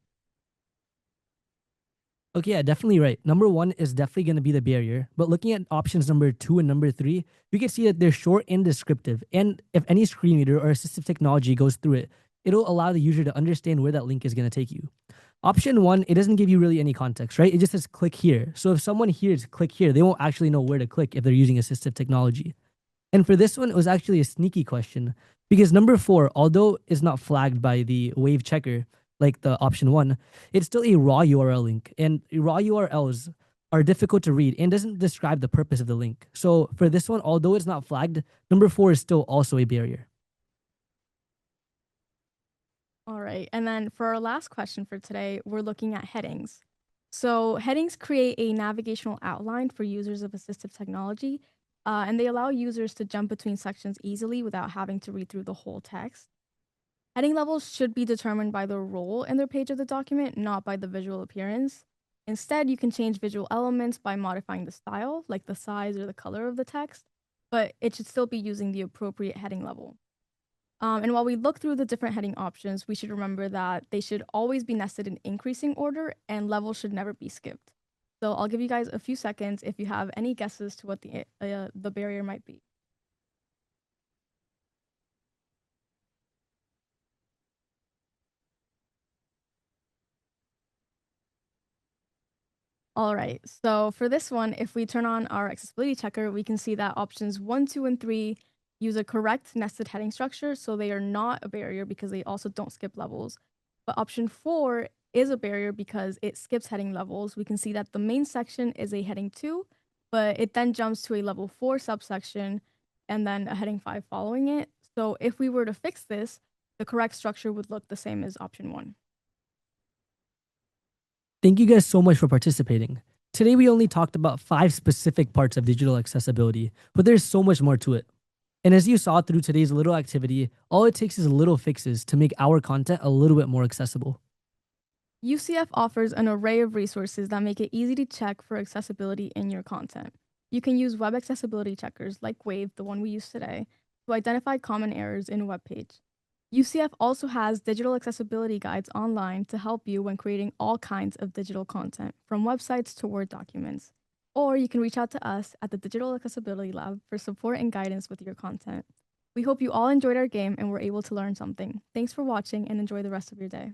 Okay, yeah, definitely right. Number one is definitely going to be the barrier. But looking at options number 2 and number 3, you can see that they're short and descriptive. And if any screen reader or assistive technology goes through it, it'll allow the user to understand where that link is going to take you. Option 1, it doesn't give you really any context, right? It just says click here. So if someone hears click here, they won't actually know where to click if they're using assistive technology. And for this one, it was actually a sneaky question because number 4, although it's not flagged by the wave checker, like the option 1, it's still a raw URL link. And raw URLs are difficult to read and doesn't describe the purpose of the link. So for this one, although it's not flagged, number 4 is still also a barrier. All right. And then for our last question for today, we're looking at headings. So headings create a navigational outline for users of assistive technology, and they allow users to jump between sections easily without having to read through the whole text. Heading levels should be determined by the role in their page of the document, not by the visual appearance. Instead, you can change visual elements by modifying the style, like the size or the color of the text, but it should still be using the appropriate heading level. And while we look through the different heading options, we should remember that they should always be nested in increasing order and levels should never be skipped. So I'll give you guys a few seconds if you have any guesses to what the barrier might be. All right, so for this one, if we turn on our accessibility checker, we can see that options 1, 2, and 3 use a correct nested heading structure, so they are not a barrier because they also don't skip levels. But option 4 is a barrier because it skips heading levels. We can see that the main section is a heading 2, but it then jumps to a level 4 subsection and then a heading 5 following it. So if we were to fix this, the correct structure would look the same as option 1. Thank you guys so much for participating. Today, we only talked about 5 specific parts of digital accessibility, but there's so much more to it. And as you saw through today's little activity, all it takes is little fixes to make our content a little bit more accessible. UCF offers an array of resources that make it easy to check for accessibility in your content. You can use web accessibility checkers like Wave, the one we used today, to identify common errors in a web page. UCF also has digital accessibility guides online to help you when creating all kinds of digital content, from websites to Word documents. Or you can reach out to us at the Digital Accessibility Lab for support and guidance with your content. We hope you all enjoyed our game and were able to learn something. Thanks for watching and enjoy the rest of your day.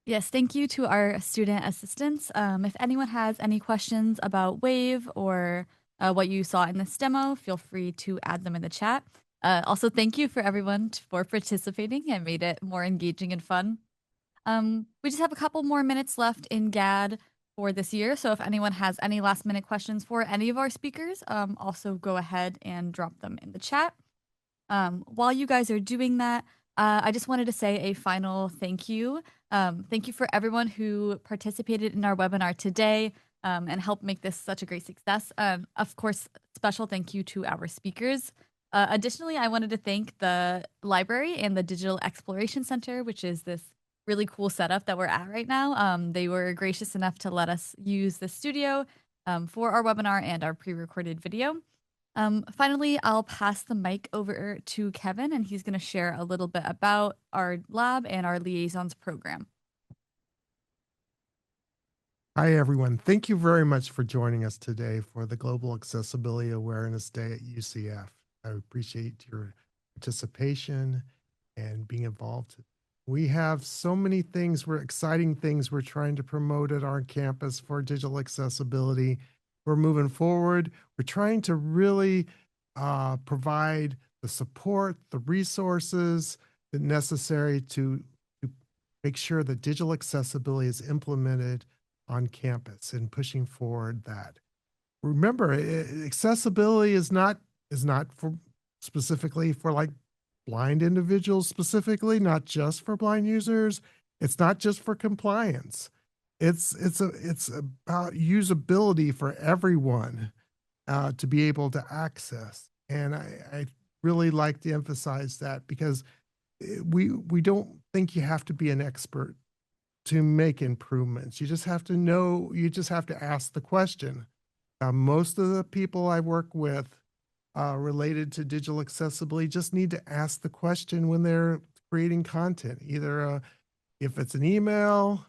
Yes, thank you to our student assistants. If anyone has any questions about Wave or what you saw in this demo, feel free to add them in the chat. Also, thank you for everyone for participating. It made it more engaging and fun. We just have a couple more minutes left in GAD for this year. So if anyone has any last minute questions for any of our speakers, also go ahead and drop them in the chat. While you guys are doing that, I just wanted to say a final thank you. Thank you for everyone who participated in our webinar today and helped make this such a great success. Of course, special thank you to our speakers. Additionally, I wanted to thank the library and the Digital Exploration Center, which is this really cool setup that we're at right now. They were gracious enough to let us use the studio for our webinar and our pre-recorded video. Finally, I'll pass the mic over to Kevin, and he's going to share a little bit about our lab and our liaisons program. Hi, everyone. Thank you very much for joining us today for the Global Accessibility Awareness Day at UCF. I appreciate your participation and being involved. We have so many things, exciting things we're trying to promote at our campus for digital accessibility. We're moving forward. We're trying to really provide the support, the resources that necessary to make sure that digital accessibility is implemented on campus and pushing forward that. Remember, accessibility is not for specifically for like blind individuals specifically, not just for blind users. It's not just for compliance. It's about usability for everyone to be able to access. And I really like to emphasize that because we don't think you have to be an expert to make improvements. You just have to know, you just have to ask the question. Most of the people I work with related to digital accessibility just need to ask the question when they're creating content, either if it's an email,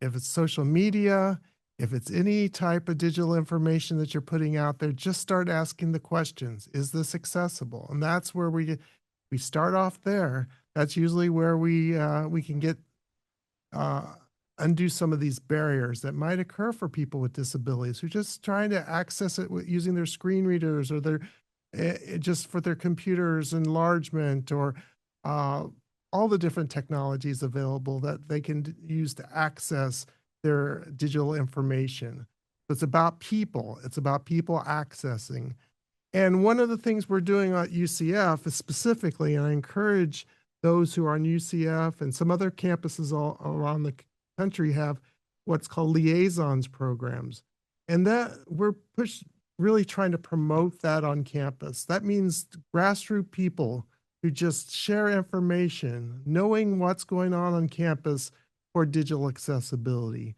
if it's social media, if it's any type of digital information that you're putting out there, just start asking the questions. Is this accessible? And that's where we start off there. That's usually where we can get undo some of these barriers that might occur for people with disabilities who are just trying to access it using their screen readers or their just for their computers enlargement or all the different technologies available that they can use to access their digital information. So it's about people. It's about people accessing. And one of the things we're doing at UCF is specifically, and I encourage those who are on UCF and some other campuses all around the country have what's called liaisons programs. And that we're really trying to promote that on campus. That means grassroots people who just share information, knowing what's going on campus for digital accessibility.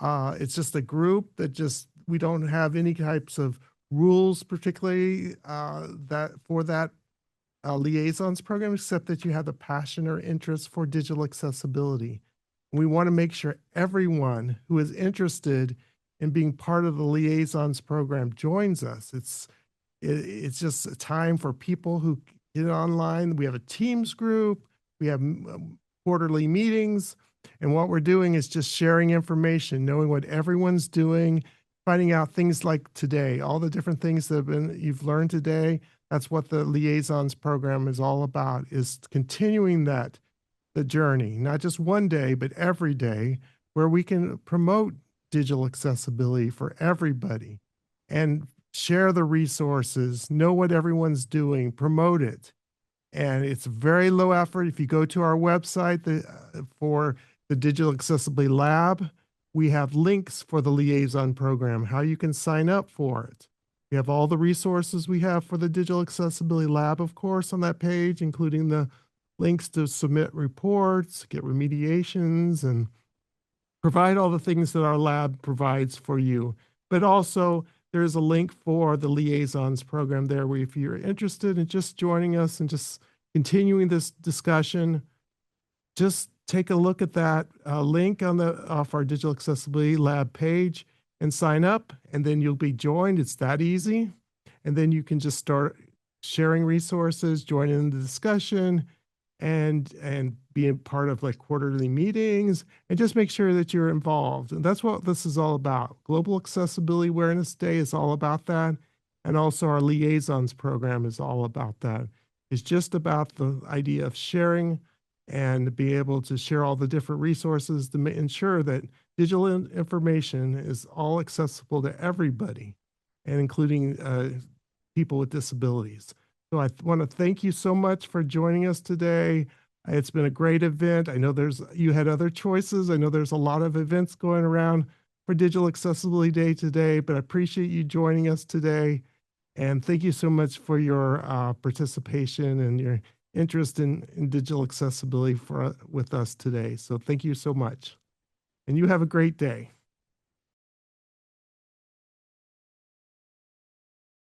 It's just a group that we don't have any types of rules, particularly that for that liaisons program, except that you have the passion or interest for digital accessibility. We want to make sure everyone who is interested in being part of the liaisons program joins us. It's just a time for people who get online. We have a Teams group. We have quarterly meetings. And what we're doing is just sharing information, knowing what everyone's doing, finding out things like today, all the different things that you've learned today. That's what the liaisons program is all about, is continuing the journey, not just one day, but every day, where we can promote digital accessibility for everybody and share the resources, know what everyone's doing, promote it. And it's very low effort. If you go to our website for the Digital Accessibility Lab, we have links for the liaison program, how you can sign up for it. We have all the resources we have for the Digital Accessibility Lab, of course, on that page, including the links to submit reports, get remediations, and provide all the things that our lab provides for you. But also, there's a link for the liaisons program there where if you're interested in just joining us and just continuing this discussion, just take a look at that link off our Digital Accessibility Lab page and sign up, and then you'll be joined. It's that easy. And then you can just start sharing resources, joining in the discussion, and being part of like quarterly meetings, and just make sure that you're involved. And that's what this is all about. Global Accessibility Awareness Day is all about that. And also our liaisons program is all about that. It's just about the idea of sharing and be able to share all the different resources to ensure that digital information is all accessible to everybody, and including people with disabilities. So I want to thank you so much for joining us today. It's been a great event. I know you had other choices. I know there's a lot of events going around for Digital Accessibility Day today, but I appreciate you joining us today. And thank you so much for your participation and your interest in digital accessibility with us today. So thank you so much. And you have a great day.